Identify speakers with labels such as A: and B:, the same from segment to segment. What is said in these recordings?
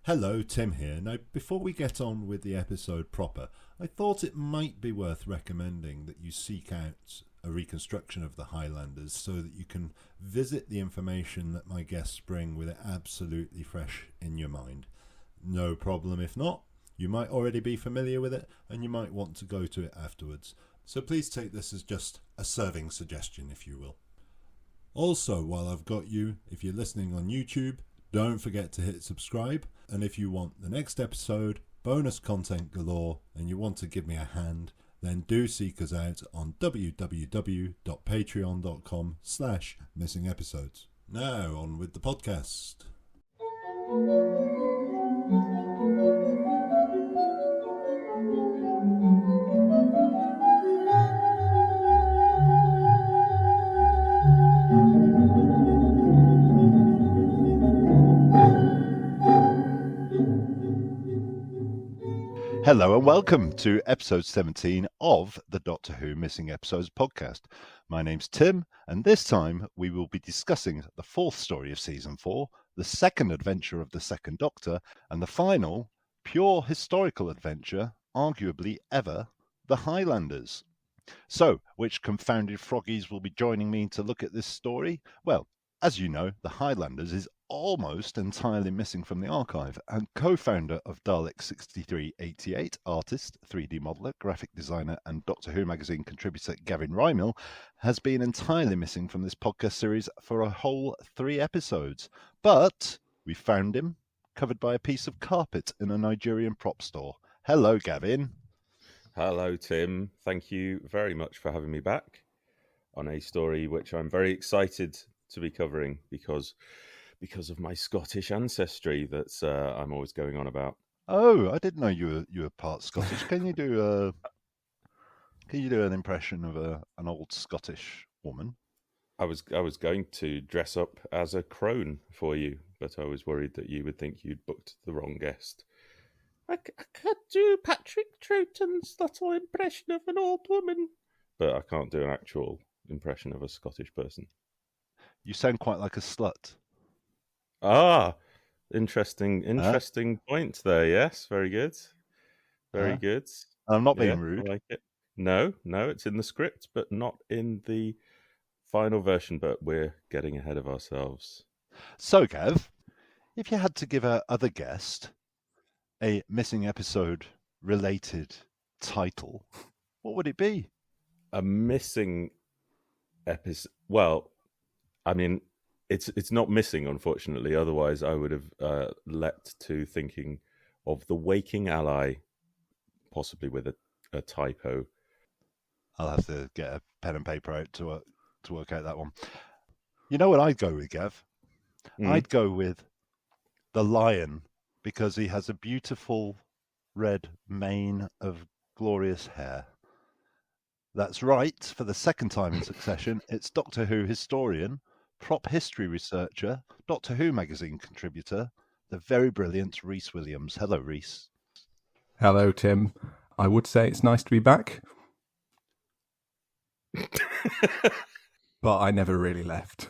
A: Hello, Tim here. Now, before we get on with the episode proper, I thought it might be worth recommending that you seek out a reconstruction of the Highlanders so that you can visit the information that my guests bring with it absolutely fresh in your mind. No problem if not. You might already be familiar with it and you might want to go to it afterwards. So please take this as just a serving suggestion, if you will. Also, while I've got you, if you're listening on YouTube, don't forget to hit subscribe. And if you want the next episode, bonus content galore, and you want to give me a hand, then do seek us out on www.patreon.com/missingepisodes. Now, on with the podcast. Hello and welcome to episode 17 of the Doctor Who Missing Episodes podcast. My name's Tim, and this time we will be discussing the fourth story of season 4, the second adventure of the Second Doctor, and the final, pure historical adventure, arguably ever, the Highlanders. So, which confounded froggies will be joining me to look at this story? Well, as you know, the Highlanders is almost entirely missing from the archive, and co-founder of Dalek 6388, artist, 3D modeler, graphic designer, and Doctor Who magazine contributor Gav Rymill has been entirely missing from this podcast series for a whole 3 episodes. But we found him, covered by a piece of carpet in a Nigerian prop store. Hello, Gavin.
B: Hello, Tim. Thank you very much for having me back on a story which I'm very excited to be covering because of my Scottish ancestry that I'm always going on about.
A: Oh, I didn't know you were part Scottish. Can you do an impression of an old Scottish woman?
B: I was going to dress up as a crone for you, but I was worried that you would think you'd booked the wrong guest. I could do Patrick Troughton's little impression of an old woman, but I can't do an actual impression of a Scottish person.
A: You sound quite like a slut.
B: Ah, interesting point there. Yes, very good. Very good.
A: I'm not being rude.
B: I like it. No, it's in the script, but not in the final version, but we're getting ahead of ourselves.
A: So, Gav, if you had to give our other guest a missing episode related title, what would it be?
B: A missing episode. Well, I mean, it's not missing, unfortunately. Otherwise, I would have leapt to thinking of the waking ally, possibly with a typo.
A: I'll have to get a pen and paper out to work out that one. You know what I'd go with, Gav? I'd go with the lion, because he has a beautiful red mane of glorious hair. That's right, for the second time in succession, it's Doctor Who historian, prop history researcher, Doctor Who magazine contributor, the very brilliant Rhys Williams. Hello, Rhys.
C: Hello, Tim. I would say it's nice to be back, but I never really left.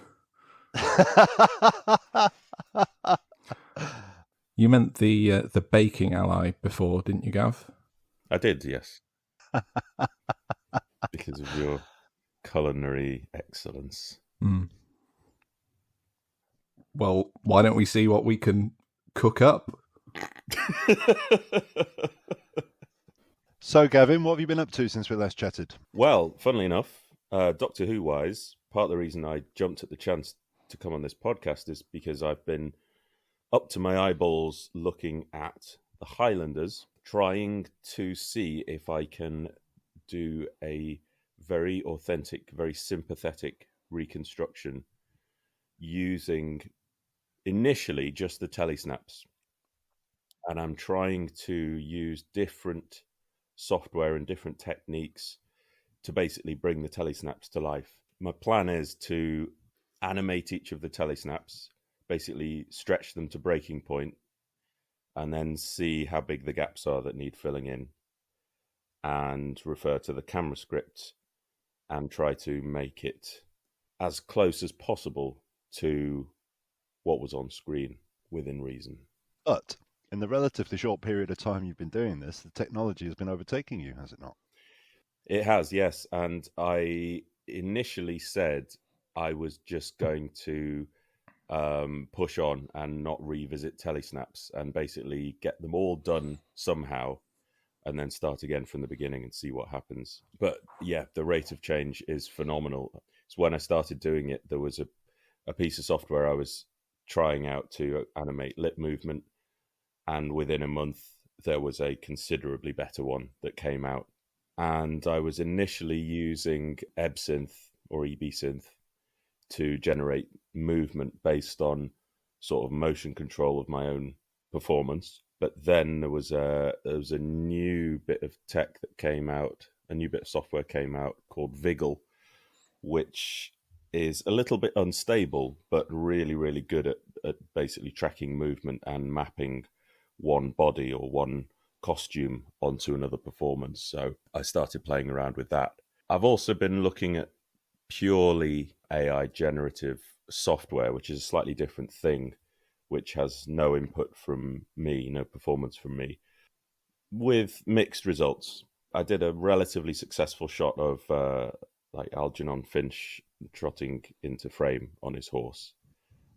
C: You meant the baking ally before, didn't you, Gav?
B: I did, yes. Because of your culinary excellence.
C: Mm. Well, why don't we see what we can cook up?
A: So, Gavin, what have you been up to since we last chatted?
B: Well, funnily enough, Doctor Who-wise, part of the reason I jumped at the chance to come on this podcast is because I've been up to my eyeballs looking at the Highlanders, trying to see if I can do a very authentic, very sympathetic reconstruction using initially just the telesnaps. And I'm trying to use different software and different techniques to basically bring the telesnaps to life. My plan is to animate each of the telesnaps, basically stretch them to breaking point, and then see how big the gaps are that need filling in, and refer to the camera script and try to make it as close as possible to what was on screen within reason.
A: But In the relatively short period of time you've been doing this, the technology has been overtaking you, has it not?
B: It has, yes. And I initially said I was just going to push on and not revisit telesnaps and basically get them all done somehow and then start again from the beginning and see what happens. But yeah, the rate of change is phenomenal. So when I started doing it, there was a piece of software I was trying out to animate lip movement, and within a month there was a considerably better one that came out. And I was initially using EbSynth or EBSynth to generate movement based on sort of motion control of my own performance. But then there was a new bit of tech that came out, a new bit of software came out called Viggle, which is a little bit unstable, but really, really good at basically tracking movement and mapping one body or one costume onto another performance. So I started playing around with that. I've also been looking at purely AI generative software, which is a slightly different thing, which has no input from me, no performance from me, with mixed results. I did a relatively successful shot of Algernon Finch trotting into frame on his horse,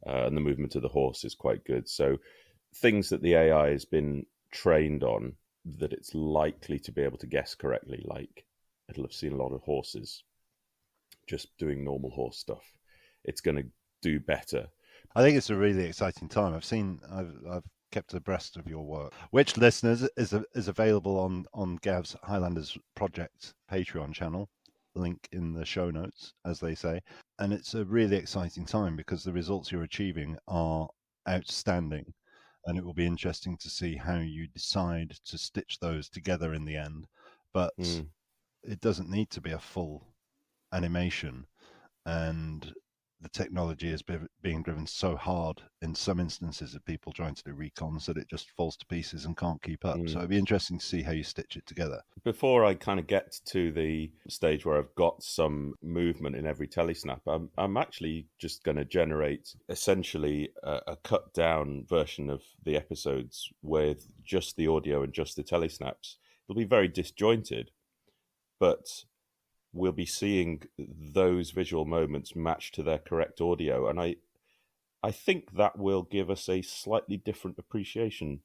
B: and the movement of the horse is quite good. So things that the AI has been trained on that it's likely to be able to guess correctly, like it'll have seen a lot of horses just doing normal horse stuff. It's going to do better.
A: I think it's a really exciting time. I've kept abreast of your work, which, listeners, is available on Gav's Highlanders Project Patreon channel. Link in the show notes, as they say. And it's a really exciting time because the results you're achieving are outstanding. And it will be interesting to see how you decide to stitch those together in the end. But it doesn't need to be a full animation. And the technology is being driven so hard in some instances of people trying to do recons that it just falls to pieces and can't keep up. So it'd be interesting to see how you stitch it together.
B: Before I kind of get to the stage where I've got some movement in every telesnap, I'm actually just going to generate essentially a cut down version of the episodes with just the audio and just the telesnaps. It'll be very disjointed, but we'll be seeing those visual moments matched to their correct audio. And I think that will give us a slightly different appreciation.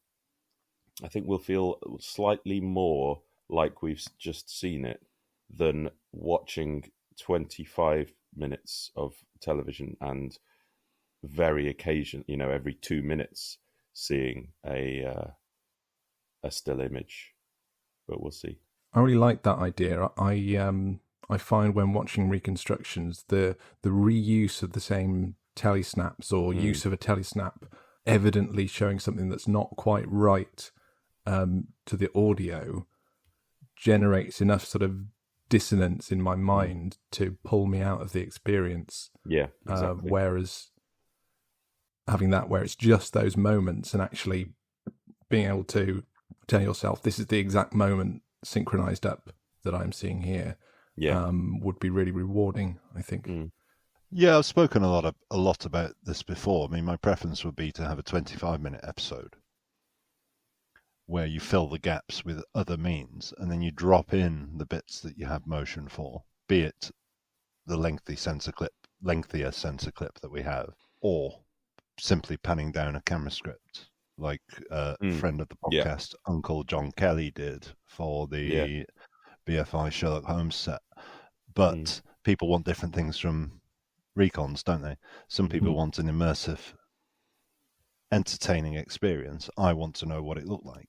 B: I think we'll feel slightly more like we've just seen it than watching 25 minutes of television and very occasion, every 2 minutes seeing a still image. But we'll see.
C: I really like that idea. I find when watching reconstructions, the reuse of the same telesnaps or use of a telesnap evidently showing something that's not quite right to the audio generates enough sort of dissonance in my mind to pull me out of the experience.
B: Yeah, exactly.
C: Whereas having that where it's just those moments and actually being able to tell yourself this is the exact moment synchronized up that I'm seeing here.
B: Yeah,
C: would be really rewarding, I think.
A: Yeah, I've spoken a lot about this before. I mean, my preference would be to have a 25-minute episode where you fill the gaps with other means, and then you drop in the bits that you have motion for, be it the lengthier sensor clip that we have, or simply panning down a camera script, like a friend of the podcast, Uncle John Kelly, did for the BFI Sherlock Holmes set. But people want different things from recons, don't they? Some people want an immersive, entertaining experience. I want to know what it looked like.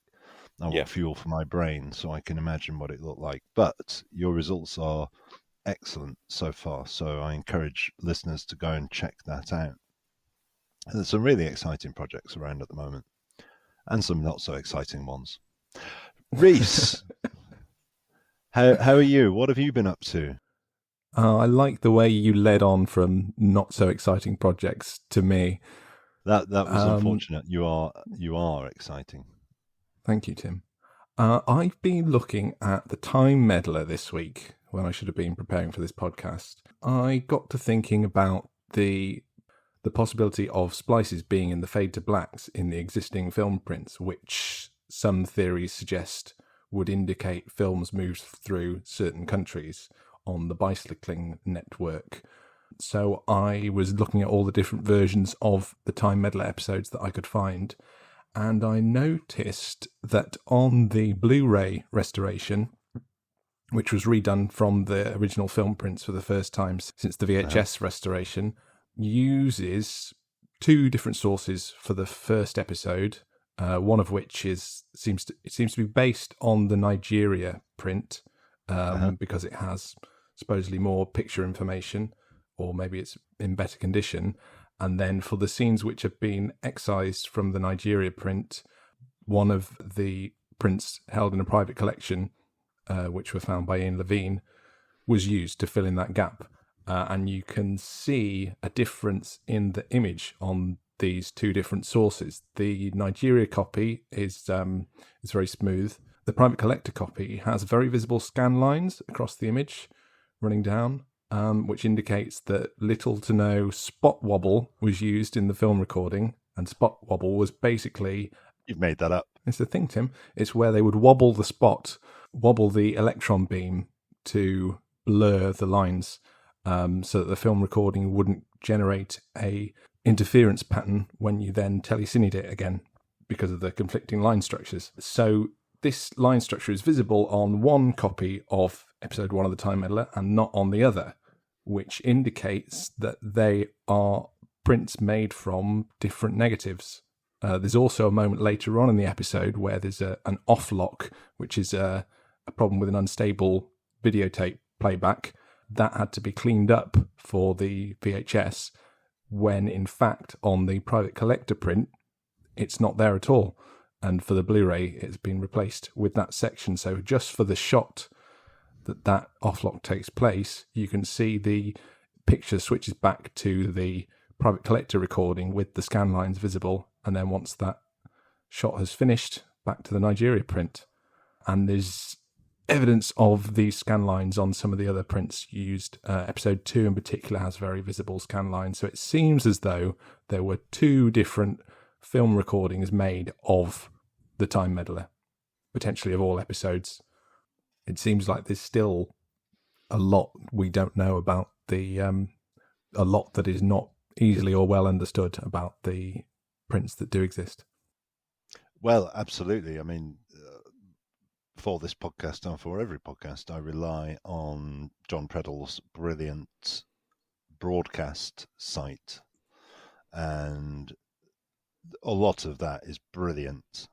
A: I want fuel for my brain so I can imagine what it looked like. But your results are excellent so far, so I encourage listeners to go and check that out. And there's some really exciting projects around at the moment, and some not so exciting ones. Rhys, how are you? What have you been up to?
C: I like the way you led on from not so exciting projects to me.
A: That was unfortunate. You are exciting.
C: Thank you, Tim. I've been looking at the Time Meddler this week when I should have been preparing for this podcast. I got to thinking about the the possibility of splices being in the fade to blacks in the existing film prints, which some theories suggest would indicate films moved through certain countries on the bicycling network. So I was looking at all the different versions of the Time Meddler episodes that I could find, and I noticed that on the Blu-ray restoration, which was redone from the original film prints for the first time since the VHS restoration, uses two different sources for the first episode, one of which seems to be based on the Nigeria print, because it has supposedly more picture information, or maybe it's in better condition. And then for the scenes which have been excised from the Nigeria print, one of the prints held in a private collection, which were found by Ian Levine, was used to fill in that gap. And you can see a difference in the image on these two different sources. The Nigeria copy is very smooth. The private collector copy has very visible scan lines across the image running down, which indicates that little to no spot wobble was used in the film recording. And spot wobble was basically...
A: You've made that up.
C: It's the thing, Tim. It's where they would wobble the electron beam to blur the lines, so that the film recording wouldn't generate a interference pattern when you then telecined it again because of the conflicting line structures. So this line structure is visible on one copy of episode 1 of the Time Meddler and not on the other, which indicates that they are prints made from different negatives. There's also a moment later on in the episode where there's an off lock, which is a problem with an unstable videotape playback. That had to be cleaned up for the VHS, when in fact on the private collector print, it's not there at all. And for the Blu-ray, it's been replaced with that section. So just for the shot that off-lock takes place, you can see the picture switches back to the private collector recording with the scan lines visible. And then once that shot has finished, back to the Nigeria print. And there's evidence of these scan lines on some of the other prints used. Episode 2 in particular has very visible scan lines. So it seems as though there were two different film recordings made of the Time Meddler, potentially of all episodes. It seems like there's still a lot we don't know about a lot that is not easily or well understood about the prints that do exist.
A: Well, absolutely. I mean, for this podcast and for every podcast, I rely on John Preddle's brilliant broadcast site, and a lot of that is brilliant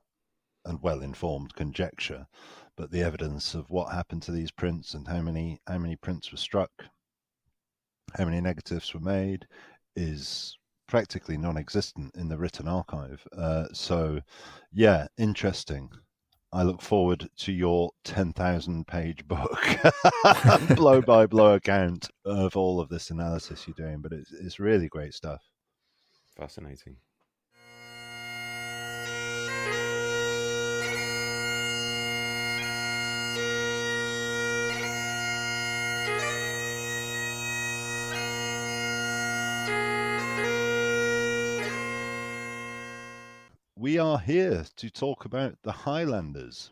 A: and well-informed conjecture, but the evidence of what happened to these prints and how many prints were struck, how many negatives were made, is practically non-existent in the written archive. So, yeah, interesting. I look forward to your 10,000-page book, blow-by-blow account of all of this analysis you're doing, but it's really great stuff.
B: Fascinating.
A: We are here to talk about the Highlanders.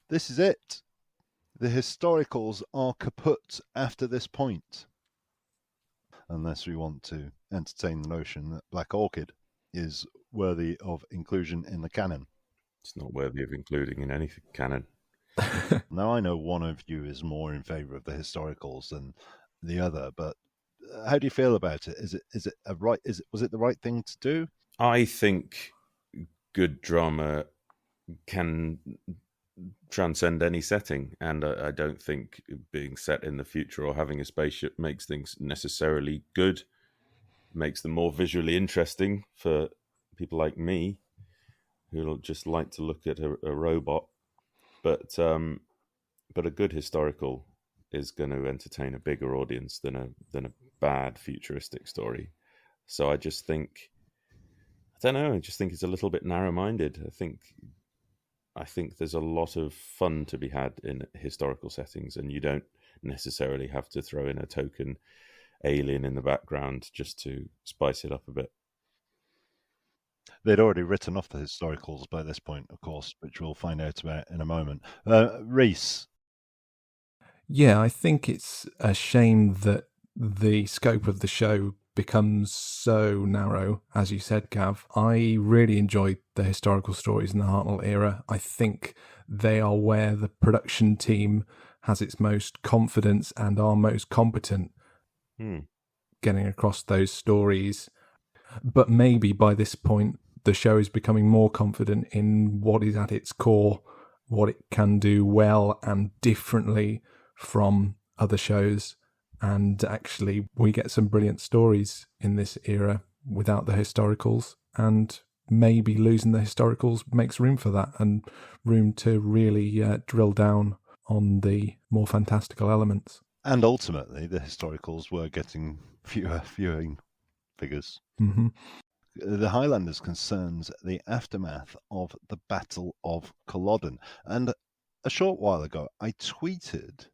A: This is it. The historicals are kaput after this point. Unless we want to entertain the notion that Black Orchid is worthy of inclusion in the canon.
B: It's not worthy of including in any canon.
A: Now, I know one of you is more in favour of the historicals than the other, but how do you feel about it? Was it the right thing to do?
B: I think good drama can transcend any setting, and I don't think being set in the future or having a spaceship makes things necessarily good. Makes them more visually interesting for people like me who just like to look at a robot. But a good historical is going to entertain a bigger audience than a bad futuristic story. So I just think, I don't know, I just think it's a little bit narrow-minded. I think there's a lot of fun to be had in historical settings, and you don't necessarily have to throw in a token alien in the background just to spice it up a bit.
A: They'd already written off the historicals by this point, of course, which we'll find out about in a moment. Rhys.
C: Yeah, I think it's a shame that the scope of the show becomes so narrow, as you said, Gav. I really enjoyed the historical stories in the Hartnell era. I think they are where the production team has its most confidence and are most competent getting across those stories. But maybe by this point, the show is becoming more confident in what is at its core, what it can do well and differently from other shows. And actually, we get some brilliant stories in this era without the historicals. And maybe losing the historicals makes room for that and room to really drill down on the more fantastical elements.
A: And ultimately, the historicals were getting fewer viewing figures.
C: Mm-hmm.
A: The Highlanders concerns the aftermath of the Battle of Culloden. And a short while ago, I tweeted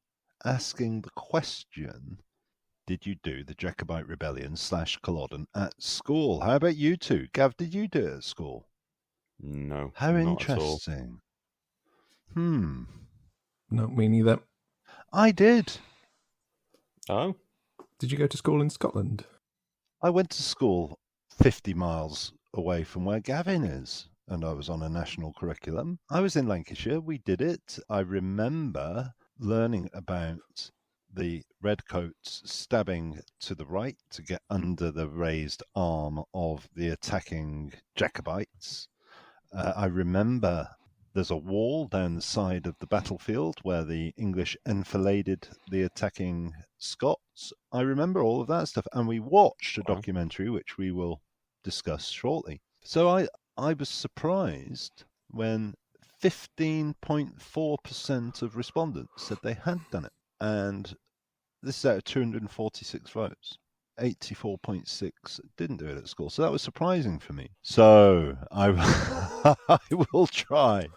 A: asking the question, did you do the Jacobite Rebellion / Culloden at school? How about you two? Gav, did you do it at school?
B: No.
A: How
B: not
A: interesting.
C: No, me neither.
A: I did.
B: Oh?
C: Did you go to school in Scotland?
A: I went to school 50 miles away from where Gavin is, and I was on a national curriculum. I was in Lancashire. We did it. I remember learning about the redcoats stabbing to the right to get under the raised arm of the attacking Jacobites. I remember there's a wall down the side of the battlefield where the English enfiladed the attacking Scots. I remember all of that stuff, and we watched a documentary which we will discuss shortly. So I was surprised when 15.4% of respondents said they had done it. And this is out of 246 votes. 84.6 didn't do it at school. So that was surprising for me. So I will try.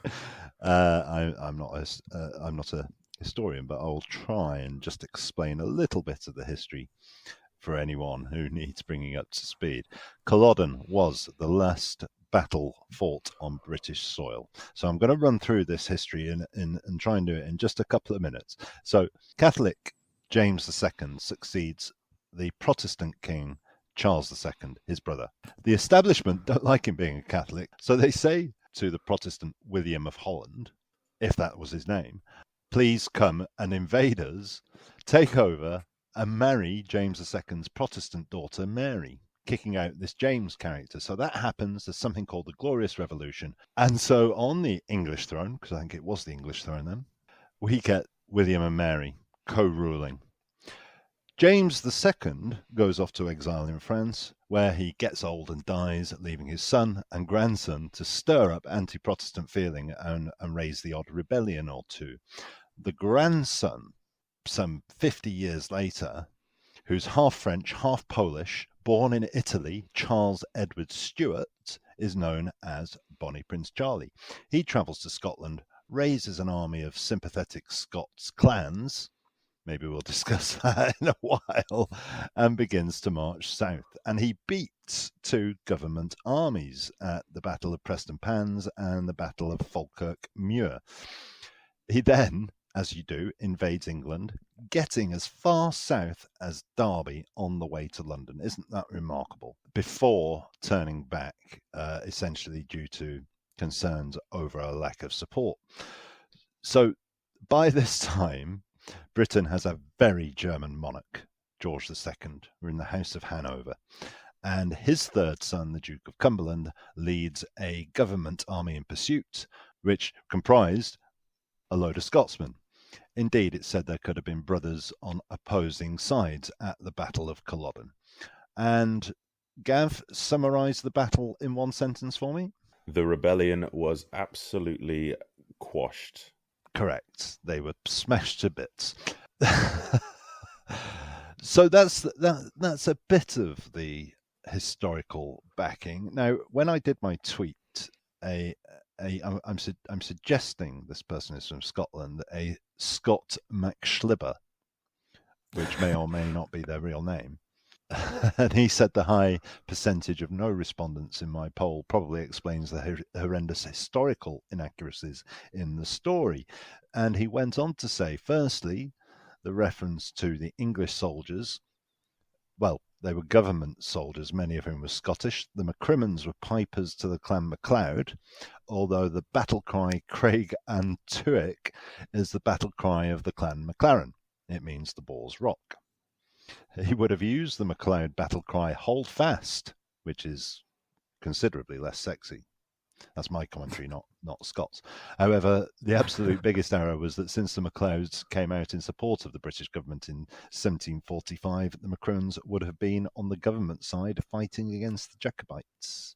A: I'm not a historian, but I'll try and just explain a little bit of the history for anyone who needs bringing up to speed. Culloden was the last battle fought on British soil. So I'm going to run through this history and try and do it in just a couple of minutes. So Catholic James II succeeds the Protestant king Charles II, his brother. The establishment don't like him being a Catholic, so they say to the Protestant William of Holland, if that was his name, please come and invade us, take over, and marry James II's Protestant daughter Mary, kicking out this James character. So that happens. There's something called the Glorious Revolution. And so on the English throne, because I think it was the English throne then, we get William and Mary co-ruling. James II goes off to exile in France, where he gets old and dies, leaving his son and grandson to stir up anti-Protestant feeling and raise the odd rebellion or two. The grandson, some 50 years later, who's half French, half Polish, born in Italy, Charles Edward Stuart, is known as Bonnie Prince Charlie. He travels to Scotland, raises an army of sympathetic Scots clans, maybe we'll discuss that in a while, and begins to march south. And he beats two government armies at the Battle of Prestonpans and the Battle of Falkirk Muir. He then, as you do, invades England, getting as far south as Derby on the way to London. Isn't that remarkable? Before turning back, essentially due to concerns over a lack of support. So by this time, Britain has a very German monarch, George II. We're in the House of Hanover. And his third son, the Duke of Cumberland, leads a government army in pursuit, which comprised a load of Scotsmen. Indeed, it said there could have been brothers on opposing sides at the Battle of Culloden. And Gav, summarise the battle in one sentence for me.
B: The rebellion was absolutely quashed.
A: Correct. They were smashed to bits. So that's a bit of the historical backing. Now, when I did my tweet, I'm suggesting this person is from Scotland, a Scott MacShlibber, which may or may not be their real name. And he said the high percentage of no respondents in my poll probably explains the horrendous historical inaccuracies in the story. And he went on to say, firstly, the reference to the English soldiers, well, they were government soldiers, many of whom were Scottish. The McCrimmons were pipers to the Clan MacLeod, although the battle cry Craig and Tuick is the battle cry of the Clan MacLaren. It means the Boar's Rock. He would have used the MacLeod battle cry Hold Fast, which is considerably less sexy. That's my commentary, not Scott's. However, the absolute biggest error was that since the MacLeods came out in support of the British government in 1745, the McCrimmons would have been on the government side fighting against the Jacobites.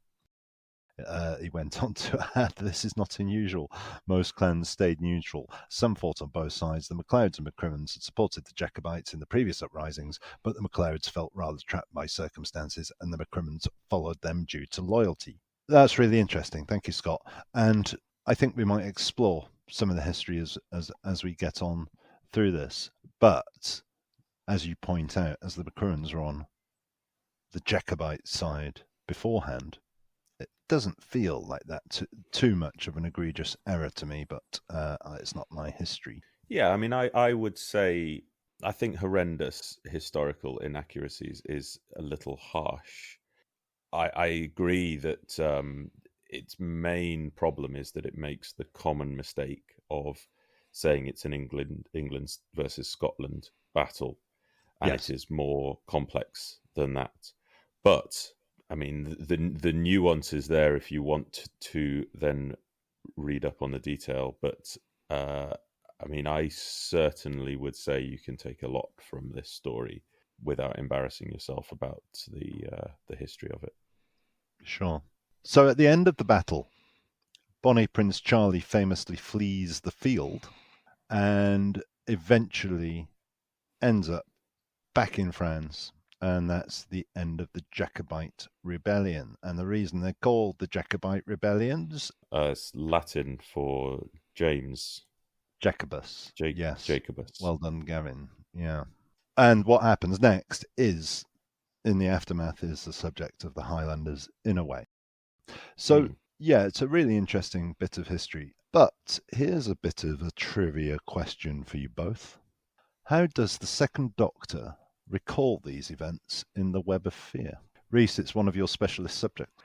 A: He went on to add, this is not unusual. Most clans stayed neutral. Some fought on both sides. The MacLeods and McCrimmons had supported the Jacobites in the previous uprisings, but the MacLeods felt rather trapped by circumstances, and the McCrimmons followed them due to loyalty. That's really interesting. Thank you, Scott. And I think we might explore some of the history as we get on through this. But, as you point out, as the McCrimmons were on the Jacobite side beforehand, it doesn't feel like that too much of an egregious error to me, but it's not my history.
B: Yeah, I mean, I would say, I think horrendous historical inaccuracies is a little harsh. I agree that its main problem is that it makes the common mistake of saying it's an England versus Scotland battle, and
A: Yes.
B: it is more complex than that. But I mean, the nuance is there if you want to then read up on the detail. But I mean, I certainly would say you can take a lot from this story without embarrassing yourself about the history of it.
A: Sure. So at the end of the battle, Bonnie Prince Charlie famously flees the field and eventually ends up back in France. And that's the end of the Jacobite rebellion. And the reason they're called the Jacobite rebellions?
B: It's Latin for James.
A: Jacobus.
B: Yes. Jacobus.
A: Well done, Gavin. Yeah. And what happens next is, in the aftermath, is the subject of the Highlanders in a way. So, yeah, it's a really interesting bit of history. But here's a bit of a trivia question for you both. How does the Second Doctor recall these events in the Web of Fear? Rhys, it's one of your specialist subjects.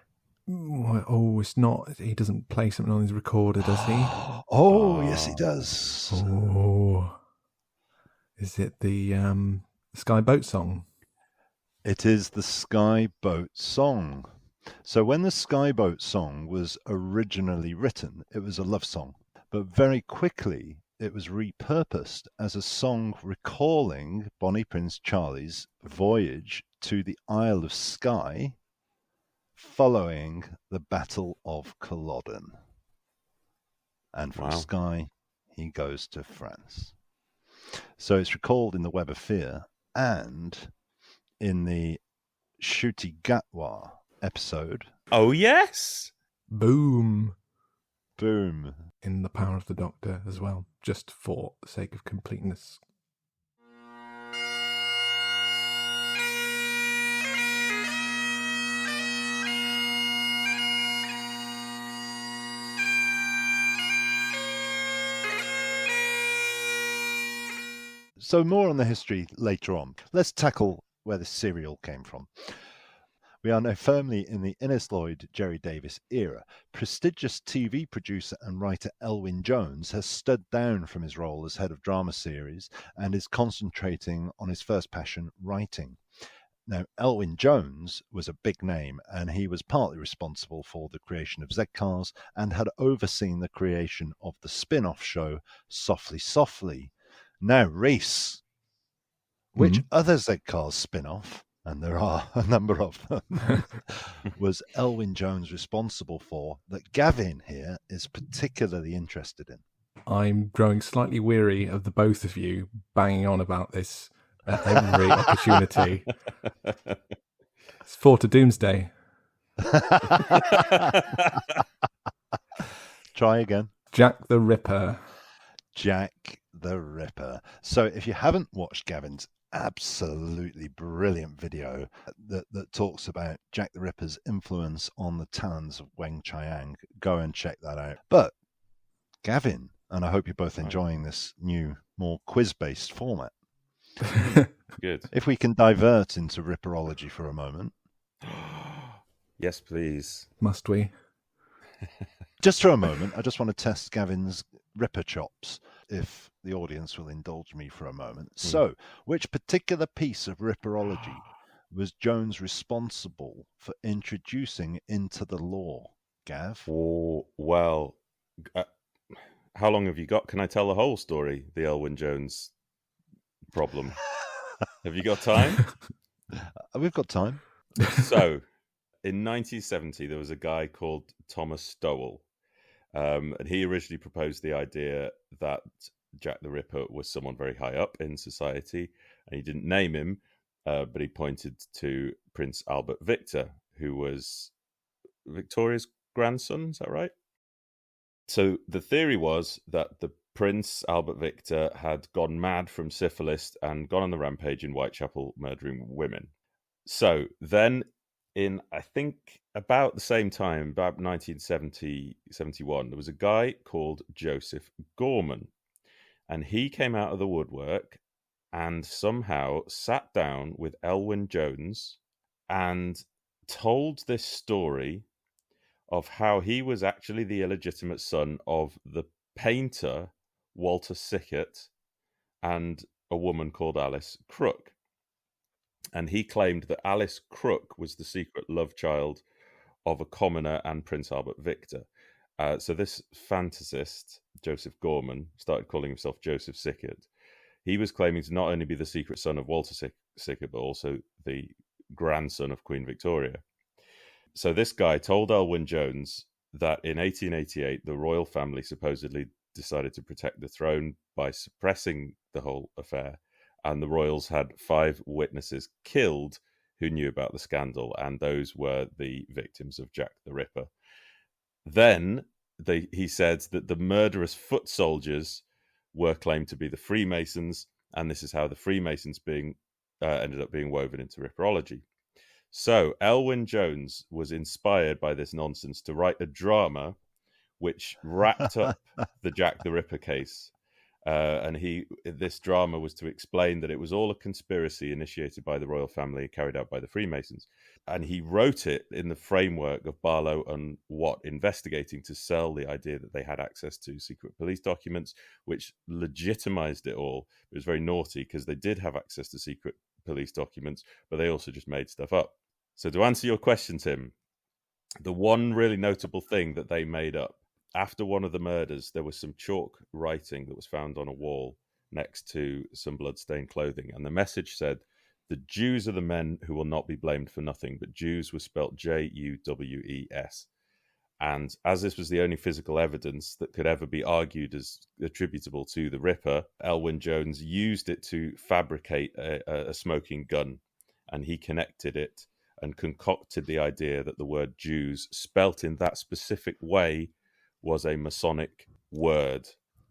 C: Oh, it's not. He doesn't play something on his recorder, does he?
A: Oh, yes, he does.
C: Oh. Is it the Skyboat song?
A: It is the Skyboat song. So when the Skyboat song was originally written, it was a love song. But very quickly, it was repurposed as a song recalling Bonnie Prince Charlie's voyage to the Isle of Skye following the Battle of Culloden. And from Skye, he goes to France. So it's recalled in the Web of Fear and in the Ncuti Gatwa episode.
B: Oh, yes!
C: Boom.
A: Boom.
C: In The Power of the Doctor as well, just for the sake of completeness.
A: So more on the history later on. Let's tackle where the serial came from. We are now firmly in the Innes Lloyd, Jerry Davis era. Prestigious TV producer and writer Elwyn Jones has stood down from his role as head of drama series and is concentrating on his first passion, writing. Now, Elwyn Jones was a big name, and he was partly responsible for the creation of Z-Cars and had overseen the creation of the spin-off show Softly Softly. Now, Rhys, which other Z-Cars spin-off, and there are a number of them, was Elwyn Jones responsible for that Gavin here is particularly interested in?
C: I'm growing slightly weary of the both of you banging on about this at every opportunity. It's 4 to Doomsday.
A: Try again.
C: Jack the Ripper.
A: Jack the Ripper. So if you haven't watched Gavin's absolutely brilliant video that talks about Jack the Ripper's influence on the talents of Weng Chiang. Go and check that out. But Gavin, and I hope you're both enjoying this new, more quiz-based format.
B: Good.
A: If we can divert into Ripperology for a moment.
B: Yes, please.
C: Must we?
A: Just for a moment, I just want to test Gavin's Ripper chops, if the audience will indulge me for a moment. So, which particular piece of Ripperology was Jones responsible for introducing into the law, Gav?
B: Oh, well, how long have you got? Can I tell the whole story, the Elwyn Jones problem? Have you got time?
A: We've got time.
B: So, in 1970, there was a guy called Thomas Stowell, and he originally proposed the idea that Jack the Ripper was someone very high up in society, and he didn't name him, but he pointed to Prince Albert Victor, who was Victoria's grandson. Is that right? So the theory was that the Prince Albert Victor had gone mad from syphilis and gone on the rampage in Whitechapel, murdering women. So then, in I think about the same time, about 1970, 71, there was a guy called Joseph Gorman, and he came out of the woodwork and somehow sat down with Elwyn Jones and told this story of how he was actually the illegitimate son of the painter Walter Sickert and a woman called Alice Crook. And he claimed that Alice Crook was the secret love child of a commoner and Prince Albert Victor. So this fantasist, Joseph Gorman, started calling himself Joseph Sickert. He was claiming to not only be the secret son of Walter Sickert, but also the grandson of Queen Victoria. So this guy told Elwyn Jones that in 1888, the royal family supposedly decided to protect the throne by suppressing the whole affair. And the royals had 5 witnesses killed who knew about the scandal, and those were the victims of Jack the Ripper. Then he said that the murderous foot soldiers were claimed to be the Freemasons, and this is how the Freemasons ended up being woven into Ripperology. So Elwyn Jones was inspired by this nonsense to write a drama which wrapped up the Jack the Ripper case. And this drama was to explain that it was all a conspiracy initiated by the royal family, carried out by the Freemasons. And he wrote it in the framework of Barlow and Watt investigating to sell the idea that they had access to secret police documents, which legitimized it all. It was very naughty because they did have access to secret police documents, but they also just made stuff up. So to answer your question, Tim, the one really notable thing that they made up, after one of the murders, there was some chalk writing that was found on a wall next to some blood-stained clothing. And the message said, "The Jews are the men who will not be blamed for nothing," but Jews was spelt Juwes. And as this was the only physical evidence that could ever be argued as attributable to the Ripper, Elwyn Jones used it to fabricate a smoking gun. And he connected it and concocted the idea that the word Jews, spelt in that specific way, was a Masonic word,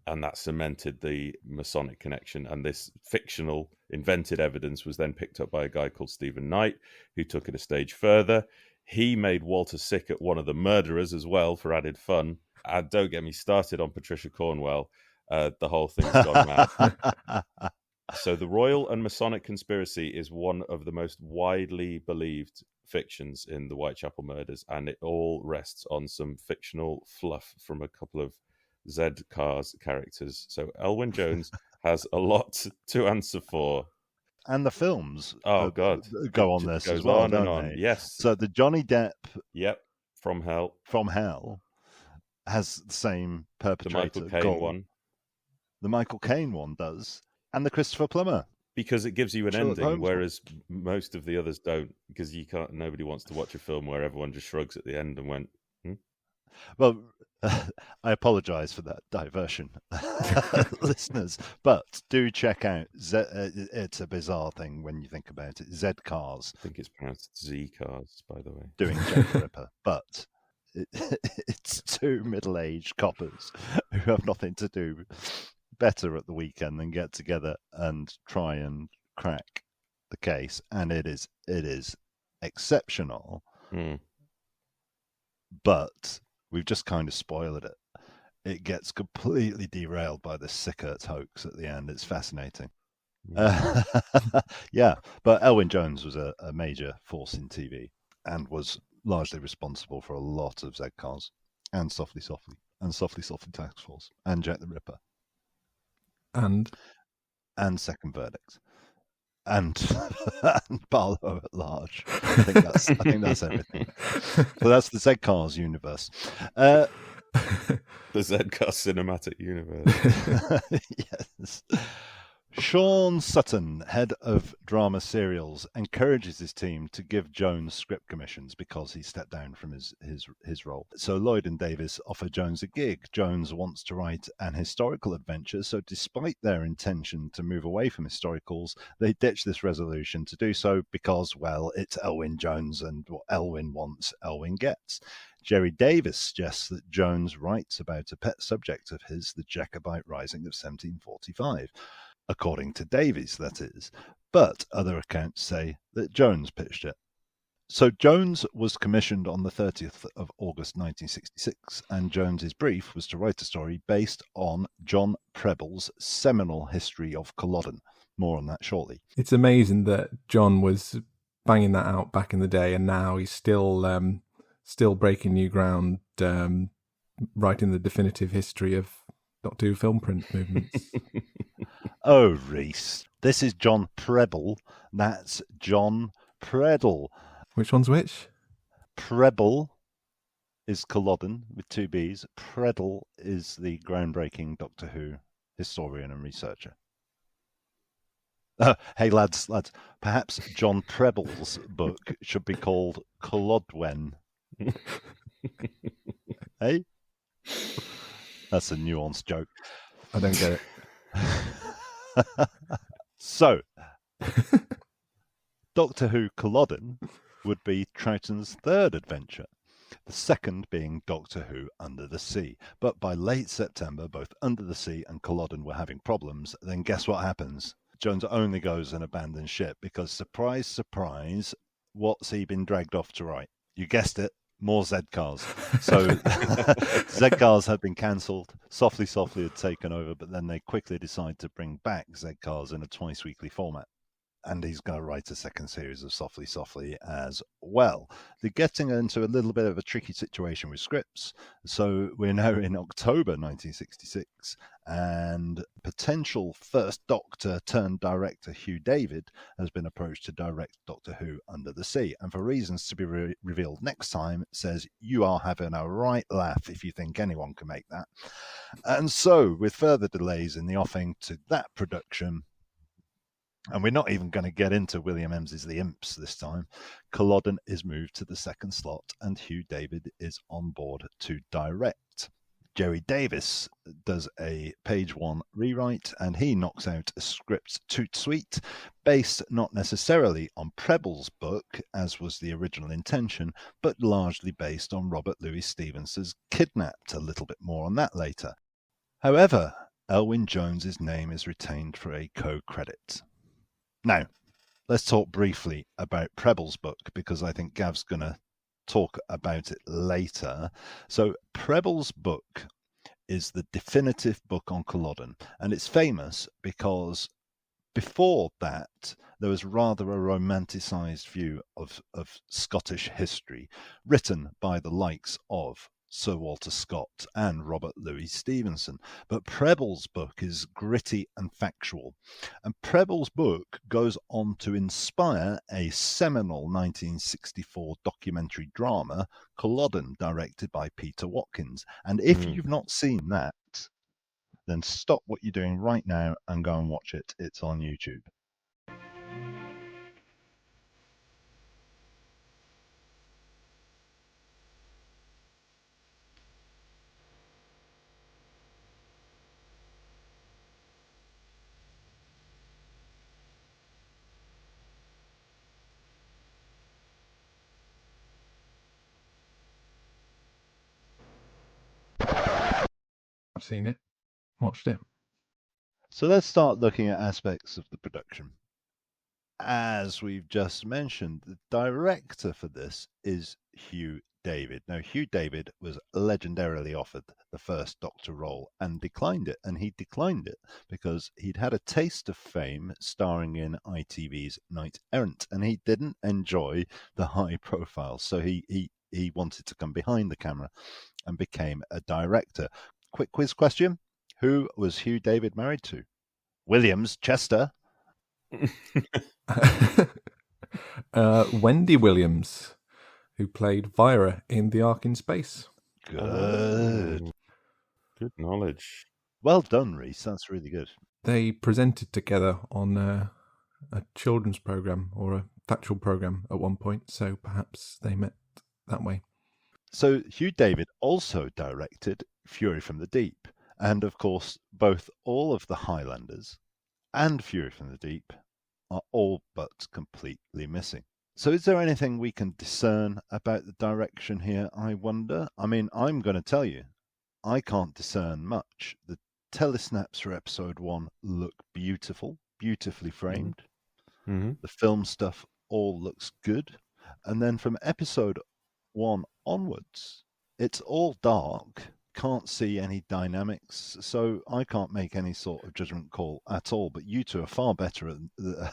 B: and that cemented the Masonic connection. And this fictional, invented evidence was then picked up by a guy called Stephen Knight, who took it a stage further. He made Walter Sickert one of the murderers as well for added fun. And don't get me started on Patricia Cornwell. The whole thing's gone mad. So the Royal and Masonic conspiracy is one of the most widely believed fictions in the Whitechapel murders, and it all rests on some fictional fluff from a couple of Zed Carr's characters. So Elwyn Jones has a lot to answer for.
A: And the films
B: God,
A: go on this as well,
B: on and
A: don't
B: on.
A: they?
B: Yes.
A: So the Johnny Depp
B: From
A: Hell has the same perpetrator.
B: The Michael Caine one.
A: The Michael Caine one does. And the Christopher Plummer.
B: Because it gives you an
A: Sherlock
B: ending,
A: Holmes
B: whereas most of the others don't. Because nobody wants to watch a film where everyone just shrugs at the end and went,
A: Well, I apologise for that diversion, listeners. But do check out it's a bizarre thing when you think about it. Zed Cars.
B: I think it's pronounced Z Cars, by the way.
A: Doing Jack the Ripper, but it's 2 middle-aged coppers who have nothing to do better at the weekend than get together and try and crack the case, and it is exceptional. But we've just kind of spoiled it. It gets completely derailed by the Sickert hoax at the end. It's fascinating. Yeah, but Elwyn Jones was a major force in TV and was largely responsible for a lot of Z-Cars and Softly Softly and Softly Softly Task Force and Jack the Ripper
C: And
A: Second Verdict and Barlow at Large. I think that's everything. So that's the Z-Cars universe.
B: The Z-Cars cinematic universe.
A: Yes. Sean Sutton, head of drama serials, encourages his team to give Jones script commissions because he stepped down from his role. So Lloyd and Davis offer Jones a gig. Jones wants to write an historical adventure, so despite their intention to move away from historicals, they ditch this resolution to do so because, well, it's Elwyn Jones, and what Elwyn wants, Elwyn gets. Jerry Davis suggests that Jones writes about a pet subject of his, the Jacobite Rising of 1745. According to Davies, that is, but other accounts say that Jones pitched it. So Jones was commissioned on the 30th of August 1966, and Jones's brief was to write a story based on John Preble's seminal history of Culloden. More on that shortly.
C: It's amazing that John was banging that out back in the day, and now he's still breaking new ground, writing the definitive history of Doctor Who film print movements.
A: Oh, Rhys. This is John Preble. That's John Predle.
C: Which one's which?
A: Preble is Culloden with two B's. Predle is the groundbreaking Doctor Who historian and researcher. Hey, lads, perhaps John Preble's book should be called Culloden. Hey? That's a nuanced joke.
C: I don't get it.
A: So, Doctor Who Culloden would be Troughton's third adventure, the second being Doctor Who Under the Sea. But by late September, both Under the Sea and Culloden were having problems. Then guess what happens? Jones only goes and abandons ship because, surprise, surprise, what's he been dragged off to write? You guessed it. More Z-Cars. So Z-Cars had been cancelled. Softly Softly had taken over, but then they quickly decide to bring back Z-Cars in a twice-weekly format. And he's going to write a second series of Softly Softly as well. They're getting into a little bit of a tricky situation with scripts. So we're now in October 1966, and potential first Doctor turned director Hugh David has been approached to direct Doctor Who Under the Sea. And for reasons to be revealed next time, says you are having a right laugh if you think anyone can make that. And so, with further delays in the offing to that production, and we're not even going to get into William Ems's The Imps this time, Culloden is moved to the second slot and Hugh David is on board to direct. Jerry Davis does a page one rewrite and he knocks out a script toot sweet based not necessarily on Preble's book, as was the original intention, but largely based on Robert Louis Stevenson's Kidnapped. A little bit more on that later. However, Elwyn Jones's name is retained for a co-credit. Now, let's talk briefly about Preble's book, because I think Gav's going to talk about it later. So Preble's book is the definitive book on Culloden, and it's famous because before that, there was rather a romanticised view of Scottish history, written by the likes of Sir Walter Scott and Robert Louis Stevenson. But Preble's book is gritty and factual. And Preble's book goes on to inspire a seminal 1964 documentary drama, Culloden, directed by Peter Watkins. And if you've not seen that, then stop what you're doing right now and go and watch it. It's on YouTube.
C: I've seen it, watched it.
A: So let's start looking at aspects of the production. as we've just mentioned, the director for this is Hugh David. Now, Hugh David was legendarily offered the first Doctor role and declined it. And he declined it because he'd had a taste of fame starring in ITV's Knight Errant, and he didn't enjoy the high profile. So he wanted to come behind the camera and became a director. Quick quiz question. Who was Hugh David married to? Williams, Chester.
C: Wendy Williams, who played Vira in The Ark in Space.
A: Good.
B: Good knowledge.
A: Well done, Rhys. That's really good.
C: They presented together on a children's programme or a factual programme at one point, so perhaps they met that way.
A: So Hugh David also directed Fury from the Deep. And of course, both all of the Highlanders and Fury from the Deep are all but completely missing. So is there anything we can discern about the direction here, I wonder? I mean, I'm going to tell you, I can't discern much. The telesnaps for episode 1 look beautiful, beautifully framed.
B: Mm-hmm.
A: The film stuff all looks good. And then from episode 1 onwards, it's all dark. Can't see any dynamics, so I can't make any sort of judgment call at all. But you two are far better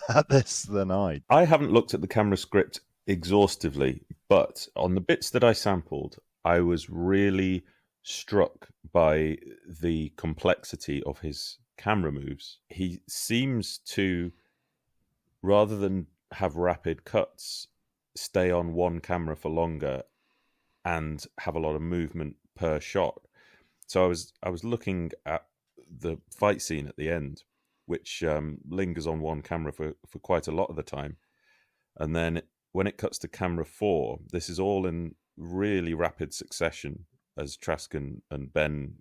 A: at this than I.
B: I haven't looked at the camera script exhaustively, but on the bits that I sampled, I was really struck by the complexity of his camera moves. He seems to, rather than have rapid cuts, stay on one camera for longer and have a lot of movement per shot. So I was looking at the fight scene at the end, which lingers on one camera for quite a lot of the time. And then when it cuts to camera 4, this is all in really rapid succession as Trask and Ben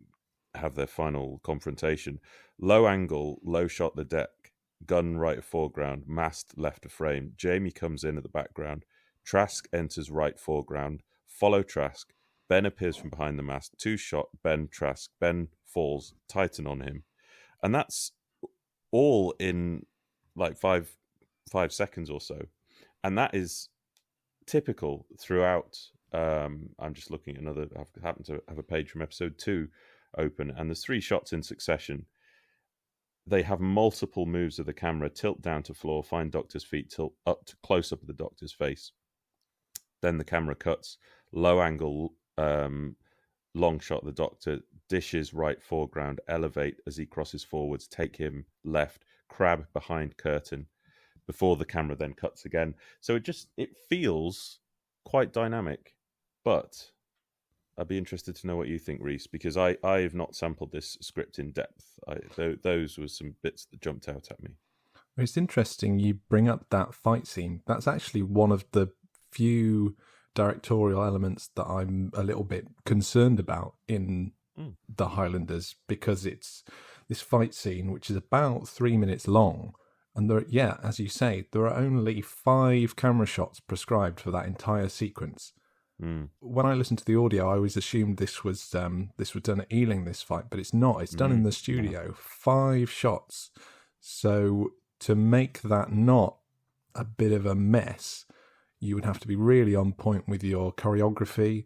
B: have their final confrontation. Low angle, low shot the deck, gun right foreground, mast left of frame. Jamie comes in at the background. Trask enters right foreground, follow Trask. Ben appears from behind the mast, 2-shot, Ben, Trask, Ben falls, Titan on him. And that's all in like five seconds or so. And that is typical throughout. I'm just looking at another, I happen to have a page from episode 2 open, and there's 3 shots in succession. They have multiple moves of the camera, tilt down to floor, find Doctor's feet, tilt up to close up of the Doctor's face. Then the camera cuts, low angle, long shot the Doctor, dishes right foreground, elevate as he crosses forwards, take him left, crab behind curtain before the camera then cuts again. So it feels quite dynamic, but I'd be interested to know what you think, Rhys, because I have not sampled this script in depth. Those were some bits that jumped out at me.
C: It's interesting you bring up that fight scene. That's actually one of the few directorial elements that I'm a little bit concerned about in the Highlanders, because it's this fight scene which is about 3 minutes long, and as you say, there are only 5 camera shots prescribed for that entire sequence. When I listened to the audio, I always assumed this was done at Ealing, this fight, but it's not. It's done in the studio. 5 shots. So to make that not a bit of a mess, you would have to be really on point with your choreography,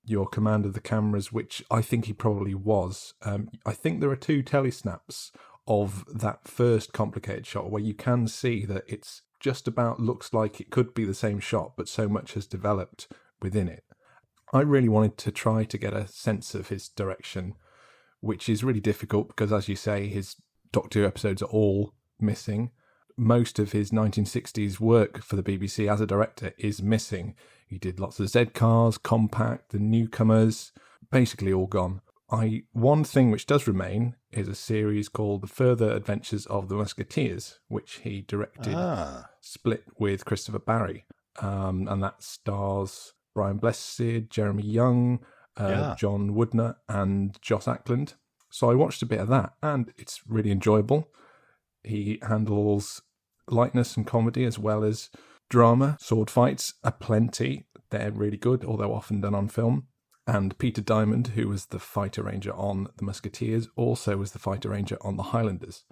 C: your command of the cameras, which I think he probably was. I think there are 2 telesnaps of that first complicated shot where you can see that it's just about looks like it could be the same shot, but so much has developed within it. I really wanted to try to get a sense of his direction, which is really difficult because, as you say, his Doctor Who episodes are all missing. Most of his 1960s work for the BBC as a director is missing. He did lots of Z-Cars, Compact, The Newcomers, basically all gone. One thing which does remain is a series called The Further Adventures of the Musketeers, which he directed, split with Christopher Barry. And that stars Brian Blessed, Jeremy Young, John Woodner, and Joss Ackland. So I watched a bit of that, and it's really enjoyable. He handles lightness and comedy as well as drama. Sword fights are plenty. They're really good, although often done on film. And Peter Diamond, who was the fight arranger on The Musketeers, also was the fight arranger on The Highlanders.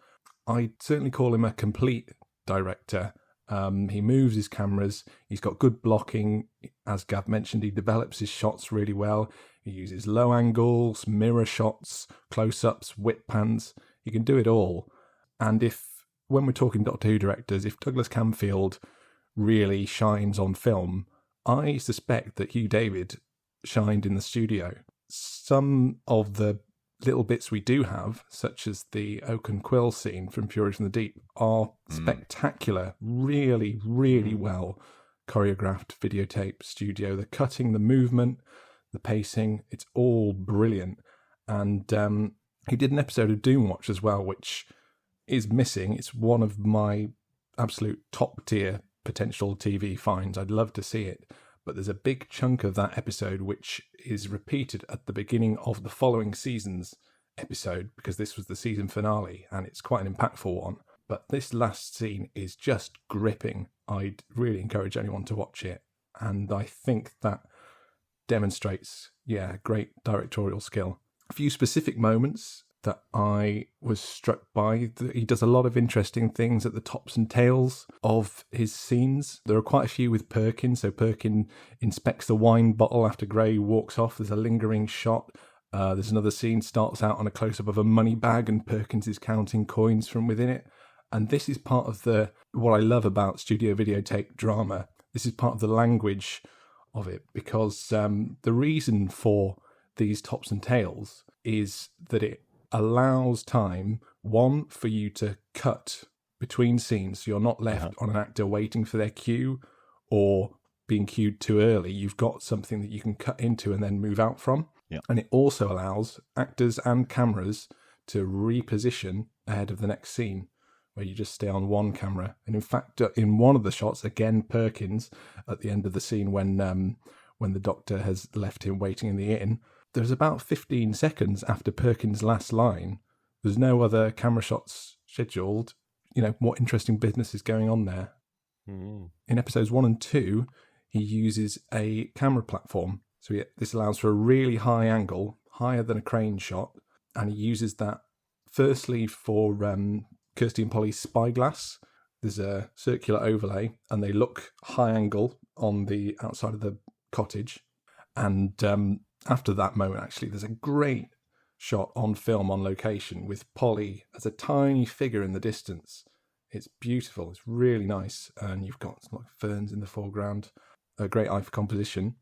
C: I'd certainly call him a complete director. He moves his cameras. He's got good blocking. As Gav mentioned, he develops his shots really well. He uses low angles, mirror shots, close-ups, whip pans. He can do it all. And when we're talking Doctor Who directors, if Douglas Camfield really shines on film, I suspect that Hugh David shined in the studio. Some of the little bits we do have, such as the Oak and Quill scene from Fury from the Deep, are spectacular. Really, really well choreographed videotape studio. The cutting, the movement, the pacing, it's all brilliant. And he did an episode of Doomwatch as well, which is missing. It's one of my absolute top tier potential TV finds. I'd love to see it. But there's a big chunk of that episode which is repeated at the beginning of the following season's episode, because this was the season finale and it's quite an impactful one. But this last scene is just gripping. I'd really encourage anyone to watch it. And I think that demonstrates, great directorial skill. A few specific moments that I was struck by. He does a lot of interesting things at the tops and tails of his scenes. There are quite a few with Perkin. So Perkin inspects the wine bottle after Gray walks off. There's a lingering shot. There's another scene, starts out on a close-up of a money bag and Perkins is counting coins from within it. And this is part of what I love about studio videotape drama. This is part of the language of it, because the reason for these tops and tails is that it allows time, one, for you to cut between scenes, so you're not left on an actor waiting for their cue or being cued too early. You've got something that you can cut into and then move out from.
A: Yeah.
C: And it also allows actors and cameras to reposition ahead of the next scene, where you just stay on one camera. And in fact, in one of the shots, again, Perkins, at the end of the scene when the Doctor has left him waiting in the inn, there's about 15 seconds after Perkins' last line. There's no other camera shots scheduled. What interesting business is going on there? In episodes 1 and 2, he uses a camera platform. So this allows for a really high angle, higher than a crane shot. And he uses that firstly for Kirsty and Polly's spyglass. There's a circular overlay and they look high angle on the outside of the cottage. And after that moment, actually, there's a great shot on film, on location, with Polly as a tiny figure in the distance. It's beautiful. It's really nice. And you've got some ferns in the foreground. A great eye for composition.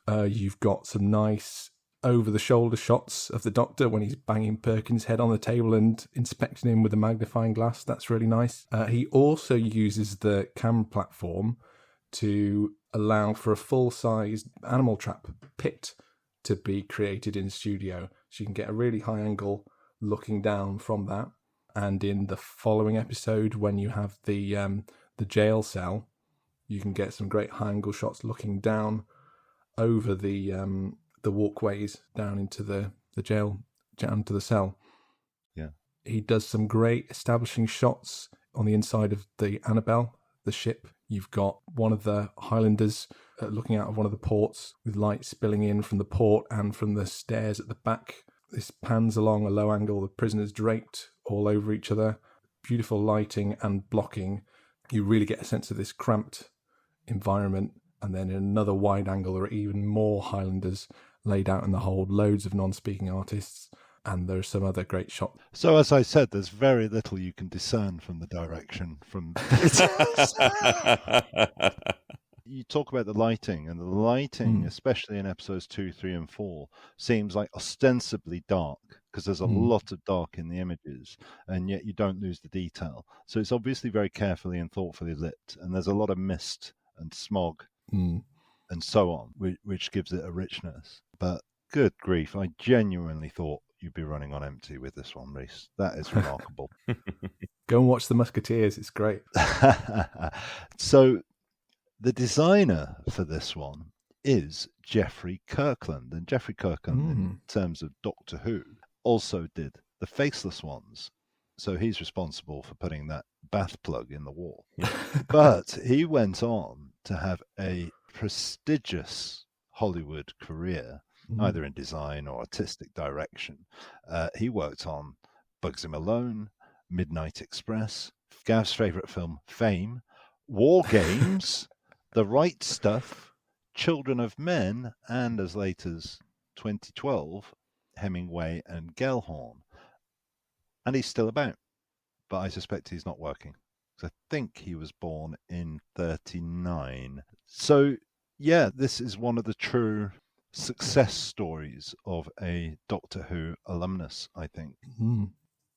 C: You've got some nice over-the-shoulder shots of the Doctor when he's banging Perkins' head on the table and inspecting him with a magnifying glass. That's really nice. He also uses the camera platform to allow for a full-sized animal trap pit to be created in studio. So you can get a really high angle looking down from that. And in the following episode, when you have the jail cell, you can get some great high angle shots looking down over the walkways down into the jail, down to the cell.
A: Yeah.
C: He does some great establishing shots on the inside of the Annabelle, the ship. You've got one of the Highlanders looking out of one of the ports with light spilling in from the port and from the stairs at the back. This pans along a low angle, the prisoners draped all over each other. Beautiful lighting and blocking. You really get a sense of this cramped environment. And then in another wide angle, there are even more Highlanders laid out in the hold, loads of non-speaking artists, and there are some other great shots.
A: So, as I said, there's very little you can discern from the direction. You talk about the lighting, and the lighting, especially in episodes 2, 3, and 4, seems like ostensibly dark, because there's a lot of dark in the images, and yet you don't lose the detail. So it's obviously very carefully and thoughtfully lit, and there's a lot of mist and smog and so on, which gives it a richness. But good grief, I genuinely thought you'd be running on empty with this one, Rhys. That is remarkable.
C: Go and watch The Musketeers. It's great.
A: So the designer for this one is Jeffrey Kirkland. And Jeffrey Kirkland, in terms of Doctor Who, also did the Faceless Ones. So he's responsible for putting that bath plug in the wall. But he went on to have a prestigious Hollywood career, either in design or artistic direction. He worked on Bugsy Malone, Midnight Express, Gav's favourite film, Fame, War Games, The Right Stuff, Children of Men, and as late as 2012, Hemingway and Gellhorn. And he's still about, but I suspect he's not working. I think he was born in 1939. So, yeah, this is one of the true success stories of a Doctor Who alumnus, I think.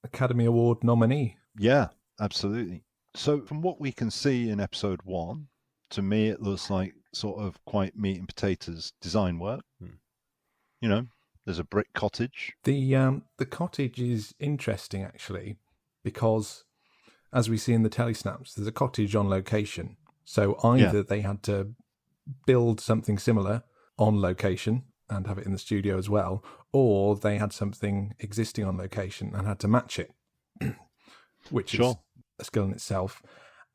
C: Academy Award nominee.
A: Yeah, absolutely. So, from what we can see in episode 1, to me, it looks like sort of quite meat and potatoes design work. You know, there's a brick cottage.
C: The cottage is interesting, actually, because as we see in the telesnaps, there's a cottage on location. So either they had to build something similar on location and have it in the studio as well, or they had something existing on location and had to match it, which is a skill in itself.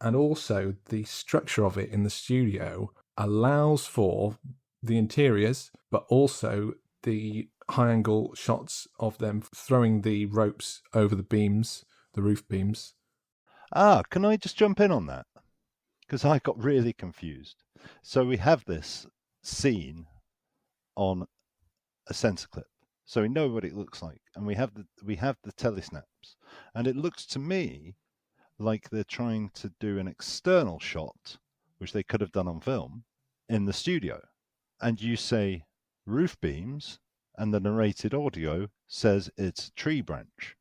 C: And also the structure of it in the studio allows for the interiors, but also the high-angle shots of them throwing the ropes over the beams, the roof beams.
A: Can I just jump in on that? Because I got really confused. So we have this scene on a sensor clip, so we know what it looks like, and we have the telesnaps, and it looks to me like they're trying to do an external shot, which they could have done on film, in the studio. And you say roof beams, and the narrated audio says it's a tree branch.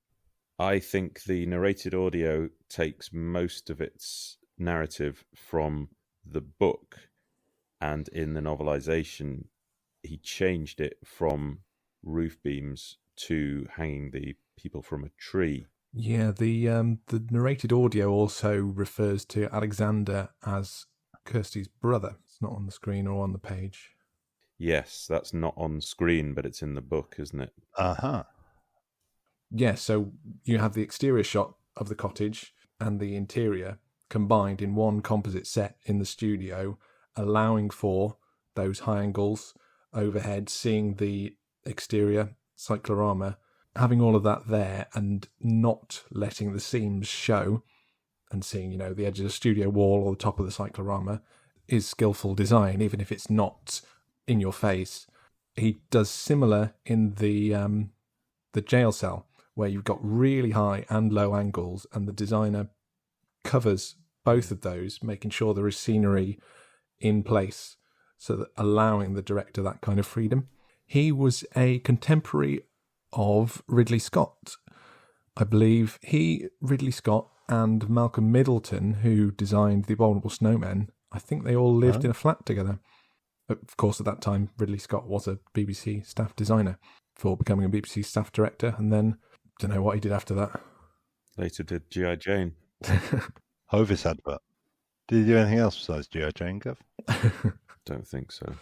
B: I think the narrated audio takes most of its narrative from the book, and in the novelization, he changed it from roof beams to hanging the people from a tree.
C: Yeah, the narrated audio also refers to Alexander as Kirsty's brother. It's not on the screen or on the page.
B: Yes, that's not on screen, but it's in the book, isn't it?
C: Yeah, so you have the exterior shot of the cottage and the interior combined in one composite set in the studio, allowing for those high angles overhead, seeing the exterior cyclorama, having all of that there and not letting the seams show, and seeing, you know, the edge of the studio wall or the top of the cyclorama is skillful design, even if it's not in your face. He does similar in the jail cell, where you've got really high and low angles, and the designer covers both of those, making sure there is scenery in place, so that allowing the director that kind of freedom. He was a contemporary of Ridley Scott. I believe Ridley Scott and Malcolm Middleton, who designed The Abominable Snowmen, I think they all lived in a flat together. Of course, at that time, Ridley Scott was a BBC staff designer before becoming a BBC staff director, and then don't know what he did after that.
B: Later did G.I. Jane.
A: Hovis advert. Did he do anything else besides G.I. Jane, Gav?
B: Don't think so.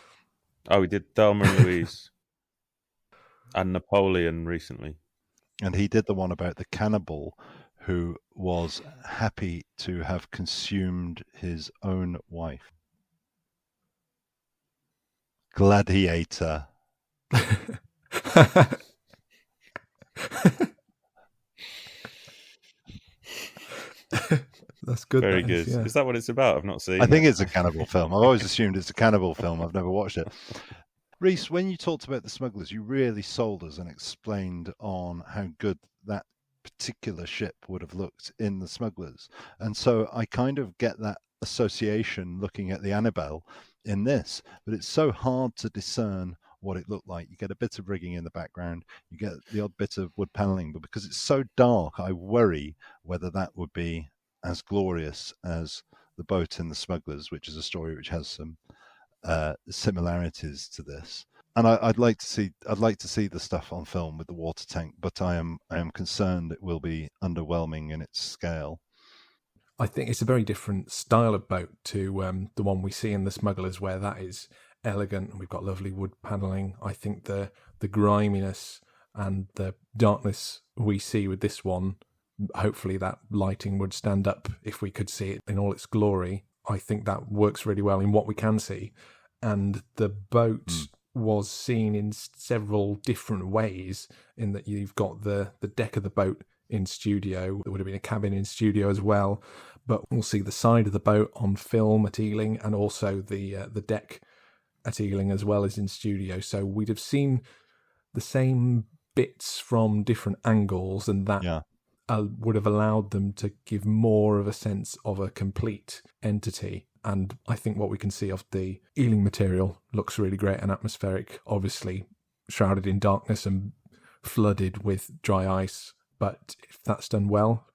B: Oh, he did Thelma and Louise. And Napoleon recently.
A: And he did the one about the cannibal who was happy to have consumed his own wife. Gladiator.
C: That's good.
B: Very good. Yeah. Is that what it's about? I've not seen it.
A: I think it's a cannibal film. I've always assumed it's a cannibal film. I've never watched it. Rhys, when you talked about The Smugglers, you really sold us and explained on how good that particular ship would have looked in The Smugglers. And so I kind of get that association looking at the Annabelle in this, but it's so hard to discern what it looked like. You get a bit of rigging in the background, you get the odd bit of wood paneling, but because it's so dark, I worry whether that would be as glorious as the boat in The Smugglers, which is a story which has some similarities to this. And I'd like to see the stuff on film with the water tank, but I am concerned it will be underwhelming in its scale.
C: I think it's a very different style of boat to the one we see in The Smugglers, where that is elegant and we've got lovely wood paneling. I think the griminess and the darkness we see with this one, hopefully that lighting would stand up if we could see it in all its glory. I think that works really well in what we can see. And the boat was seen in several different ways, in that you've got the deck of the boat in studio. There would have been a cabin in studio as well, but we'll see the side of the boat on film at Ealing, and also the deck at Ealing as well as in studio. So we'd have seen the same bits from different angles, and that would have allowed them to give more of a sense of a complete entity. And I think what we can see of the Ealing material looks really great and atmospheric, obviously shrouded in darkness and flooded with dry ice. But if that's done well,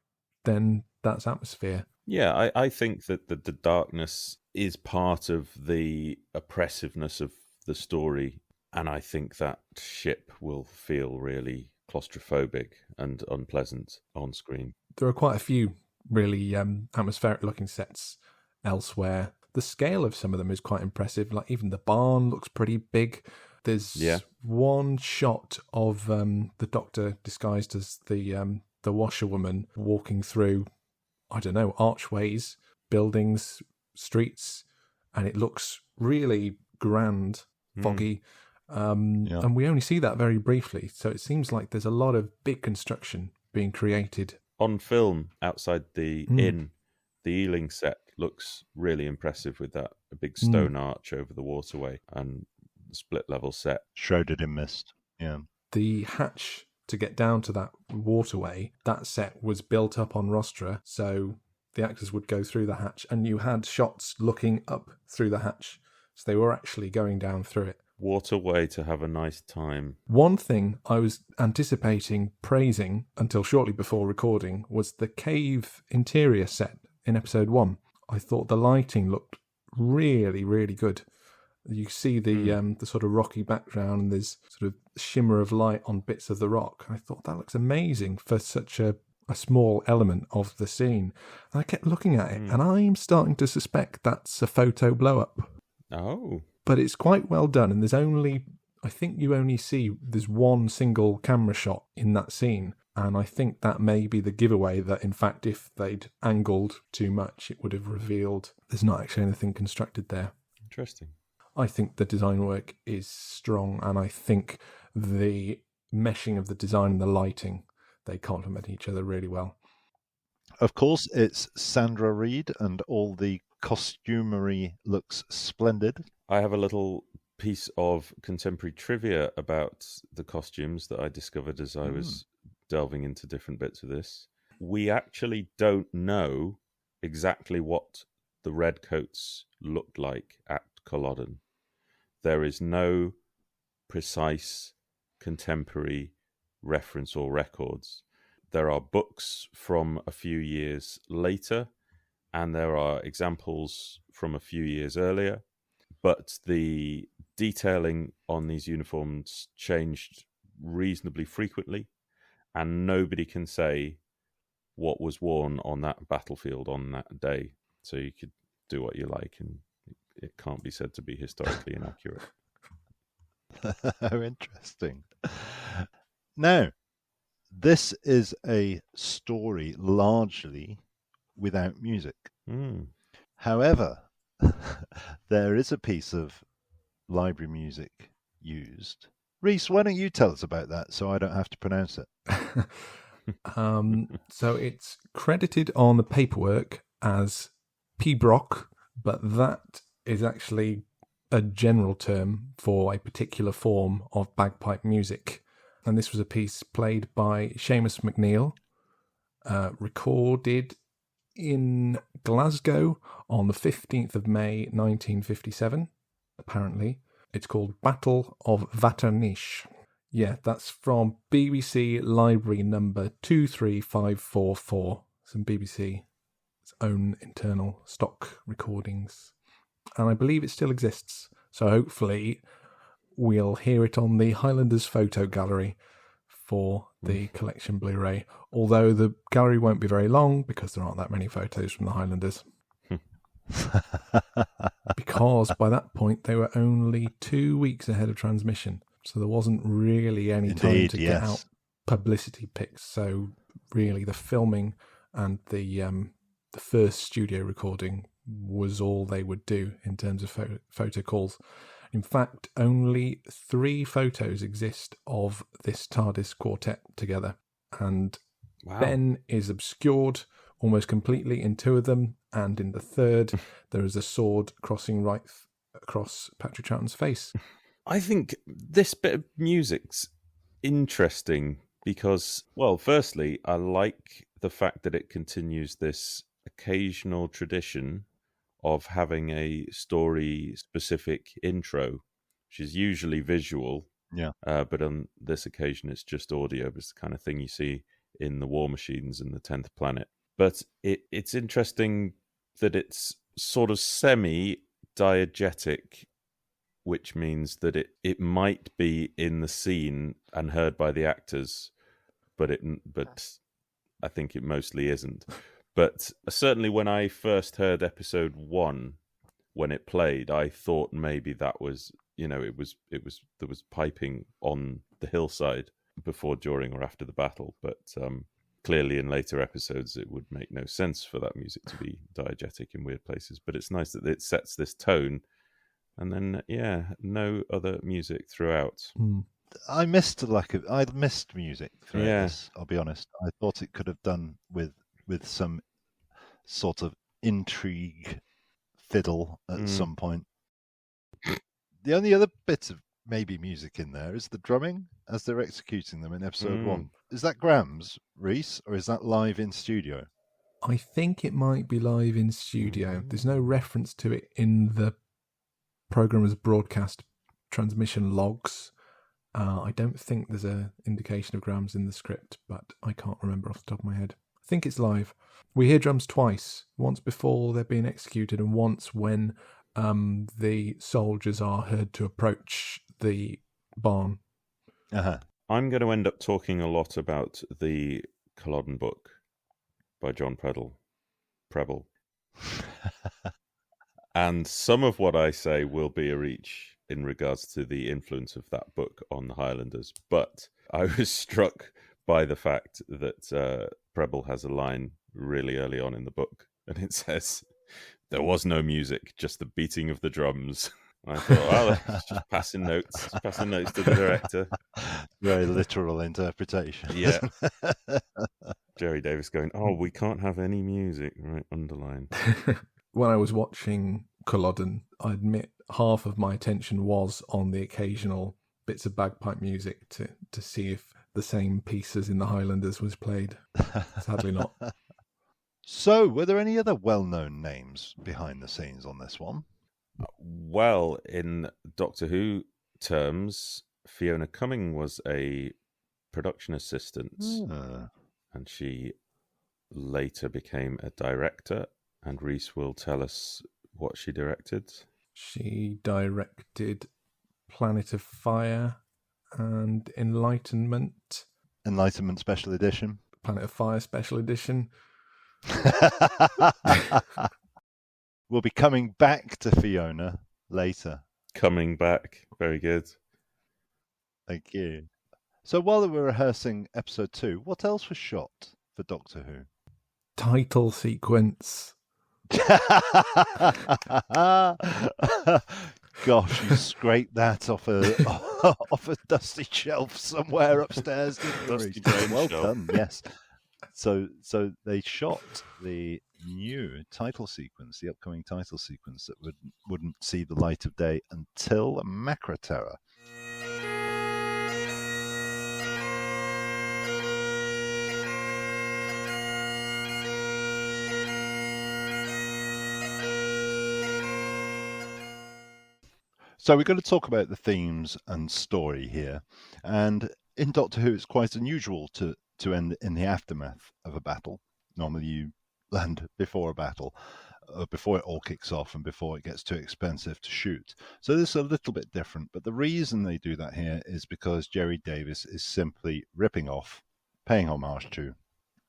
C: then that's atmosphere.
B: Yeah, I think that the darkness is part of the oppressiveness of the story, and I think that ship will feel really claustrophobic and unpleasant on screen.
C: There are quite a few really atmospheric-looking sets elsewhere. The scale of some of them is quite impressive. Like even the barn looks pretty big. There's one shot of the Doctor disguised as the washerwoman walking through, I don't know, archways, buildings, streets, and it looks really grand, foggy. And we only see that very briefly. So it seems like there's a lot of big construction being created.
B: On film, outside the inn, the Ealing set looks really impressive with that a big stone arch over the waterway and the split level set.
A: Shrouded in mist,
C: The hatch to get down to that waterway, that set was built up on rostra, so the actors would go through the hatch, and you had shots looking up through the hatch, so they were actually going down through it.
B: What a way to have a nice time.
C: One thing I was anticipating praising until shortly before recording was the cave interior set in episode 1. I thought the lighting looked really, really good. You see the sort of rocky background, and there's sort of shimmer of light on bits of the rock. I thought that looks amazing for such a small element of the scene. And I kept looking at it, and I'm starting to suspect that's a photo blow-up.
B: Oh.
C: But it's quite well done, and I think you only see, there's one single camera shot in that scene. And I think that may be the giveaway that, in fact, if they'd angled too much, it would have revealed there's not actually anything constructed there.
B: Interesting.
C: I think the design work is strong, and I think the meshing of the design and the lighting, they complement each other really well.
A: Of course, it's Sandra Reid, and all the costumery looks splendid.
B: I have a little piece of contemporary trivia about the costumes that I discovered as I was delving into different bits of this. We actually don't know exactly what the redcoats looked like at Culloden. There is no precise contemporary reference or records. There are books from a few years later, and there are examples from a few years earlier, but the detailing on these uniforms changed reasonably frequently, and nobody can say what was worn on that battlefield on that day. So you could do what you like, and it can't be said to be historically inaccurate.
A: How interesting. Now, this is a story largely without music. However, there is a piece of library music used. Rhys, why don't you tell us about that so I don't have to pronounce it?
C: So it's credited on the paperwork as Pibroch, but that is actually a general term for a particular form of bagpipe music. And this was a piece played by Seamus McNeill, recorded in Glasgow on the 15th of May 1957, apparently. It's called Battle of Vaternish. Yeah, that's from BBC Library number 23544. Some BBC's own internal stock recordings. And I believe it still exists. So hopefully we'll hear it on the Highlanders photo gallery for the collection Blu-ray. Although the gallery won't be very long because there aren't that many photos from the Highlanders. Because by that point they were only 2 weeks ahead of transmission. So there wasn't really any time to get out publicity pics. So really the filming and the first studio recording was all they would do in terms of photo calls. In fact, only 3 photos exist of this TARDIS quartet together. And
B: Wow.
C: Ben is obscured almost completely in two of them, and in the third, there is a sword crossing right across Patrick Troughton's face.
B: I think this bit of music's interesting because, well, firstly, I like the fact that it continues this occasional tradition of having a story-specific intro, which is usually visual.
A: Yeah.
B: But on this occasion, it's just audio. It's the kind of thing you see in the War Machines and the 10th Planet. But it's interesting that it's sort of semi-diegetic, which means that it might be in the scene and heard by the actors, but I think it mostly isn't. But certainly when I first heard episode 1, when it played, I thought maybe that was, there was piping on the hillside before, during, or after the battle. But clearly in later episodes, it would make no sense for that music to be diegetic in weird places. But it's nice that it sets this tone. And then, no other music throughout.
A: I missed music throughout this, I'll be honest. I thought it could have done with some sort of intrigue fiddle at some point. The only other bit of maybe music in there is the drumming as they're executing them in episode 1. Is that Graham's, Rhys, or is that live in studio?
C: I think it might be live in studio. There's no reference to it in the programmer's broadcast transmission logs. I don't think there's an indication of Graham's in the script, but I can't remember off the top of my head. I think it's live. We hear drums twice, once before they're being executed and once when the soldiers are heard to approach the barn.
B: I'm going to end up talking a lot about the Culloden book by John Preble. And some of what I say will be a reach in regards to the influence of that book on the Highlanders. But I was struck by the fact that Preble has a line really early on in the book, and it says, "There was no music, just the beating of the drums." I thought, well, just passing notes to the director.
A: Very literal interpretation.
B: Yeah. Jerry Davis going, "Oh, we can't have any music," right? Underlined.
C: When I was watching Culloden, I admit half of my attention was on the occasional bits of bagpipe music to see if the same pieces in the Highlanders was played. Sadly not.
A: So, were there any other well-known names behind the scenes on this one?
B: Well, in Doctor Who terms, Fiona Cumming was a production assistant, and she later became a director, and Rhys will tell us what she directed.
C: She directed Planet of Fire and Enlightenment.
A: Enlightenment Special Edition.
C: Planet of Fire Special Edition.
A: We'll be coming back to Fiona later.
B: Coming back. Very good.
A: Thank you. So while we were rehearsing episode 2, what else was shot for Doctor Who?
C: Title sequence.
A: Gosh, you scraped that off a dusty shelf somewhere upstairs.
B: Dusty
A: well
B: shelf.
A: done, yes. So they shot the new title sequence, the upcoming title sequence that wouldn't see the light of day until Macra Terror. So we're going to talk about the themes and story here. And in Doctor Who, it's quite unusual to end in the aftermath of a battle. Normally you land before a battle, before it all kicks off and before it gets too expensive to shoot. So this is a little bit different. But the reason they do that here is because Jerry Davis is simply ripping off, paying homage to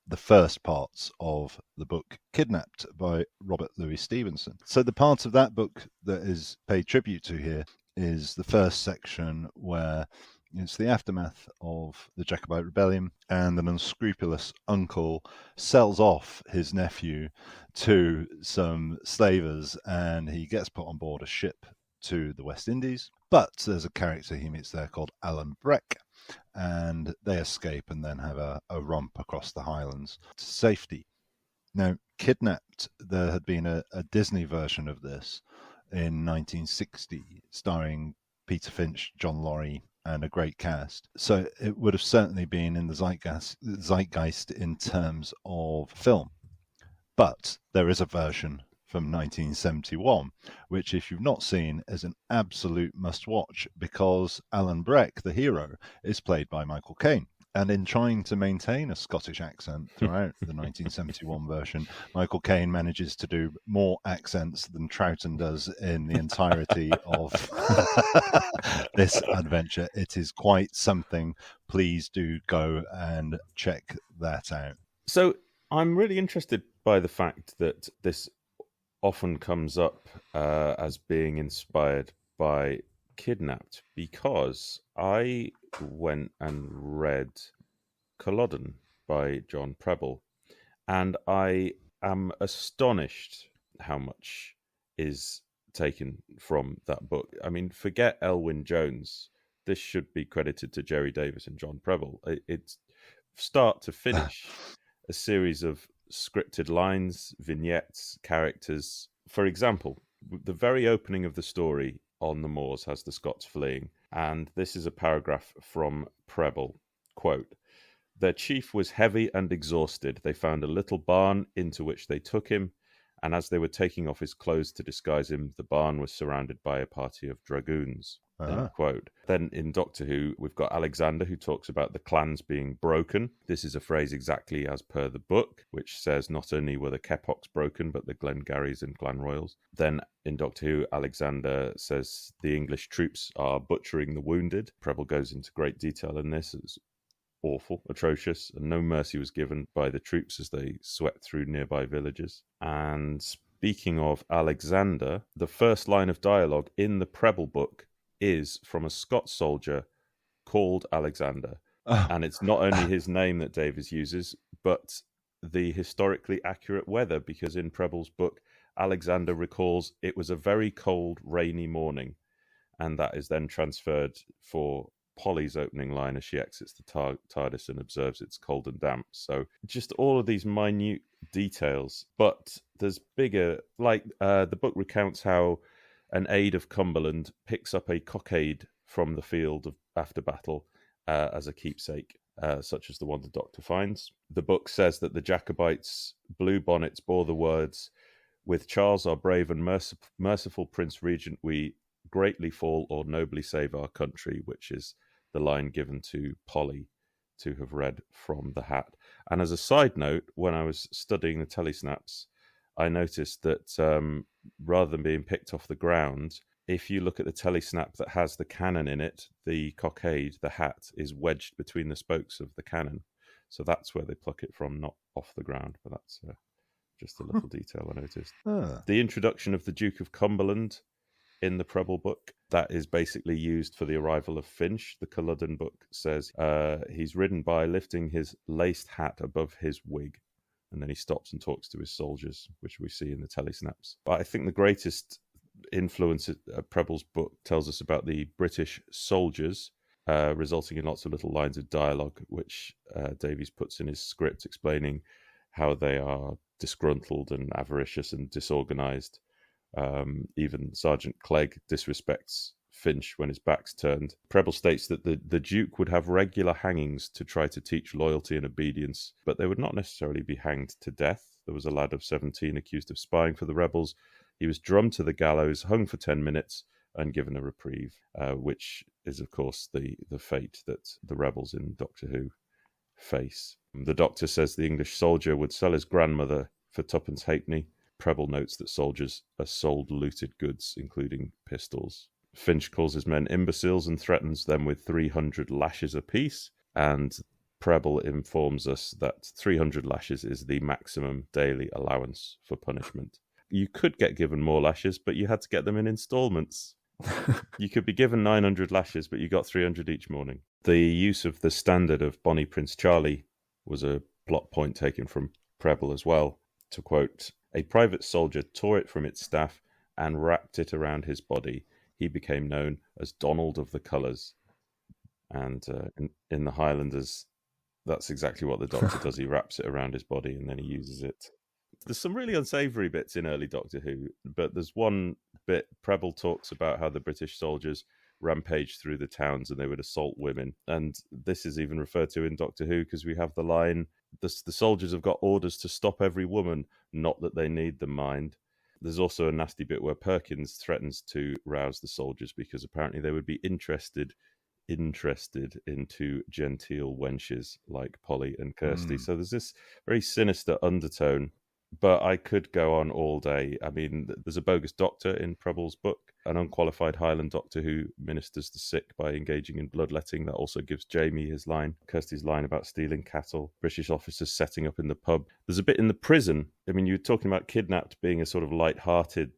A: the first parts of the book Kidnapped by Robert Louis Stevenson. So the part of that book that is paid tribute to here is the first section where it's the aftermath of the Jacobite Rebellion, and an unscrupulous uncle sells off his nephew to some slavers, and he gets put on board a ship to the West Indies. But there's a character he meets there called Alan Breck, and they escape and then have a romp across the Highlands to safety. Now, Kidnapped, there had been a Disney version of this in 1960, starring Peter Finch, John Laurie, and a great cast. So it would have certainly been in the zeitgeist in terms of film. But there is a version from 1971, which, if you've not seen, is an absolute must-watch because Alan Breck, the hero, is played by Michael Caine. And in trying to maintain a Scottish accent throughout the 1971 version, Michael Caine manages to do more accents than Troughton does in the entirety of this adventure. It is quite something. Please do go and check that out.
B: So I'm really interested by the fact that this often comes up as being inspired by Kidnapped, because I went and read Culloden by John Prebble, and I am astonished how much is taken from that book. I mean, forget Elwyn Jones. This should be credited to Jerry Davis and John Prebble. It's start to finish a series of scripted lines, vignettes, characters. For example, the very opening of the story on the moors has the Scots fleeing, and this is a paragraph from Prebble, quote, "Their chief was heavy and exhausted. They found a little barn into which they took him, and as they were taking off his clothes to disguise him, the barn was surrounded by a party of dragoons." End quote. Then in Doctor Who, we've got Alexander, who talks about the clans being broken. This is a phrase exactly as per the book, which says not only were the Kepocs broken, but the Glengarrys and Glanroyals. Then in Doctor Who, Alexander says the English troops are butchering the wounded. Prebble goes into great detail in this. It's awful, atrocious, and no mercy was given by the troops as they swept through nearby villages. And speaking of Alexander, the first line of dialogue in the Prebble book is from a Scots soldier called Alexander. And it's not only his name that Davies uses, but the historically accurate weather, because in Prebble's book, Alexander recalls it was a very cold, rainy morning. And that is then transferred for Polly's opening line as she exits the TARDIS and observes it's cold and damp. So just all of these minute details. But there's bigger, like the book recounts how an aide of Cumberland picks up a cockade from the field after battle as a keepsake, such as the one the Doctor finds. The book says that the Jacobites' blue bonnets bore the words, "With Charles our brave and merciful Prince Regent, we greatly fall or nobly save our country," which is the line given to Polly to have read from the hat. And as a side note, when I was studying the telesnaps, I noticed that rather than being picked off the ground, if you look at the telesnap that has the cannon in it, the cockade, the hat, is wedged between the spokes of the cannon. So that's where they pluck it from, not off the ground. But that's just a little detail I noticed. The introduction of the Duke of Cumberland in the Prebble book, that is basically used for the arrival of Finch. The Culloden book says he's ridden by lifting his laced hat above his wig. And then he stops and talks to his soldiers, which we see in the telesnaps. But I think the greatest influence Prebble's book tells us about the British soldiers, resulting in lots of little lines of dialogue, which Davies puts in his script, explaining how they are disgruntled and avaricious and disorganized. Even Sergeant Clegg disrespects Finch when his back's turned. Prebble states that the Duke would have regular hangings to try to teach loyalty and obedience, but they would not necessarily be hanged to death. There was a lad of 17 accused of spying for the rebels. He was drummed to the gallows, hung for 10 minutes, and given a reprieve, which is, of course, the fate that the rebels in Doctor Who face. The Doctor says the English soldier would sell his grandmother for twopence halfpenny. Prebble notes that soldiers are sold looted goods, including pistols. Finch calls his men imbeciles and threatens them with 300 lashes apiece, and Prebble informs us that 300 lashes is the maximum daily allowance for punishment. You could get given more lashes, but you had to get them in installments. You could be given 900 lashes, but you got 300 each morning. The use of the standard of Bonnie Prince Charlie was a plot point taken from Prebble as well. To quote, "A private soldier tore it from its staff and wrapped it around his body. He became known as Donald of the Colours." And in the Highlanders, that's exactly what the Doctor does. He wraps it around his body and then he uses it. There's some really unsavoury bits in early Doctor Who, but there's one bit, Preble talks about how the British soldiers rampaged through the towns and they would assault women. And this is even referred to in Doctor Who because we have the line, the soldiers have got orders to stop every woman, not that they need them, mind. There's also a nasty bit where Perkins threatens to rouse the soldiers because apparently they would be interested into genteel wenches like Polly and Kirsty. So there's this very sinister undertone, but I could go on all day. I mean, there's a bogus doctor in Preble's book, an unqualified Highland doctor who ministers the sick by engaging in bloodletting. That also gives Jamie his line, Kirsty's line about stealing cattle, British officers setting up in the pub. There's a bit in the prison. I mean, you're talking about Kidnapped being a sort of light-hearted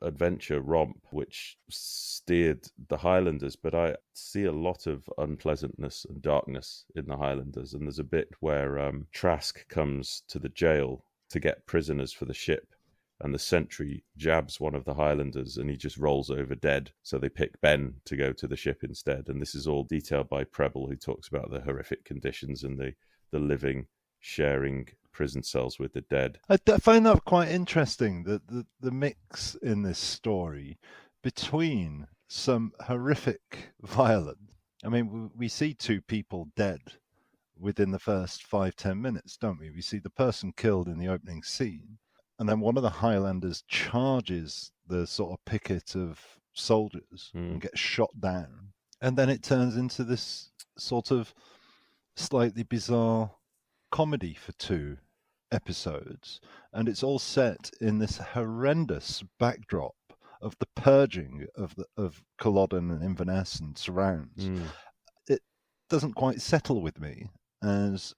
B: adventure romp which steered the Highlanders, but I see a lot of unpleasantness and darkness in the Highlanders. And there's a bit where Trask comes to the jail to get prisoners for the ship, and the sentry jabs one of the Highlanders and he just rolls over dead. So they pick Ben to go to the ship instead. And this is all detailed by Preble, who talks about the horrific conditions and the living sharing prison cells with the dead.
A: I find that quite interesting, the mix in this story between some horrific violence. I mean, we see two people dead within the first 5-10 minutes, don't we? We see the person killed in the opening scene, and then one of the Highlanders charges the sort of picket of soldiers and gets shot down. And then it turns into this sort of slightly bizarre comedy for 2 episodes, and it's all set in this horrendous backdrop of the purging of Culloden and Inverness and surrounds. It doesn't quite settle with me as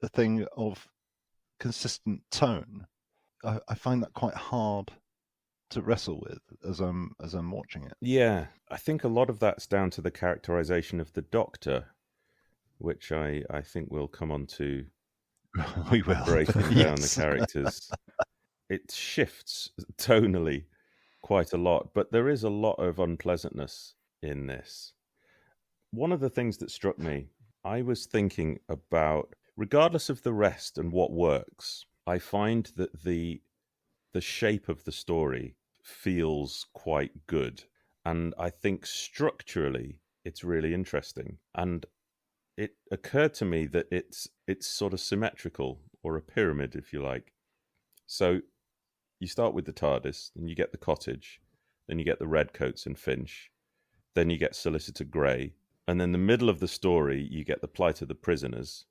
A: a thing of consistent tone. I find that quite hard to wrestle with as I'm watching it.
B: Yeah, I think a lot of that's down to the characterization of the Doctor, which I think we'll come on to.
A: We will.
B: Breaking down the characters. It shifts tonally quite a lot, but there is a lot of unpleasantness in this. One of the things that struck me, I was thinking about, regardless of the rest and what works, I find that the shape of the story feels quite good. And I think structurally it's really interesting. And it occurred to me that it's sort of symmetrical, or a pyramid, if you like. So you start with the TARDIS, then you get the cottage, then you get the Redcoats and Finch, then you get Solicitor Grey, and then the middle of the story, you get the plight of the prisoners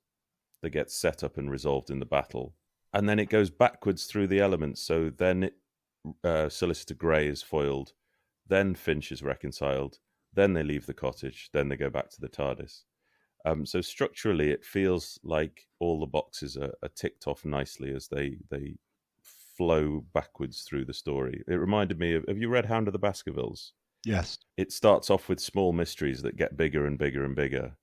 B: that gets set up and resolved in the battle. And then it goes backwards through the elements. So then Solicitor Grey is foiled, then Finch is reconciled, then they leave the cottage, then they go back to the TARDIS. So structurally, it feels like all the boxes are ticked off nicely as they flow backwards through the story. It reminded me of, have you read Hound of the Baskervilles?
A: Yes.
B: It starts off with small mysteries that get bigger and bigger and bigger,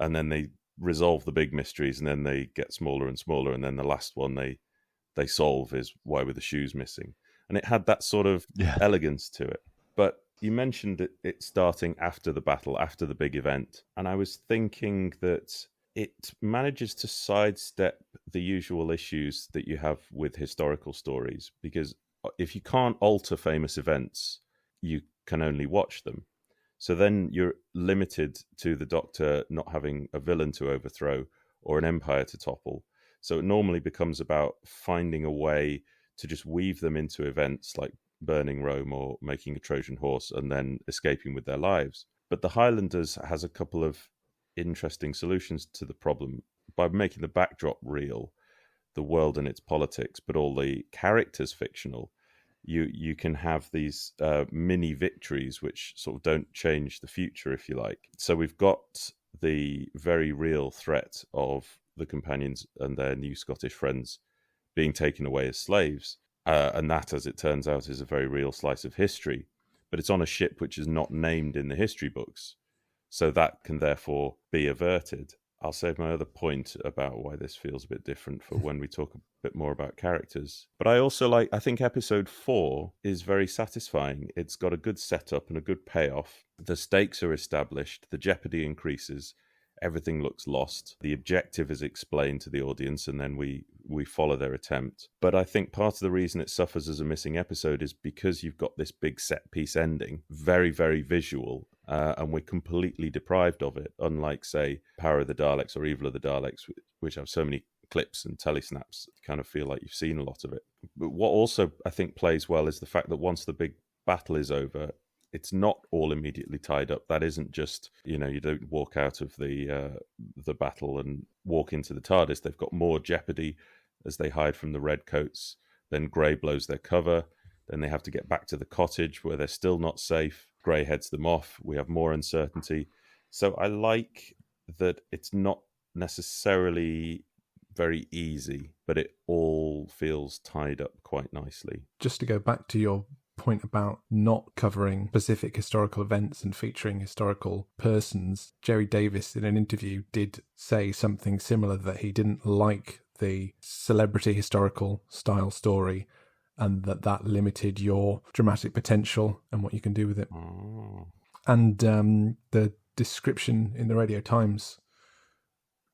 B: and then they resolve the big mysteries, and then they get smaller and smaller, and then the last one they solve is why were the shoes missing? And it had that sort of elegance to it. But you mentioned it starting after the battle, after the big event. And I was thinking that it manages to sidestep the usual issues that you have with historical stories. Because if you can't alter famous events, you can only watch them. So then you're limited to the Doctor not having a villain to overthrow or an empire to topple. So it normally becomes about finding a way to just weave them into events like burning Rome or making a Trojan horse and then escaping with their lives. But the Highlanders has a couple of interesting solutions to the problem by making the backdrop real, the world and its politics, but all the characters fictional. You can have these mini victories which sort of don't change the future, if you like. So we've got the very real threat of the companions and their new Scottish friends being taken away as slaves. And that, as it turns out, is a very real slice of history. But it's on a ship which is not named in the history books. So that can therefore be averted. I'll save my other point about why this feels a bit different for when we talk a bit more about characters. But I think episode 4 is very satisfying. It's got a good setup and a good payoff. The stakes are established, the jeopardy increases, everything looks lost. The objective is explained to the audience, and then we follow their attempt. But I think part of the reason it suffers as a missing episode is because you've got this big set piece ending, very, very visual, and we're completely deprived of it, unlike, say, Power of the Daleks or Evil of the Daleks, which have so many clips and telesnaps. You kind of feel like you've seen a lot of it. But what also I think plays well is the fact that once the big battle is over, it's not all immediately tied up. That isn't just, you don't walk out of the battle and walk into the TARDIS. They've got more jeopardy as they hide from the redcoats. Then Grey blows their cover. Then they have to get back to the cottage where they're still not safe. Grey heads them off. We have more uncertainty. So I like that it's not necessarily very easy, but it all feels tied up quite nicely.
C: Just to go back to your point about not covering specific historical events and featuring historical persons, Jerry Davis in an interview did say something similar, that he didn't like the celebrity historical style story and that limited your dramatic potential and what you can do with it. And the description in the Radio Times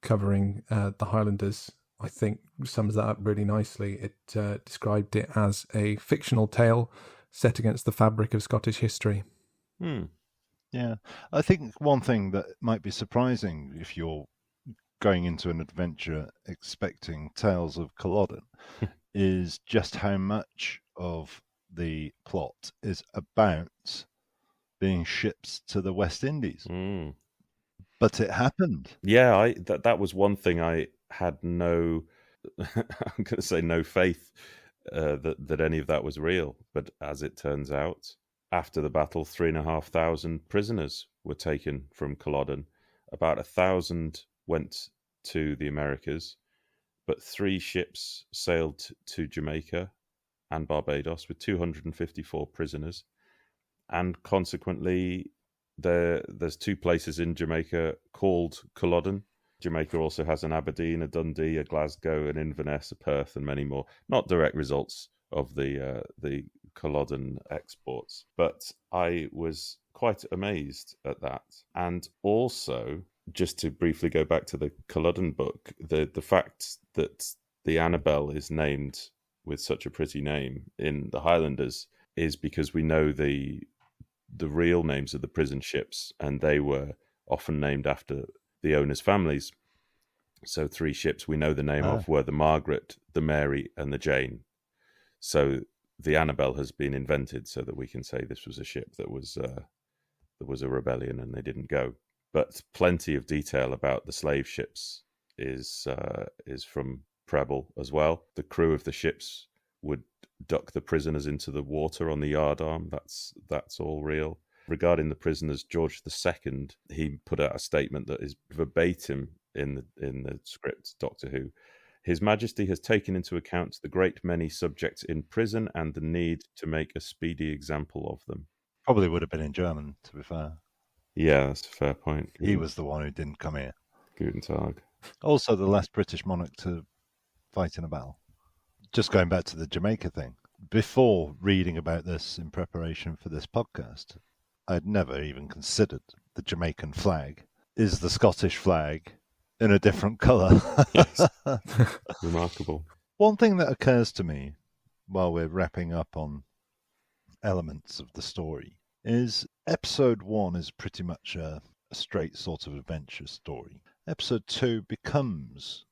C: covering the Highlanders, I think, sums that up really nicely. It described it as a fictional tale set against the fabric of Scottish history.
A: Yeah. I think one thing that might be surprising if you're going into an adventure expecting tales of Culloden is just how much of the plot is about being shipped to the West Indies. But it happened.
B: Yeah, that was one thing I had no, I'm going to say no faith that any of that was real. But as it turns out, after the battle, 3,500 prisoners were taken from Culloden. About 1,000 went to the Americas, but 3 ships sailed to Jamaica and Barbados with 254 prisoners. And consequently, there's 2 places in Jamaica called Culloden. Jamaica also has an Aberdeen, a Dundee, a Glasgow, an Inverness, a Perth, and many more. Not direct results of the Culloden exports, but I was quite amazed at that. And also, just to briefly go back to the Culloden book, the fact that the Annabelle is named with such a pretty name in the Highlanders is because we know the real names of the prison ships, and they were often named after the owners' families. So 3 ships we know the name of were the Margaret, the Mary, and the Jane. So the Annabelle has been invented so that we can say this was a ship that was a rebellion and they didn't go. But plenty of detail about the slave ships is from Preble as well. The crew of the ships would duck the prisoners into the water on the yardarm. That's all real. Regarding the prisoners, George II, he put out a statement that is verbatim in the script, Doctor Who. His Majesty has taken into account the great many subjects in prison and the need to make a speedy example of them.
A: Probably would have been in German, to be fair.
B: Yeah, that's a fair point.
A: He was the one who didn't come here.
B: Guten Tag.
A: Also the last British monarch to fight in a battle. Just going back to the Jamaica thing. Before reading about this in preparation for this podcast, I'd never even considered the Jamaican flag is the Scottish flag in a different colour.
B: Yes. Remarkable.
A: One thing that occurs to me while we're wrapping up on elements of the story is episode 1 is pretty much a straight sort of adventure story. Episode 2 becomes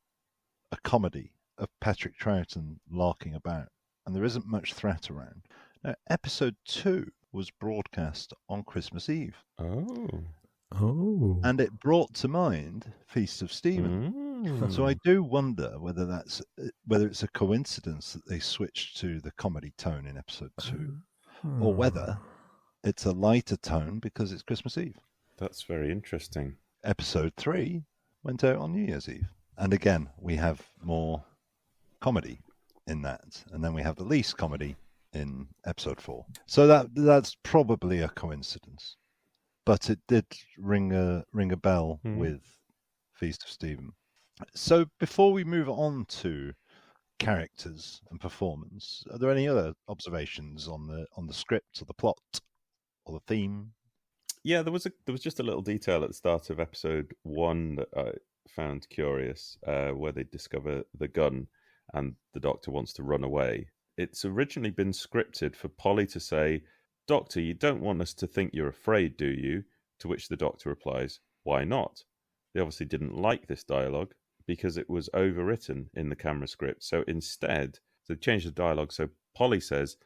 A: a comedy of Patrick Troughton larking about, and there isn't much threat around. Now, episode 2 was broadcast on Christmas Eve.
C: Oh.
A: And it brought to mind Feast of Stephen. So I do wonder whether it's a coincidence that they switched to the comedy tone in episode 2, or whether it's a lighter tone because it's Christmas Eve.
B: That's very interesting.
A: Episode 3 went out on New Year's Eve. And again, we have more comedy in that. And then we have the least comedy in episode 4. So that's probably a coincidence. But it did ring a bell with Feast of Stephen. So before we move on to characters and performance, are there any other observations on the script or the plot or the theme?
B: Yeah, there was just a little detail at the start of episode 1 that I found curious, where they discover the gun and the Doctor wants to run away. It's originally been scripted for Polly to say, "Doctor, you don't want us to think you're afraid, do you?" To which the Doctor replies, "Why not?" They obviously didn't like this dialogue because it was overwritten in the camera script. So instead, they changed the dialogue. So Polly says,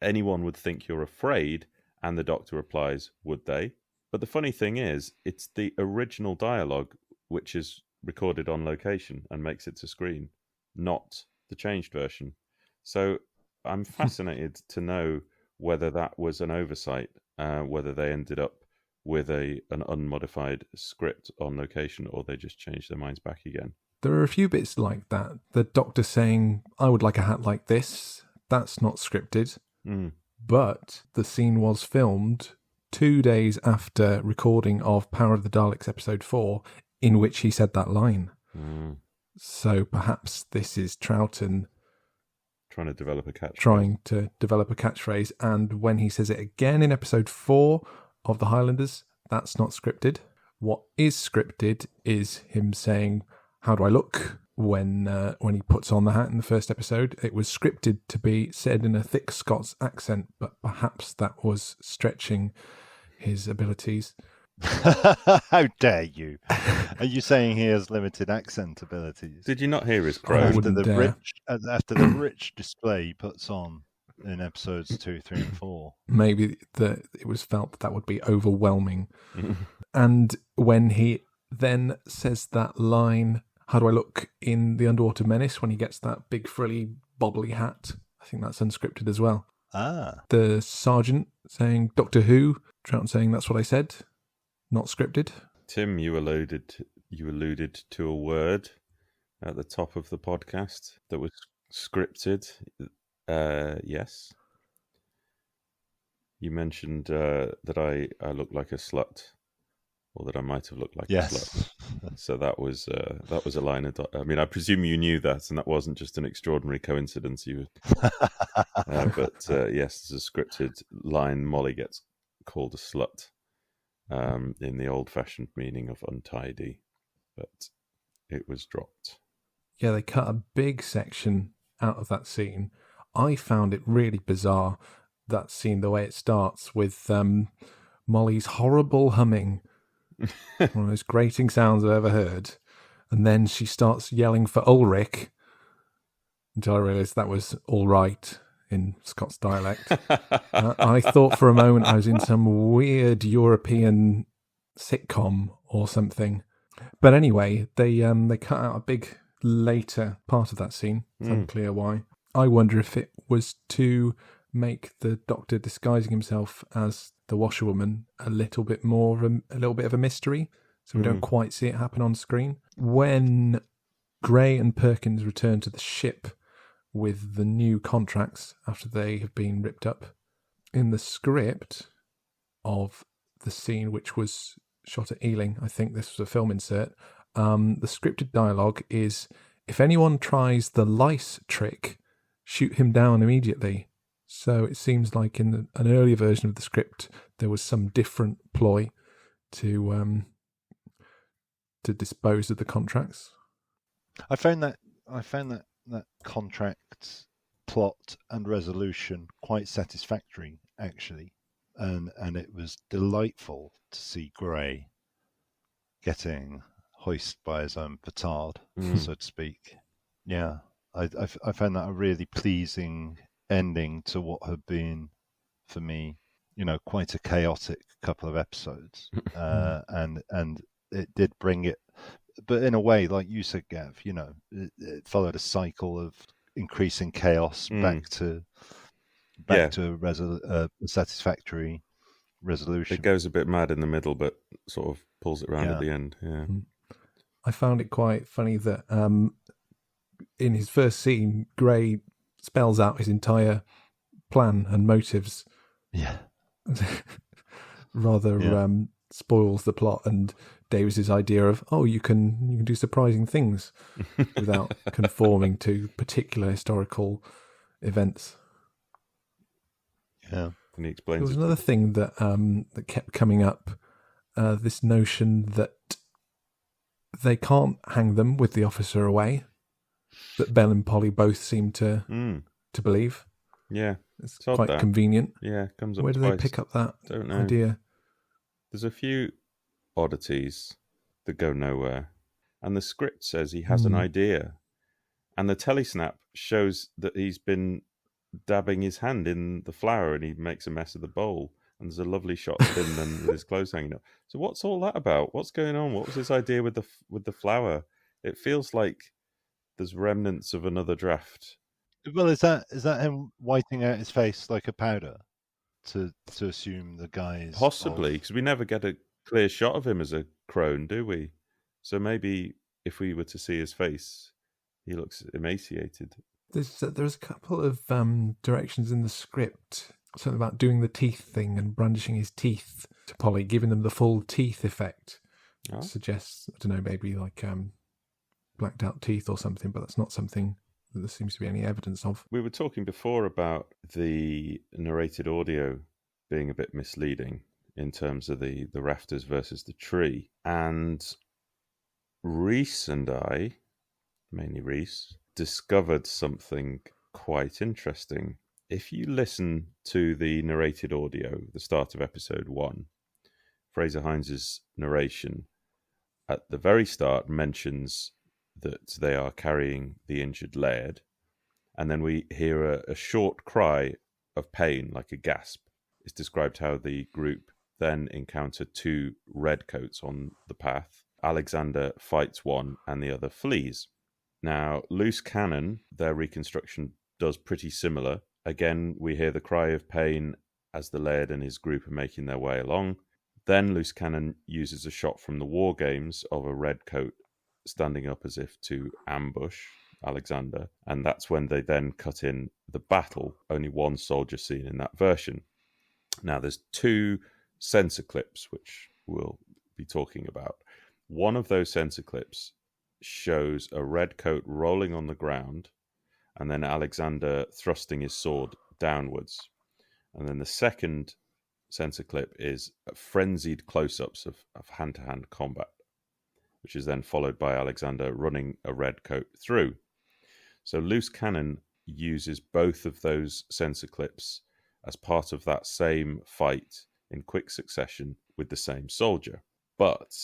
B: "Anyone would think you're afraid," and the Doctor replies, "Would they?" But the funny thing is, it's the original dialogue which is recorded on location and makes it to screen, not the changed version. So I'm fascinated to know whether that was an oversight, whether they ended up with an unmodified script on location, or they just changed their minds back again.
C: There are a few bits like that. The Doctor saying, "I would like a hat like this," that's not scripted. But the scene was filmed 2 days after recording of Power of the Daleks episode 4, in which he said that line. So perhaps this is Troughton
B: trying to develop a
C: catchphrase, and when he says it again in episode 4 of the Highlanders, that's not scripted. What is scripted is him saying, "How do I look?" when he puts on the hat in the first episode. It was scripted to be said in a thick Scots accent, but perhaps that was stretching his abilities.
A: How dare you? Are you saying he has limited accent abilities?
B: Did you not hear his crow?
A: After the rich display he puts on in episodes 2, 3, and 4.
C: Maybe it was felt that would be overwhelming. And when he then says that line, "How do I look in the Underwater Menace?" when he gets that big frilly bobbly hat, I think that's unscripted as well. The sergeant saying, "Doctor Who," Troughton saying, "That's what I said," not scripted.
B: Tim, you alluded to a word at the top of the podcast that was scripted. Yes. You mentioned that I look like a slut, or that I might have looked like a slut. So that was a line of. I mean, I presume you knew that, and that wasn't just an extraordinary coincidence. But yes, there's a scripted line. Molly gets called a slut, in the old-fashioned meaning of untidy, but it was dropped.
C: Yeah, they cut a big section out of that scene. I found it really bizarre, that scene, the way it starts with Molly's horrible humming. One of those grating sounds I've ever heard. And then she starts yelling for Ulrich, until I realised that was all right in Scots dialect. I thought for a moment I was in some weird European sitcom or something. But anyway, they cut out a big later part of that scene. It's unclear why. I wonder if it was to make the Doctor disguising himself as the washerwoman a little bit of a mystery, so we don't quite see it happen on screen. When Gray and Perkins return to the ship with the new contracts after they have been ripped up, in the script of the scene which was shot at Ealing, I think this was a film insert, the scripted dialogue is, "If anyone tries the lice trick, shoot him down immediately." So it seems like in an earlier version of the script, there was some different ploy to dispose of the contracts.
A: I found that contract plot and resolution quite satisfactory, actually, and it was delightful to see Gray getting hoisted by his own petard, so to speak. Yeah, I found that a really pleasing ending to what had been, for me, quite a chaotic couple of episodes, and it did bring it, but in a way, like you said, Gav, it followed a cycle of increasing chaos back to a satisfactory resolution.
B: It goes a bit mad in the middle, but sort of pulls it around at the end. Yeah,
C: I found it quite funny that in his first scene, Gray spells out his entire plan and motives.
A: Yeah.
C: Rather spoils the plot and Davis's idea of, you can do surprising things without conforming to particular historical events.
A: Yeah.
B: And he explains
C: there was another thing that that kept coming up, this notion that they can't hang them with the officer away, that Belle and Polly both seem to believe.
B: Yeah.
C: It's quite convenient.
B: Yeah, comes up
C: Where do
B: twice.
C: they pick up that
B: Don't know.
C: idea?
B: There's a few oddities that go nowhere. And the script says he has an idea. And the telesnap shows that he's been dabbing his hand in the flour and he makes a mess of the bowl. And there's a lovely shot of him then with his clothes hanging up. So what's all that about? What's going on? What was his idea with the flour? It feels like there's remnants of another draft.
A: Well, is that him whiting out his face like a powder to assume the guy's
B: possibly, because we never get a clear shot of him as a crone, do we? So maybe if we were to see his face, he looks emaciated.
C: There's a couple of directions in the script, something about doing the teeth thing and brandishing his teeth to Polly, giving them the full teeth effect.
B: Oh.
C: Suggests, I don't know, maybe like blacked out teeth or something, but that's not something that there seems to be any evidence of.
B: We were talking before about the narrated audio being a bit misleading in terms of the rafters versus the tree. And Rhys and I, mainly Rhys, discovered something quite interesting. If you listen to the narrated audio, the start of episode 1, Fraser Hines' narration at the very start mentions that they are carrying the injured laird, and then we hear a short cry of pain, like a gasp. It's described how the group then encounter 2 redcoats on the path. Alexander fights one and the other flees. Now, Loose Cannon, their reconstruction does pretty similar. Again, we hear the cry of pain as the laird and his group are making their way along. Then Loose Cannon uses a shot from the War Games of a redcoat standing up as if to ambush Alexander, and that's when they then cut in the battle. Only one soldier seen in that version. Now, there's 2 censor clips which we'll be talking about. One of those censor clips shows a redcoat rolling on the ground, and then Alexander thrusting his sword downwards. And then the second censor clip is frenzied close-ups of hand-to-hand combat, which is then followed by Alexander running a redcoat through. So Loose Cannon uses both of those censor clips as part of that same fight in quick succession with the same soldier. But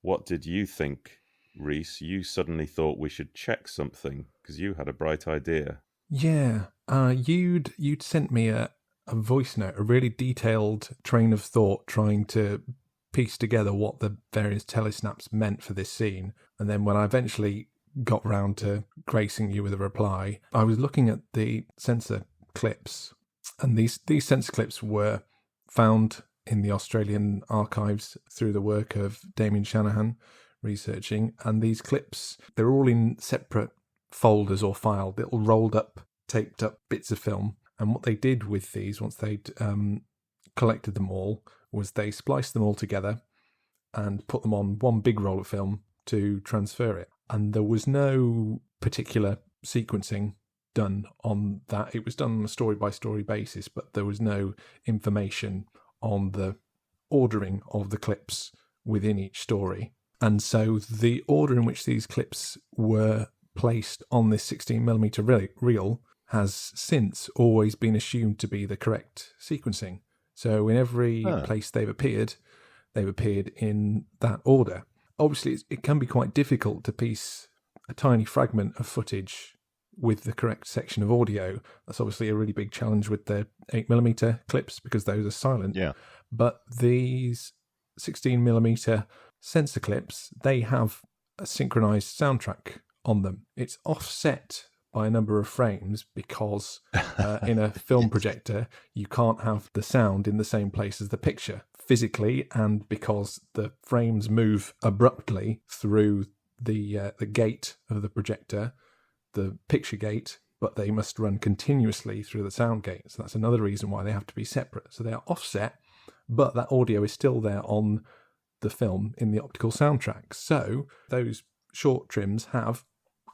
B: what did you think, Rhys? You suddenly thought we should check something because you had a bright idea.
C: Yeah, you'd sent me a voice note, a really detailed train of thought trying to piece together what the various telesnaps meant for this scene. And then when I eventually got round to gracing you with a reply, I was looking at the censor clips, and these censor clips were found in the Australian archives through the work of Damien Shanahan researching, and these clips, they're all in separate folders or filed, little rolled up, taped up bits of film. And what they did with these, once they'd collected them all, was they spliced them all together and put them on one big roll of film to transfer it. And there was no particular sequencing done on that. It was done on a story-by-story basis, but there was no information on the ordering of the clips within each story. And so the order in which these clips were placed on this 16mm reel has since always been assumed to be the correct sequencing. So in every place they've appeared in that order. Obviously, it can be quite difficult to piece a tiny fragment of footage with the correct section of audio. That's obviously a really big challenge with the 8mm clips because those are silent.
A: Yeah.
C: But these 16mm sensor clips, they have a synchronized soundtrack on them. It's offset by a number of frames because in a film projector, you can't have the sound in the same place as the picture physically, and because the frames move abruptly through the gate of the projector, the picture gate, but they must run continuously through the sound gate. So that's another reason why they have to be separate. So they are offset, but that audio is still there on the film in the optical soundtrack. So those short trims have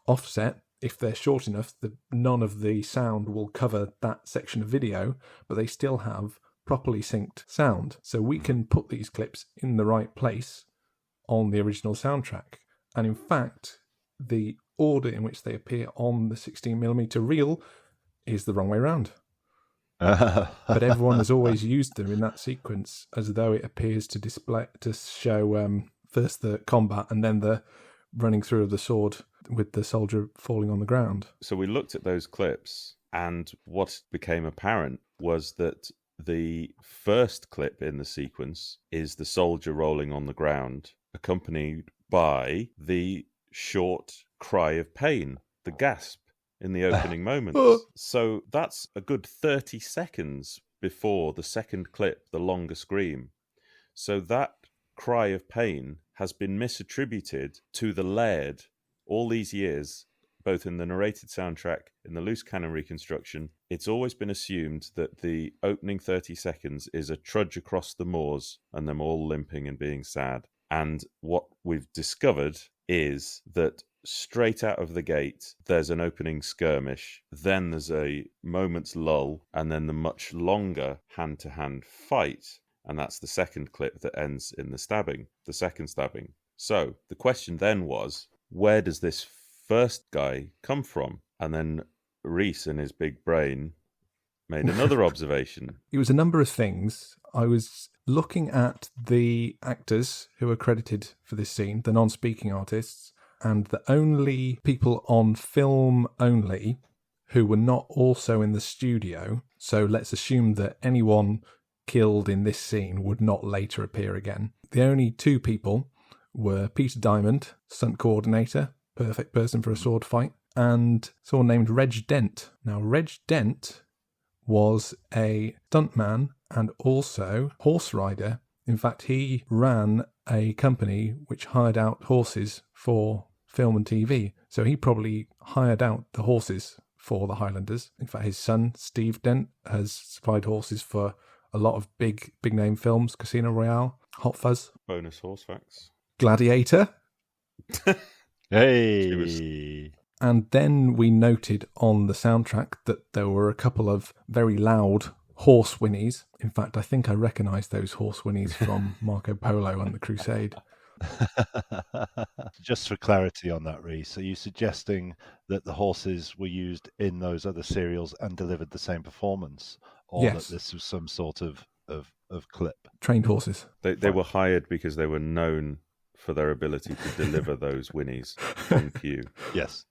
C: offset. If they're short enough, that none of the sound will cover that section of video, but they still have properly synced sound. So we can put these clips in the right place on the original soundtrack. And in fact, the order in which they appear on the 16mm reel is the wrong way around. But everyone has always used them in that sequence as though it appears to show first the combat and then the running through of the sword with the soldier falling on the ground.
B: So we looked at those clips, and what became apparent was that the first clip in the sequence is the soldier rolling on the ground, accompanied by the short cry of pain, the gasp in the opening moments. So that's a good 30 seconds before the second clip, the longer scream. So that cry of pain has been misattributed to the Laird all these years, both in the narrated soundtrack, in the loose cannon reconstruction. It's always been assumed that the opening 30 seconds is a trudge across the moors and them all limping and being sad. And what we've discovered is that straight out of the gate, there's an opening skirmish, then there's a moment's lull, and then the much longer hand-to-hand fight. And that's the second clip that ends in the second stabbing. So the question then was, where does this first guy come from? And then Rhys, in his big brain, made another observation.
C: It was a number of things. I was looking at the actors who are credited for this scene, the non-speaking artists, and the only people on film only who were not also in the studio. So let's assume that anyone killed in this scene would not later appear again. The only two people were Peter Diamond, stunt coordinator, perfect person for a sword fight, and someone named Reg Dent. Now, Reg Dent was a stuntman and also horse rider. In fact, he ran a company which hired out horses for film and TV. So he probably hired out the horses for the Highlanders. In fact, his son, Steve Dent, has supplied horses for a lot of big name films, Casino Royale, Hot Fuzz.
B: Bonus horse facts.
C: Gladiator.
A: Hey!
C: And then we noted on the soundtrack that there were a couple of very loud horse whinnies. In fact, I think I recognised those horse whinnies from Marco Polo and the Crusade.
A: Just for clarity on that, Rhys, are you suggesting that the horses were used in those other serials and delivered the same performance? Or
C: Yes.
A: that this was some sort of clip?
C: Trained horses.
B: They were hired because they were known for their ability to deliver those whinnies on cue.
A: Yes.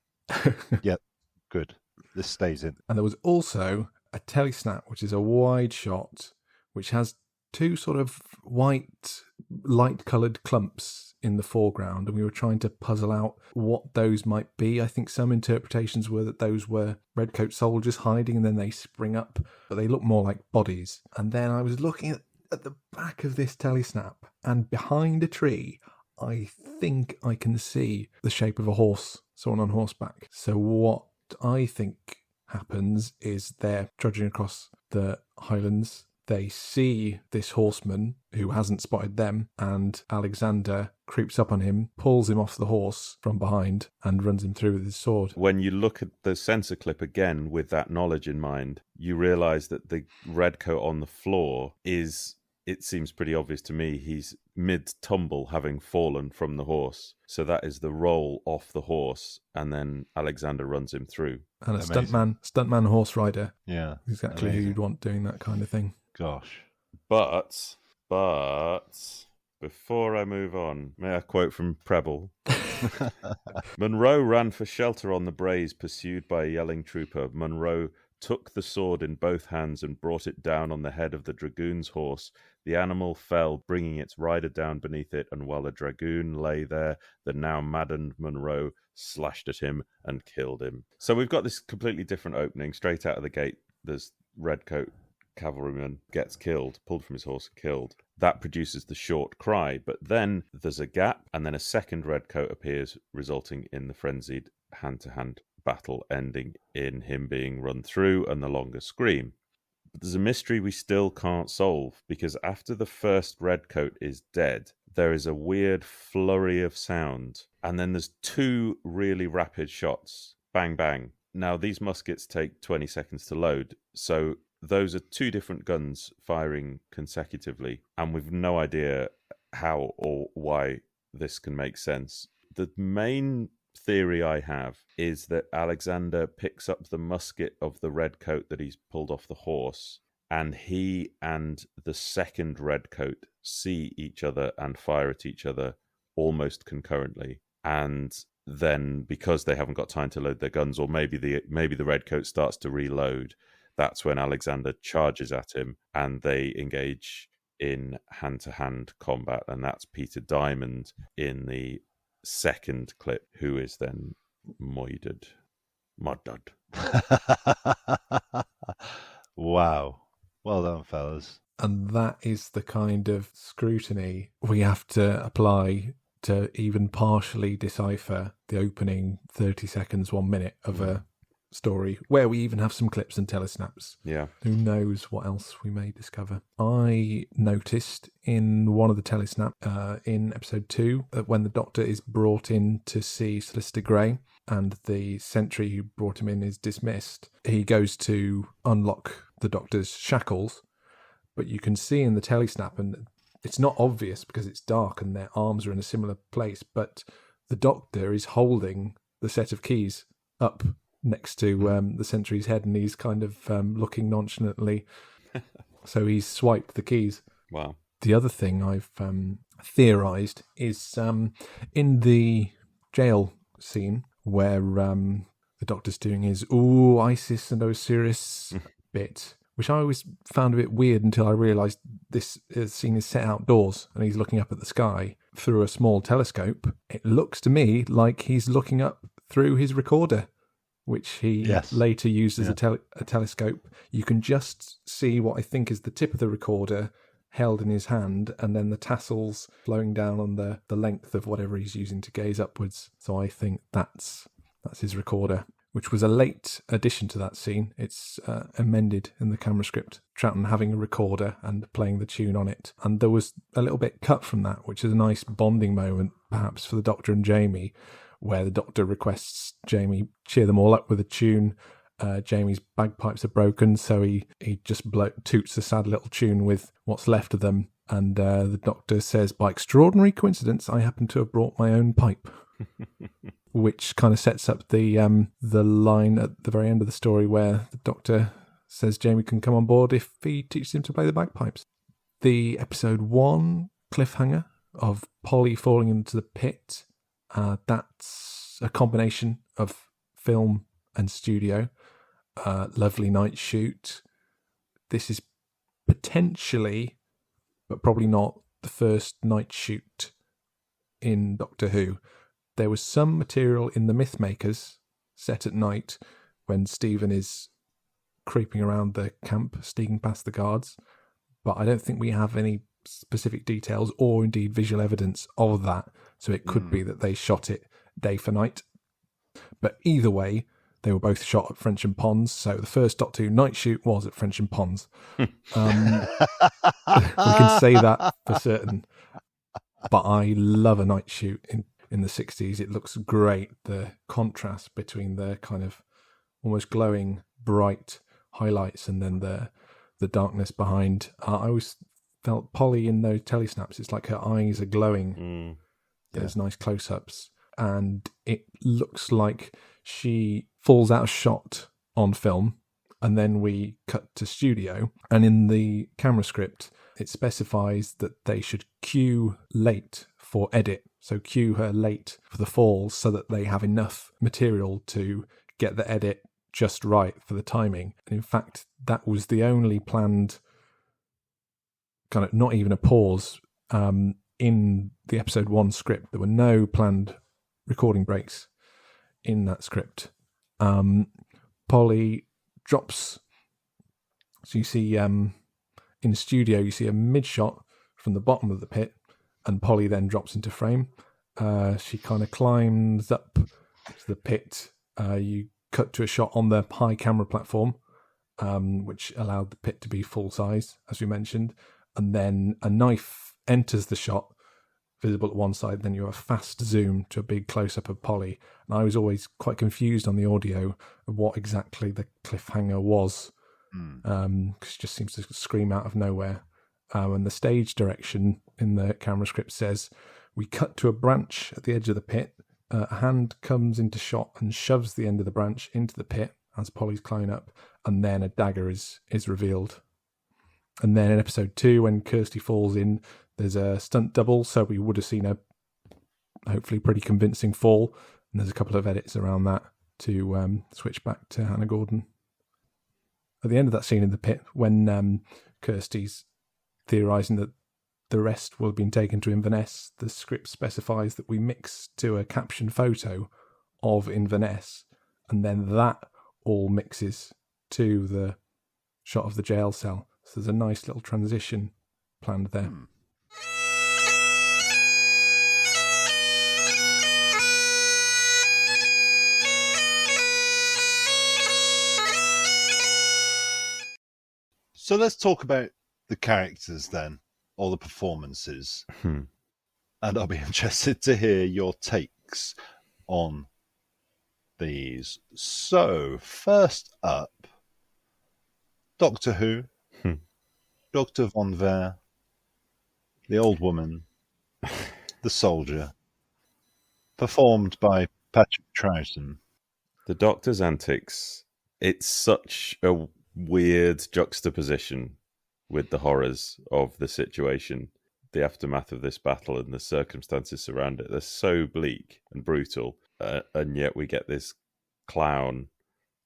A: Yep. Good. This stays in.
C: And there was also a telesnap, which is a wide shot, which has two sort of white, light-coloured clumps in the foreground, and we were trying to puzzle out what those might be. I think some interpretations were that those were redcoat soldiers hiding, and then they spring up, but they look more like bodies. And then I was looking at the back of this telesnap, and behind a tree, I think I can see the shape of a horse, someone on horseback. So what I think happens is they're trudging across the highlands. They see this horseman who hasn't spotted them, and Alexander creeps up on him, pulls him off the horse from behind, and runs him through with his sword.
B: When you look at the sensor clip again with that knowledge in mind, you realise that the redcoat on the floor is, it seems pretty obvious to me, he's mid-tumble, having fallen from the horse. So that is the roll off the horse, and then Alexander runs him through.
C: And a
A: Amazing.
C: stuntman horse rider.
A: Yeah.
C: Exactly who you'd want doing that kind of thing.
A: Gosh.
B: But before I move on, may I quote from Preble? Monroe ran for shelter on the braes, pursued by a yelling trooper. Monroe took the sword in both hands and brought it down on the head of the dragoon's horse. The animal fell, bringing its rider down beneath it, and while the dragoon lay there, the now maddened Monroe slashed at him and killed him. So we've got this completely different opening. Straight out of the gate, there's redcoat cavalryman gets killed, pulled from his horse and killed. That produces the short cry, but then there's a gap, and then a second redcoat appears, resulting in the frenzied hand-to-hand battle ending in him being run through and the longer scream. But there's a mystery we still can't solve, because after the first redcoat is dead, there is a weird flurry of sound, and then there's 2 really rapid shots. Bang, bang. Now, these muskets take 20 seconds to load, so those are 2 different guns firing consecutively, and we've no idea how or why this can make sense. The main theory I have is that Alexander picks up the musket of the redcoat that he's pulled off the horse, and he and the second redcoat see each other and fire at each other almost concurrently. And then, because they haven't got time to load their guns, or maybe the redcoat starts to reload, that's when Alexander charges at him, and they engage in hand-to-hand combat, and that's Peter Diamond in the second clip, who is then murdered.
A: Wow. Well done, fellas.
C: And that is the kind of scrutiny we have to apply to even partially decipher the opening 30 seconds, 1 minute of a story, where we even have some clips and telesnaps.
B: Yeah.
C: Who knows what else we may discover. I noticed in one of the telesnap in episode 2 that when the Doctor is brought in to see Solicitor Grey and the sentry who brought him in is dismissed, he goes to unlock the Doctor's shackles, but you can see in the telesnap, and it's not obvious because it's dark and their arms are in a similar place, but the Doctor is holding the set of keys up next to the sentry's head, and he's kind of looking nonchalantly. So he's swiped the keys.
B: Wow.
C: The other thing I've theorised is in the jail scene where the Doctor's doing his Isis and Osiris bit, which I always found a bit weird until I realised this scene is set outdoors and he's looking up at the sky through a small telescope. It looks to me like he's looking up through his recorder, which he later used as a telescope. You can just see what I think is the tip of the recorder held in his hand, and then the tassels flowing down on the length of whatever he's using to gaze upwards. So I think that's his recorder, which was a late addition to that scene. It's amended in the camera script, Troughton having a recorder and playing the tune on it. And there was a little bit cut from that, which is a nice bonding moment, perhaps, for the Doctor and Jamie, where the Doctor requests Jamie cheer them all up with a tune. Jamie's bagpipes are broken, so he just toots a sad little tune with what's left of them. And the Doctor says, by extraordinary coincidence, I happen to have brought my own pipe. Which kind of sets up the line at the very end of the story where the Doctor says Jamie can come on board if he teaches him to play the bagpipes. The episode 1 cliffhanger of Polly falling into the pit, that's a combination of film and studio. Lovely night shoot. This is potentially, but probably not, the first night shoot in Doctor Who. There was some material in the Mythmakers set at night when Stephen is creeping around the camp, sneaking past the guards, but I don't think we have any specific details or indeed visual evidence of that, so it could be that they shot it day for night. But either way, they were both shot at Frensham Ponds, so the first Doctor Who night shoot was at Frensham Ponds. We can say that for certain. But I love a night shoot in the 60s. It looks great, the contrast between the kind of almost glowing bright highlights and then the darkness behind. I always felt Polly in those telesnaps, it's like her eyes are glowing. There's nice close-ups, and it looks like she falls out of shot on film, and then we cut to studio, and in the camera script it specifies that they should cue late for edit. So cue her late for the falls so that they have enough material to get the edit just right for the timing. And in fact, that was the only planned kind of, not even a pause, in the episode 1 script. There were no planned recording breaks in that script. Polly drops. So you see in studio, you see a mid-shot from the bottom of the pit, and Polly then drops into frame. She kind of climbs up to the pit. You cut to a shot on the high camera platform, which allowed the pit to be full size, as we mentioned. And then a knife enters the shot, visible at one side, then you have a fast zoom to a big close-up of Polly. And I was always quite confused on the audio of what exactly the cliffhanger was, because it just seems to scream out of nowhere. And the stage direction in the camera script says, we cut to a branch at the edge of the pit. A hand comes into shot and shoves the end of the branch into the pit as Polly's climbing up, and then a dagger is revealed. And then in episode 2, when Kirsty falls in, there's a stunt double, so we would have seen a hopefully pretty convincing fall. And there's a couple of edits around that to switch back to Hannah Gordon. At the end of that scene in the pit, when Kirsty's theorising that the rest will have been taken to Inverness, the script specifies that we mix to a caption photo of Inverness, and then that all mixes to the shot of the jail cell. So there's a nice little transition planned there.
A: So let's talk about the characters then, or the performances. And I'll be interested to hear your takes on these. So, first up, Doctor Who, Dr. Von Ver, the old woman, the soldier, performed by Patrick Troughton.
B: The Doctor's antics, it's such a weird juxtaposition with the horrors of the situation, the aftermath of this battle and the circumstances surrounding it. They're so bleak and brutal, and yet we get this clown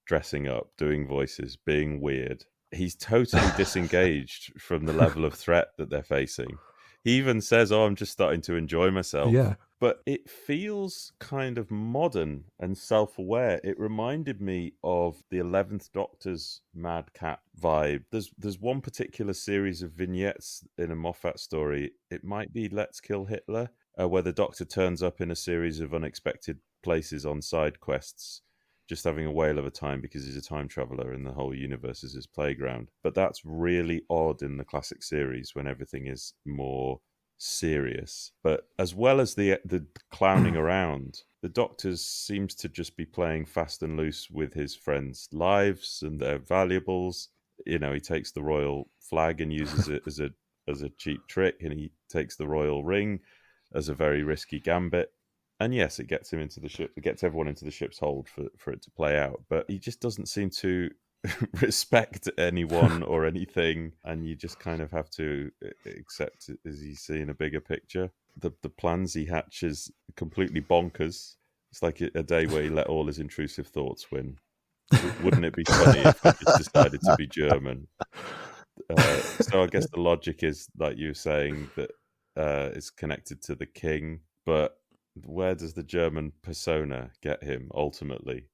B: dressing up, doing voices, being weird. He's totally disengaged from the level of threat that they're facing. He even says, I'm just starting to enjoy myself.
C: Yeah.
B: But it feels kind of modern and self-aware. It reminded me of the 11th Doctor's Mad Cat vibe. There's one particular series of vignettes in a Moffat story. It might be Let's Kill Hitler, where the Doctor turns up in a series of unexpected places on side quests, just having a whale of a time because he's a time traveller and the whole universe is his playground. But that's really odd in the classic series when everything is more serious. But as well as the clowning around, the Doctor seems to just be playing fast and loose with his friends' lives and their valuables. You know, he takes the royal flag and uses it as a cheap trick, and he takes the royal ring as a very risky gambit. And yes, it gets him into the ship. It gets everyone into the ship's hold for it to play out. But he just doesn't seem to respect anyone or anything, and you just kind of have to accept it as you see in a bigger picture. The plans he hatches completely bonkers. It's like a day where he let all his intrusive thoughts win. Wouldn't it be funny if he just decided to be German? So I guess the logic is, like you were saying, that it's connected to the king, but where does the German persona get him ultimately?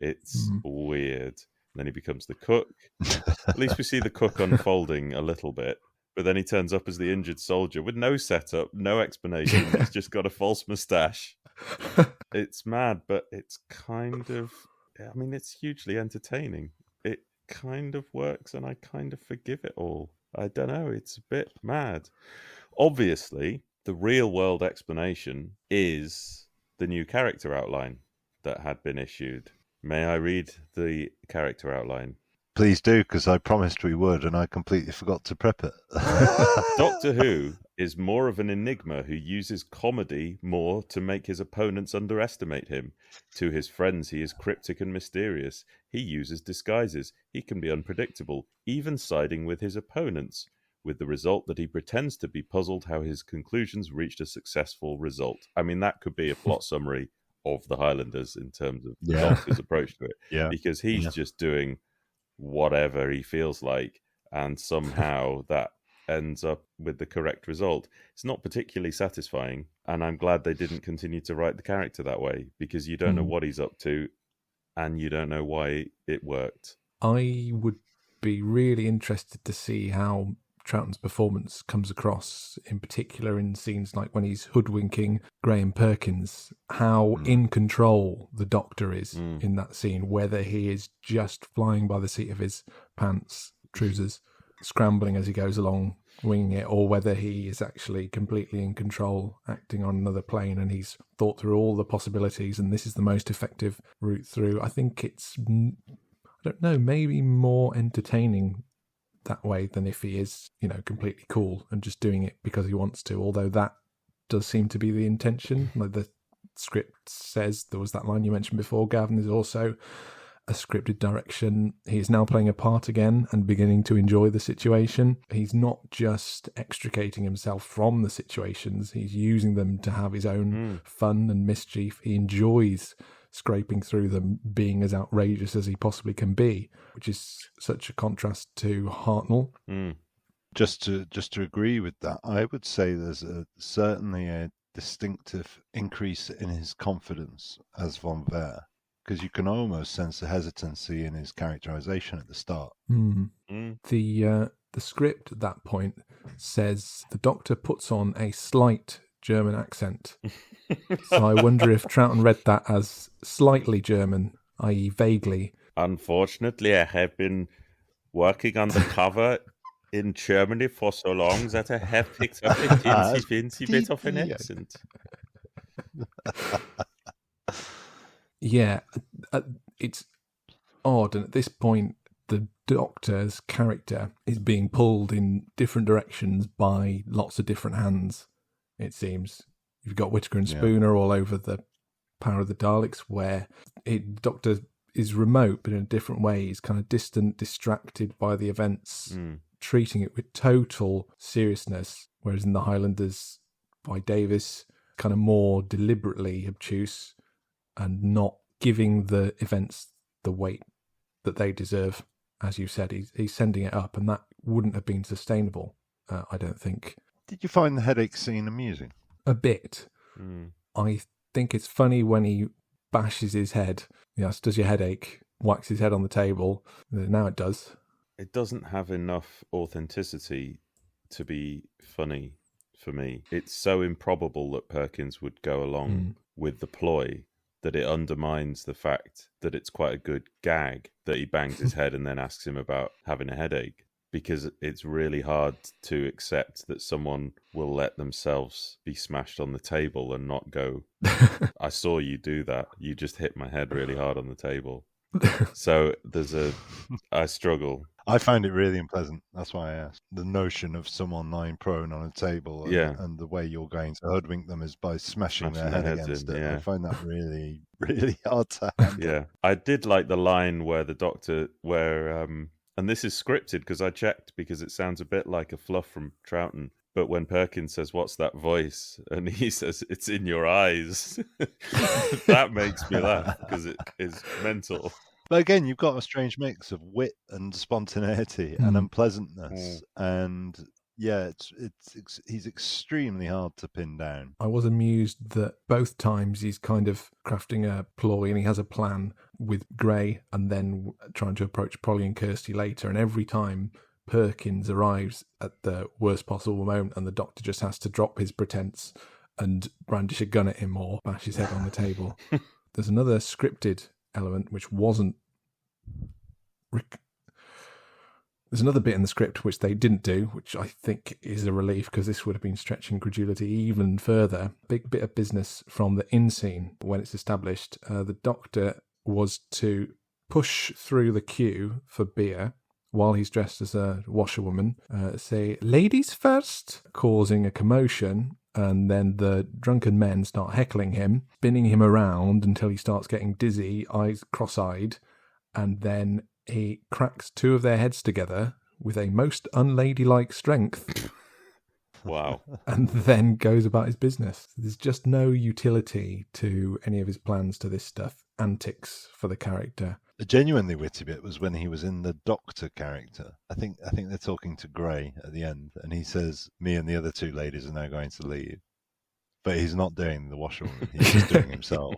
B: It's weird. Then he becomes the cook. At least we see the cook unfolding a little bit. But then he turns up as the injured soldier with no setup, no explanation. He's just got a false moustache. It's mad, but it's kind of... I mean, it's hugely entertaining. It kind of works, and I kind of forgive it all. I don't know. It's a bit mad. Obviously, the real-world explanation is the new character outline that had been issued. May I read the character outline?
A: Please do, because I promised we would, and I completely forgot to prep it.
B: Doctor Who is more of an enigma who uses comedy more to make his opponents underestimate him. To his friends, he is cryptic and mysterious. He uses disguises. He can be unpredictable, even siding with his opponents, with the result that he pretends to be puzzled how his conclusions reached a successful result. I mean, that could be a plot summary of the Highlanders in terms of the Doctor's approach to it. Because he's just doing whatever he feels like, and somehow that ends up with the correct result. It's not particularly satisfying, and I'm glad they didn't continue to write the character that way, because you don't know what he's up to, and you don't know why it worked.
C: I would be really interested to see how Troughton's performance comes across, in particular in scenes like when he's hoodwinking Graham Perkins, how in control the Doctor is in that scene, whether he is just flying by the seat of his pants, trousers, scrambling as he goes along winging it, or whether he is actually completely in control, acting on another plane, and he's thought through all the possibilities, and this is the most effective route through. I think it's, I don't know, maybe more entertaining that way than if he is, completely cool and just doing it because he wants to, although that does seem to be the intention. Like the script says, there was that line you mentioned before, Gavin, there's also a scripted direction. He is now playing a part again and beginning to enjoy the situation. He's not just extricating himself from the situations, he's using them to have his own fun and mischief. He enjoys scraping through them, being as outrageous as he possibly can be, which is such a contrast to Hartnell.
A: Just to agree with that, I would say there's certainly a distinctive increase in his confidence as Von Wehr, because you can almost sense the hesitancy in his characterization at the start.
C: The script at that point says the Doctor puts on a slight German accent. So I wonder if Troughton read that as slightly German, i.e. vaguely.
B: Unfortunately, I have been working on the cover in Germany for so long that I have picked up a teensy bit of an accent.
C: Yeah, it's odd. And at this point, the Doctor's character is being pulled in different directions by lots of different hands, it seems. You've got Whittaker and Spooner all over the Power of the Daleks, where the Doctor is remote, but in a different way. He's kind of distant, distracted by the events, treating it with total seriousness, whereas in the Highlanders, by Davis, kind of more deliberately obtuse and not giving the events the weight that they deserve. As you said, he's sending it up, and that wouldn't have been sustainable, I don't think.
A: Did you find the headache scene amusing?
C: A bit. I think it's funny when he bashes his head. Yes, does your head ache? Whacks his head on the table. Now it does.
B: It doesn't have enough authenticity to be funny for me. It's so improbable that Perkins would go along with the ploy that it undermines the fact that it's quite a good gag that he bangs his head and then asks him about having a headache, because it's really hard to accept that someone will let themselves be smashed on the table and not go, I saw you do that. You just hit my head really hard on the table. So I struggle.
A: I find it really unpleasant. That's why I asked. The notion of someone lying prone on a table and the way you're going to hoodwink them is by smashing their head against it. I find that really, really hard to handle.
B: Yeah. I did like the line where the Doctor, and this is scripted because I checked, because it sounds a bit like a fluff from Troughton. But when Perkins says, "What's that voice?" and he says, "It's in your eyes," that makes me laugh because it is mental.
A: But again, you've got a strange mix of wit and spontaneity and unpleasantness, and he's extremely hard to pin down.
C: I was amused that both times he's kind of crafting a ploy and he has a plan with Gray and then trying to approach Polly and Kirsty later, and every time Perkins arrives at the worst possible moment and the Doctor just has to drop his pretense and brandish a gun at him or bash his head on the table. There's another scripted element which wasn't... There's another bit in the script which they didn't do, which I think is a relief, because this would have been stretching credulity even further. Big bit of business from the inn scene when it's established. The Doctor was to push through the queue for beer while he's dressed as a washerwoman, say, "Ladies first," causing a commotion, and then the drunken men start heckling him, spinning him around until he starts getting dizzy, eyes cross-eyed, and then he cracks two of their heads together with a most unladylike strength.
B: Wow.
C: And then goes about his business. There's just no utility to any of his plans to this stuff. Antics for the character.
A: A genuinely witty bit was when he was in the Doctor character. I think they're talking to Gray at the end, and he says, "Me and the other two ladies are now going to leave." But he's not doing the washerwoman, he's just doing himself.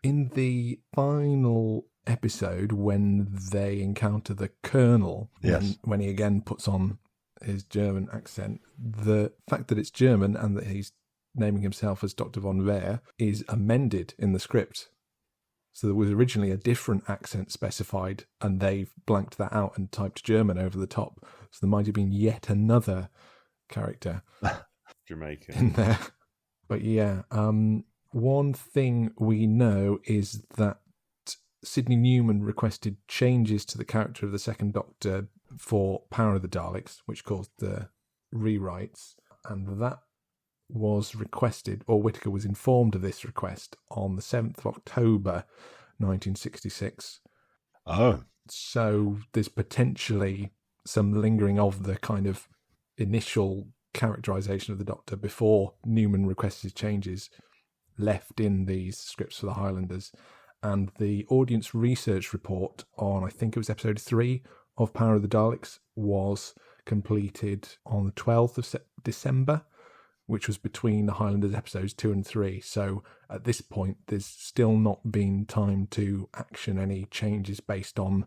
C: In the final episode, when they encounter the Colonel, when he again puts on his German accent, the fact that it's German and that he's naming himself as Dr. Von Wehr is amended in the script. So there was originally a different accent specified, and they've blanked that out and typed German over the top. So there might have been yet another character
B: Jamaican
C: in there. But yeah, one thing we know is that Sidney Newman requested changes to the character of the Second Doctor for Power of the Daleks, which caused the rewrites, and that was requested, or Whittaker was informed of this request on the 7th of October 1966.
A: Oh.
C: So there's potentially some lingering of the kind of initial characterization of the Doctor before Newman requested changes left in these scripts for the Highlanders. And the audience research report on, I think it was episode 3 of Power of the Daleks, was completed on the 12th of December, which was between the Highlanders episodes 2 and 3. So at this point, there's still not been time to action any changes based on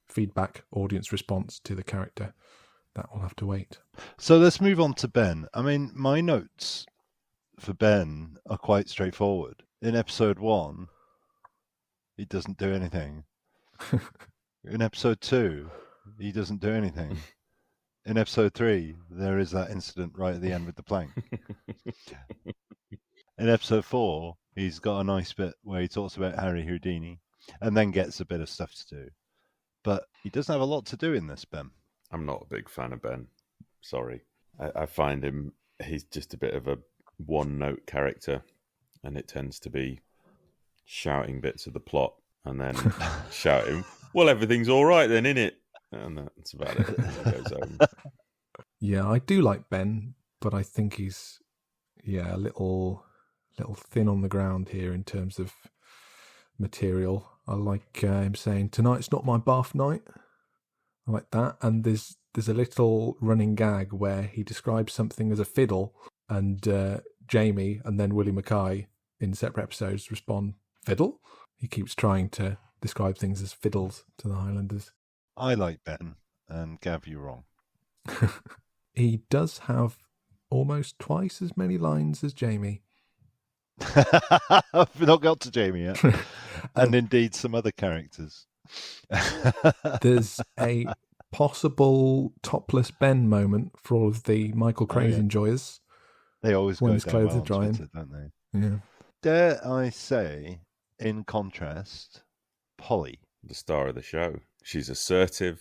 C: feedback, audience response to the character. That will have to wait.
A: So let's move on to Ben. I mean, my notes for Ben are quite straightforward. In episode 1, he doesn't do anything. In episode 2, he doesn't do anything. In episode 3, there is that incident right at the end with the plank. In episode 4, he's got a nice bit where he talks about Harry Houdini and then gets a bit of stuff to do. But he doesn't have a lot to do in this, Ben.
B: I'm not a big fan of Ben. Sorry. I find him, he's just a bit of a one-note character, and it tends to be shouting bits of the plot and then shouting, well, everything's all right then, innit? And that's about it. He goes home.
C: Yeah, I do like Ben, but I think he's a little thin on the ground here in terms of material. I like him saying, "Tonight's not my bath night." I like that. And there's a little running gag where he describes something as a fiddle, and Jamie and then Willie Mackay in separate episodes respond, "Fiddle?" He keeps trying to describe things as fiddles to the Highlanders.
A: I like Ben, and Gav, you're wrong.
C: He does have almost twice as many lines as Jamie.
A: I've not got to Jamie yet. And indeed some other characters.
C: There's a possible topless Ben moment for all of the Michael Craze enjoyers.
A: They always
C: when
A: go
C: his
A: down
C: clothes
A: well
C: are drying,
A: Twitter, don't they?
C: Yeah.
A: Dare I say, in contrast, Polly.
B: The star of the show. She's assertive.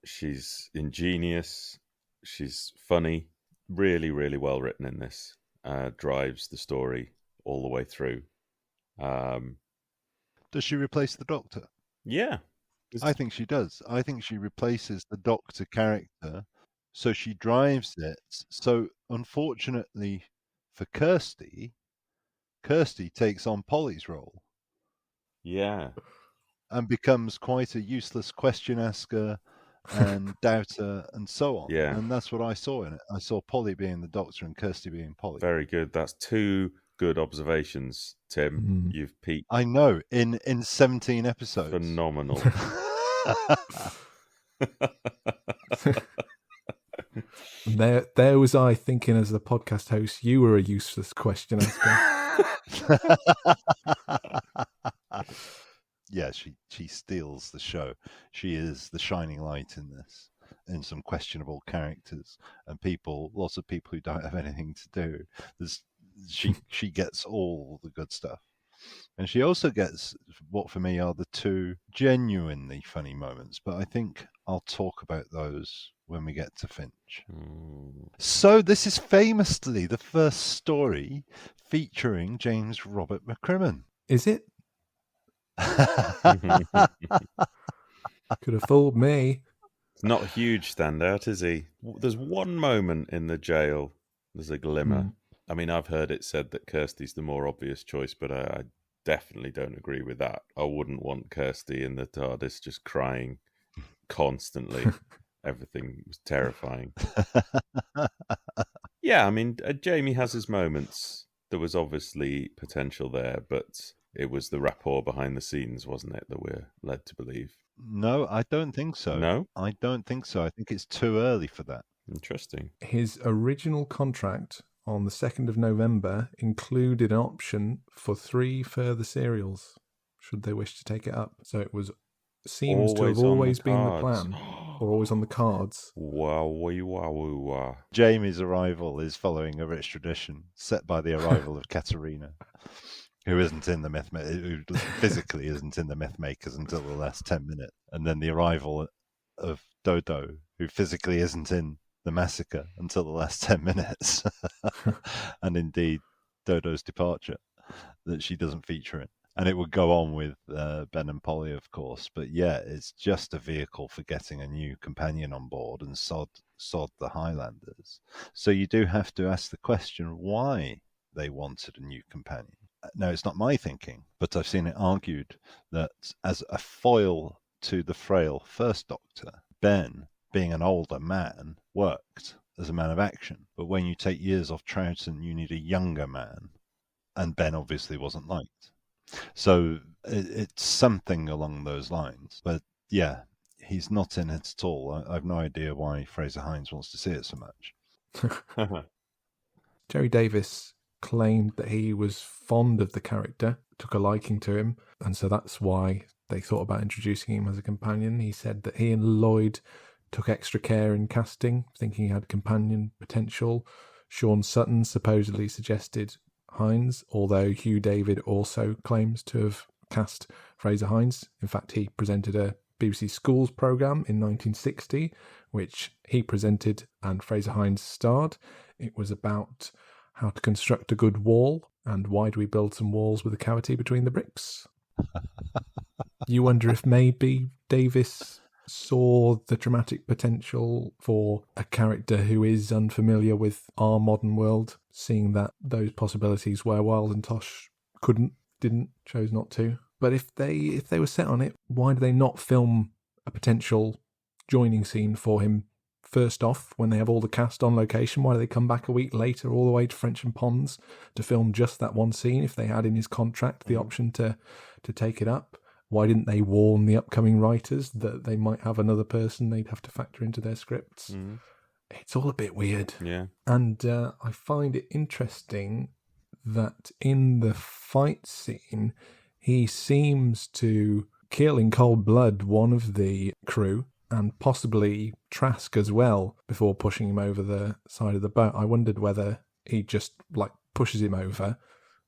B: She's ingenious. She's funny. Really, really well written in this. Drives the story all the way through.
A: Does she replace the Doctor?
B: Yeah.
A: I think she does. I think she replaces the Doctor character, so she drives it. So unfortunately for Kirsty takes on Polly's role.
B: Yeah.
A: And becomes quite a useless question asker and doubter and so on.
B: Yeah.
A: And that's what I saw in it. I saw Polly being the Doctor and Kirsty being Polly.
B: Very good. That's 2 good observations, Tim. You've peaked.
A: I know, in 17 episodes.
B: Phenomenal.
C: There was I thinking as the podcast host, you were a useless question asker.
A: Yeah, she steals the show. She is the shining light in this, in some questionable characters and lots of people who don't have anything to do. She gets all the good stuff. And she also gets what for me are the 2 genuinely funny moments, but I think I'll talk about those when we get to Finch. So this is famously the first story featuring James Robert McCimmon.
C: Is it? Could have fooled me.
B: It's not a huge standout, is he? There's one moment in the jail. There's a glimmer. I mean, I've heard it said that Kirsty's the more obvious choice, but I definitely don't agree with that. I wouldn't want Kirsty in the TARDIS just crying constantly. Everything was terrifying. Yeah, I mean, Jamie has his moments. There was obviously potential there, but it was the rapport behind the scenes, wasn't it, that we're led to believe?
A: No, I don't think so.
B: No?
A: I don't think so. I think it's too early for that.
B: Interesting.
C: His original contract on the 2nd of November included an option for 3 further serials should they wish to take it up. So it seems to have
B: on the
C: always been the
B: cards.
C: plan, or always on the cards.
B: Wow.
A: Jamie's arrival is following a rich tradition set by the arrival of Katerina, who isn't in the who physically isn't in the Mythmakers until the last 10 minutes, and then the arrival of Dodo, who physically isn't in the Massacre until the last 10 minutes, and indeed Dodo's departure that she doesn't feature in. And it would go on with Ben and Polly, of course, but yeah, it's just a vehicle for getting a new companion on board and sod the Highlanders. So you do have to ask the question why they wanted a new companion. Now, it's not my thinking, but I've seen it argued that as a foil to the frail First Doctor, Ben, being an older man, worked as a man of action. But when you take years off Troughton, you need a younger man. And Ben obviously wasn't liked. So it's something along those lines. But yeah, he's not in it at all. I've no idea why Fraser Hines wants to see it so much.
C: Jerry Davis claimed that he was fond of the character, took a liking to him, and so that's why they thought about introducing him as a companion. He said that he and Lloyd took extra care in casting, thinking he had companion potential. Sean Sutton supposedly suggested Hines, although Hugh David also claims to have cast Fraser Hines. In fact, he presented a BBC Schools programme in 1960, which he presented and Fraser Hines starred. It was about how to construct a good wall and why do we build some walls with a cavity between the bricks. You wonder if maybe Davis saw the dramatic potential for a character who is unfamiliar with our modern world, seeing that those possibilities where Wild and Tosh chose not to. But if they were set on it, why do they not film a potential joining scene for him first off when they have all the cast on location? Why do they come back a week later all the way to French and Ponds to film just that one scene if they had in his contract the option to take it up? Why didn't they warn the upcoming writers that they might have another person they'd have to factor into their scripts? It's all a bit weird.
B: Yeah.
C: And I find it interesting that in the fight scene, he seems to kill in cold blood one of the crew and possibly Trask as well before pushing him over the side of the boat. I wondered whether he just pushes him over.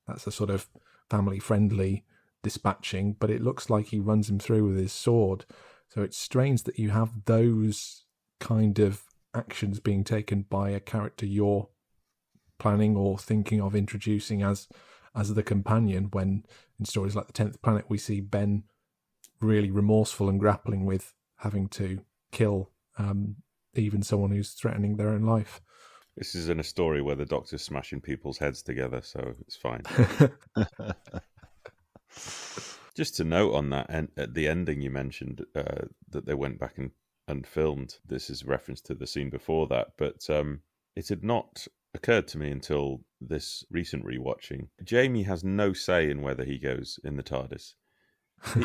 C: That's a sort of family-friendly dispatching, but it looks like he runs him through with his sword. So it's strange that you have those kind of actions being taken by a character you're planning or thinking of introducing as the companion, when in stories like The 10th Planet we see Ben really remorseful and grappling with having to kill even someone who's threatening their own life.
B: This is in a story where the Doctor's smashing people's heads together, so it's fine. Just to note on that, and at the ending you mentioned that they went back and filmed. This is a reference to the scene before that, but it had not occurred to me until this recent rewatching. Jamie has no say in whether he goes in the TARDIS.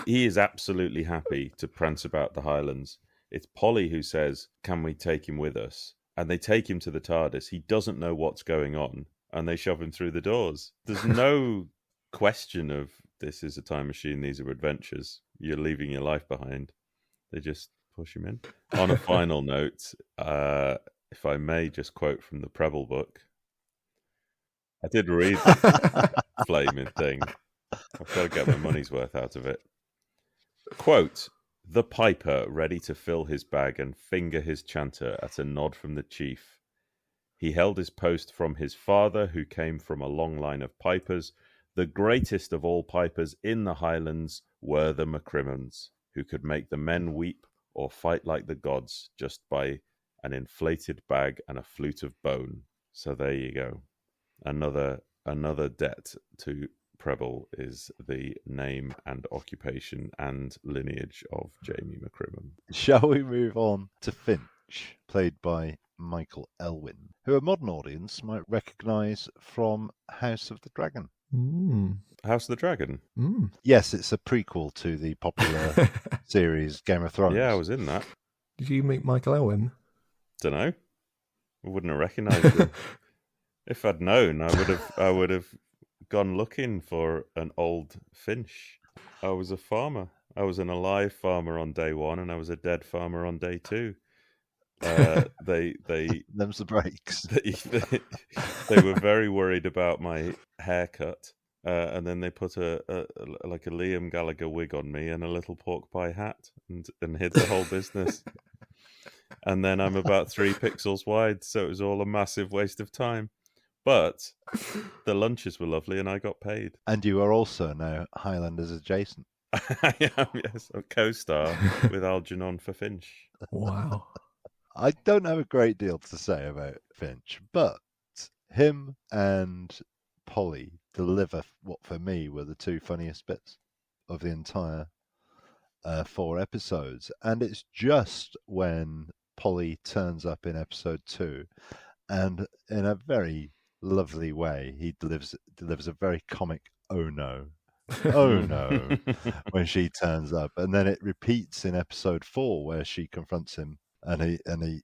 B: He is absolutely happy to prance about the Highlands. It's Polly who says, "Can we take him with us?" And they take him to the TARDIS. He doesn't know what's going on, and they shove him through the doors. There's no question of, this is a time machine, these are adventures, you're leaving your life behind. They just push him in. On a final note, if I may just quote from the Preble book. I did read the flaming thing. I've got to get my money's worth out of it. Quote, "The piper, ready to fill his bag and finger his chanter at a nod from the chief. He held his post from his father, who came from a long line of pipers. The greatest of all pipers in the Highlands were the McCrimmons, who could make the men weep or fight like the gods just by an inflated bag and a flute of bone." So there you go. Another debt to Preble is the name and occupation and lineage of Jamie McCrimmon.
A: Shall we move on to Finch, played by Michael Elwyn, who a modern audience might recognise from House of the Dragon?
B: House of the Dragon?
A: Yes, it's a prequel to the popular series Game of Thrones.
B: Yeah, I was in that.
C: Did you meet Michael Elwyn?
B: Dunno. I wouldn't have recognised him. If I'd known, I would have gone looking for an old Finch. I was a farmer. I was an alive farmer on day one, and I was a dead farmer on day two.
A: Them's the breaks.
B: They were very worried about my haircut, and then they put a Liam Gallagher wig on me and a little pork pie hat, and hid the whole business. And then I'm about 3 pixels wide, so it was all a massive waste of time. But the lunches were lovely, and I got paid.
A: And you are also now Highlanders adjacent.
B: I am, yes, a co-star with Algernon for Finch.
C: Wow.
A: I don't have a great deal to say about Finch, but him and Polly deliver what for me were the two funniest bits of the entire 4 episodes. And it's just when Polly turns up in episode 2, and in a very lovely way, he delivers a very comic "oh no." Oh no, when she turns up, and then it repeats in episode 4 where she confronts him, and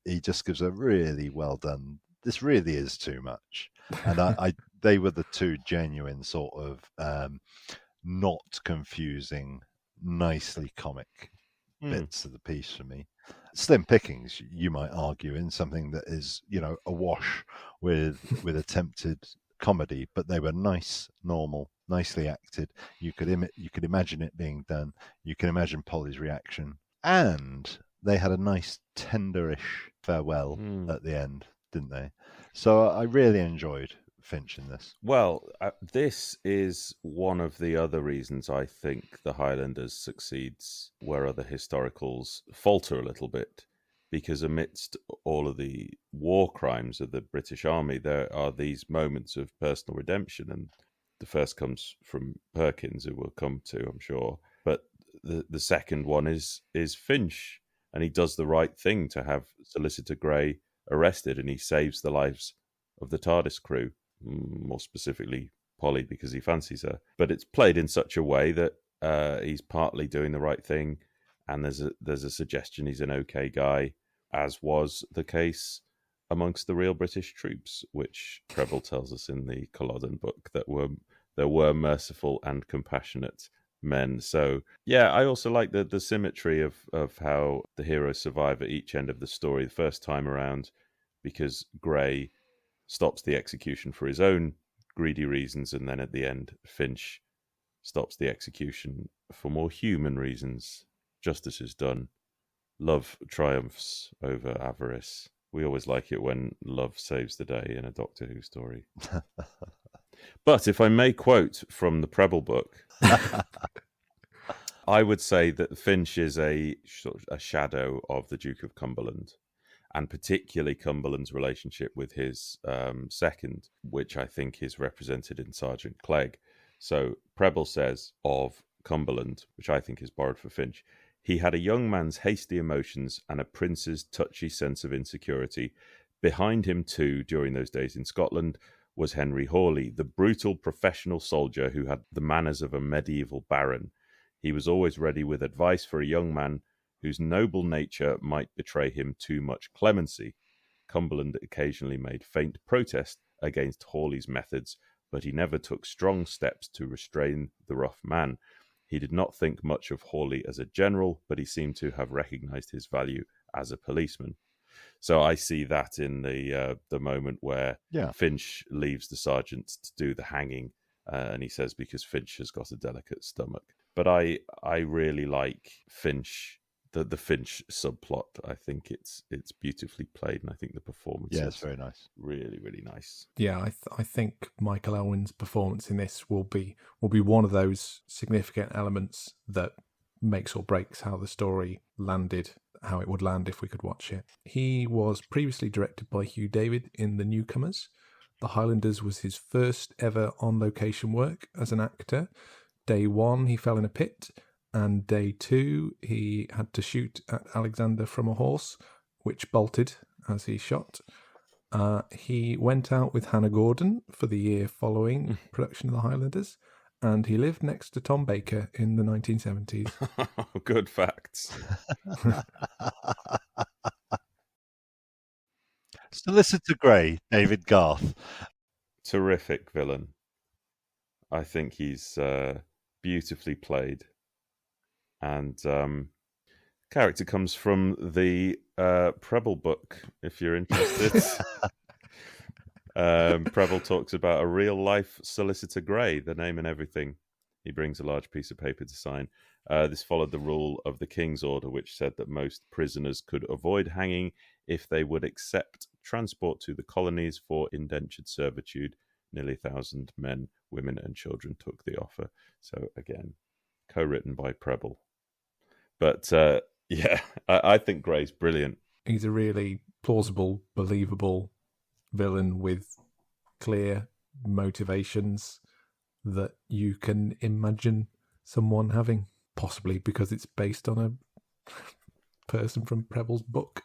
A: he just gives a really well done. This really is too much, and they were the two genuine sort of not confusing, nicely comic bits of the piece for me. Slim pickings, you might argue, in something that is awash with attempted comedy, but they were nice, normal, nicely acted. You could imagine it being done. You can imagine Polly's reaction, and they had a nice tenderish farewell at the end, didn't they? So I really enjoyed Finch in this.
B: Well, this is one of the other reasons I think the Highlanders succeeds where other historicals falter a little bit, because amidst all of the war crimes of the British Army, there are these moments of personal redemption, and the first comes from Perkins, who we'll come to, I'm sure. But the second one is Finch, and he does the right thing to have Solicitor Grey arrested, and he saves the lives of the TARDIS crew, more specifically Polly, because he fancies her. But it's played in such a way that he's partly doing the right thing, and there's a suggestion he's an okay guy, as was the case amongst the real British troops, which Preble tells us in the Culloden book, that there were merciful and compassionate men. So yeah, I also like the symmetry of how the heroes survive at each end of the story the first time around, because Grey stops the execution for his own greedy reasons, and then at the end Finch stops the execution for more human reasons. Justice is done. Love triumphs over avarice. We always like it when love saves the day in a Doctor Who story. But if I may quote from the Preble book, I would say that Finch is a shadow of the Duke of Cumberland, and particularly Cumberland's relationship with his second, which I think is represented in Sergeant Clegg. So Preble says of Cumberland, which I think is borrowed for Finch, he had a young man's hasty emotions and a prince's touchy sense of insecurity. Behind him, too, during those days in Scotland, was Henry Hawley, the brutal professional soldier who had the manners of a medieval baron. He was always ready with advice for a young man whose noble nature might betray him too much clemency. Cumberland occasionally made faint protest against Hawley's methods, but he never took strong steps to restrain the rough man. He did not think much of Hawley as a general, but he seemed to have recognised his value as a policeman. So I see that in the moment where Finch leaves the sergeant to do the hanging, and he says because Finch has got a delicate stomach. But I really like Finch, the Finch subplot. I think it's beautifully played, and I think the performance
A: it's very nice,
B: really, really nice.
C: Yeah, I think Michael Elwyn's performance in this will be one of those significant elements that makes or breaks how the story landed, how it would land if we could watch it. He was previously directed by Hugh David in The Newcomers. The Highlanders was his first ever on-location work as an actor. Day 1, he fell in a pit, and day 2, he had to shoot at Alexander from a horse, which bolted as he shot. He went out with Hannah Gordon for the year following production of The Highlanders, and he lived next to Tom Baker in the 1970s.
B: Good facts.
A: Solicitor Grey, David Garth.
B: Terrific villain. I think he's beautifully played. And character comes from the Preble book, if you're interested. Preble talks about a real-life Solicitor Grey, the name and everything. He brings a large piece of paper to sign. This followed the rule of the King's Order, which said that most prisoners could avoid hanging if they would accept transport to the colonies for indentured servitude. Nearly 1,000 men, women, and children took the offer. So, again, co-written by Preble. But, I think Grey's brilliant.
C: He's a really plausible, believable villain with clear motivations that you can imagine someone having, possibly because it's based on a person from Preble's book.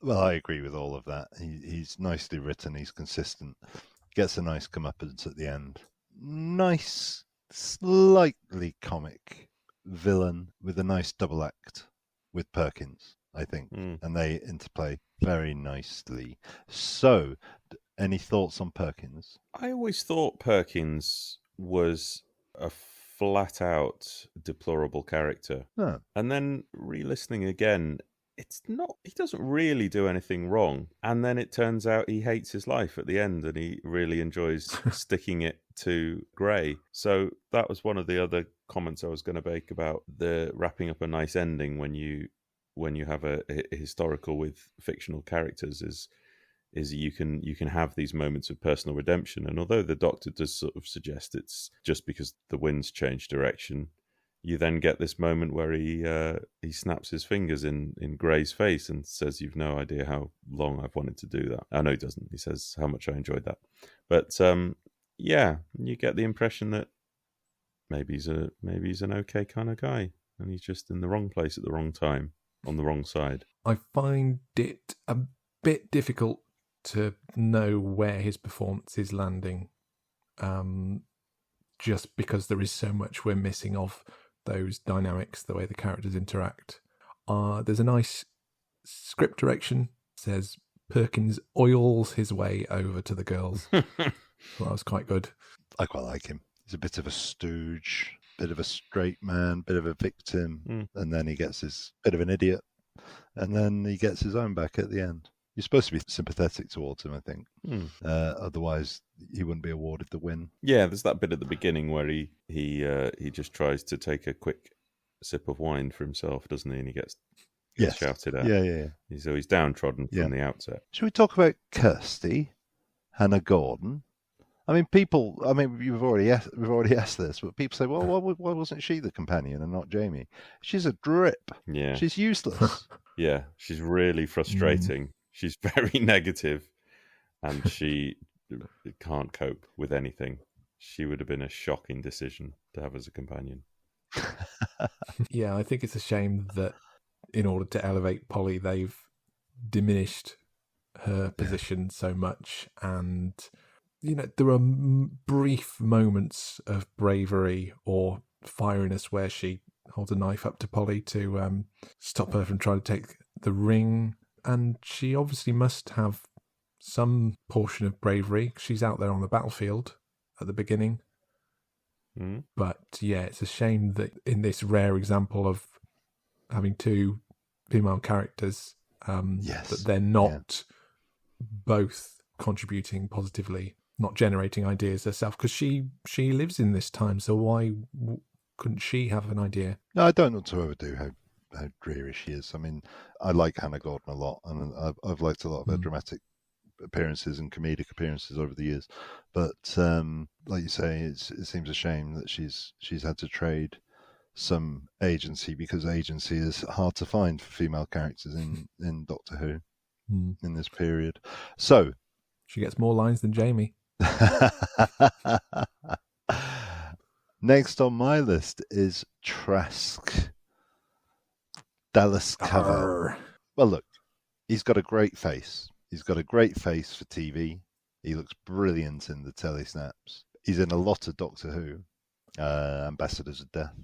A: Well, I agree with all of that. He's nicely written, he's consistent, gets a nice comeuppance at the end. Nice, slightly comic villain with a nice double act with Perkins, I think, and they interplay very nicely. So, any thoughts on Perkins?
B: I always thought Perkins was a flat-out deplorable character.
A: Oh.
B: And then re-listening again, it's not. He doesn't really do anything wrong. And then it turns out he hates his life at the end, and he really enjoys sticking it to Grey. So that was one of the other comments I was going to make about the wrapping up a nice ending when you have a historical with fictional characters is you can have these moments of personal redemption. And although the Doctor does sort of suggest it's just because the winds change direction, you then get this moment where he snaps his fingers in Grey's face and says, "You've no idea how long I've wanted to do that." Oh, no, he doesn't. He says how much I enjoyed that. But you get the impression that maybe he's an okay kind of guy, and he's just in the wrong place at the wrong time, on the wrong side.
C: I find it a bit difficult to know where his performance is landing, just because there is so much we're missing of those dynamics, the way the characters interact. There's a nice script direction. It says Perkins oils his way over to the girls. Well, that was quite good.
A: I quite like him. He's a bit of a stooge, bit of a straight man, bit of a victim, and then he gets his bit of an idiot, and then he gets his own back at the end. You're supposed to be sympathetic towards him, I think. Otherwise, he wouldn't be awarded the win.
B: Yeah, there's that bit at the beginning where he just tries to take a quick sip of wine for himself, doesn't he? And he gets shouted at.
A: Yeah.
B: So he's downtrodden from the outset.
A: Should we talk about Kirsty, Hannah Gordon? I mean, we've already asked this, but people say, well, why wasn't she the companion and not Jamie? She's a drip.
B: Yeah.
A: She's useless.
B: Yeah, she's really frustrating. She's very negative, and she can't cope with anything. She would have been a shocking decision to have as a companion.
C: Yeah, I think it's a shame that in order to elevate Polly, they've diminished her position so much. And, there are brief moments of bravery or fieriness where she holds a knife up to Polly to stop her from trying to take the ring. And she obviously must have some portion of bravery. She's out there on the battlefield at the beginning. But yeah, it's a shame that in this rare example of having two female characters, that they're not both contributing positively, not generating ideas herself, because she lives in this time. So why couldn't she have an idea?
A: No, I don't want to overdo how dreary she is. I mean, I like Hannah Gordon a lot, and I've liked a lot of her dramatic appearances and comedic appearances over the years. But like you say, it seems a shame that she's had to trade some agency, because agency is hard to find for female characters in Doctor Who in this period. So
C: she gets more lines than Jamie.
A: Next on my list is Trask. Dallas Cover. Well, look, he's got a great face. He's got a great face for TV. He looks brilliant in the telesnaps. He's in a lot of Doctor Who. Ambassadors of Death,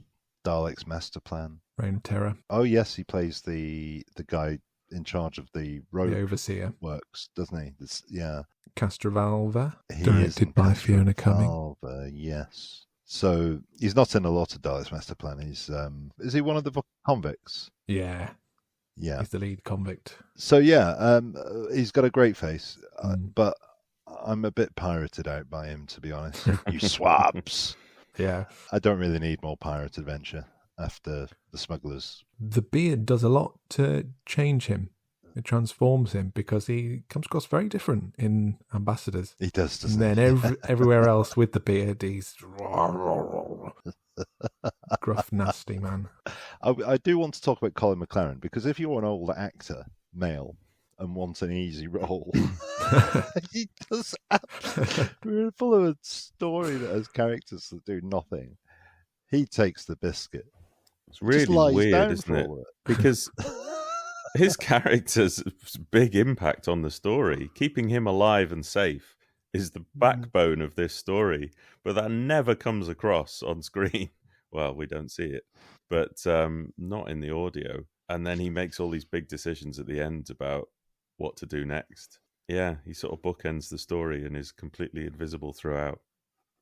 A: Dalek's Master Plan,
C: Reign of Terror.
A: Oh yes, he plays the guy in charge of the road
C: overseer
A: works, doesn't he?
C: Castrovalva,
A: he
C: directed by Fiona Cumming.
A: Yes. So he's not in a lot of Dalek's master plan. He's is he one of the convicts?
C: Yeah,
A: Yeah.
C: he's the lead convict.
A: So yeah, he's got a great face, but I'm a bit pirated out by him, to be honest. You swabs.
C: Yeah.
A: I don't really need more pirate adventure after the smugglers.
C: The beard does a lot to change him. It transforms him because he comes across very different in Ambassadors.
A: He does, doesn't
C: And
A: he?
C: then everywhere else with the beard, he's gruff, nasty man.
A: I do want to talk about Colin McLaren, because if you're an old actor, male, and want an easy role, he does. We're full of a story that has characters that do nothing. He takes the biscuit.
B: It's really weird, isn't it? Because his character's big impact on the story, keeping him alive and safe, is the backbone of this story. But that never comes across on screen. Well, we don't see it, but not in the audio. And then he makes all these big decisions at the end about what to do next. Yeah, he sort of bookends the story and is completely invisible throughout.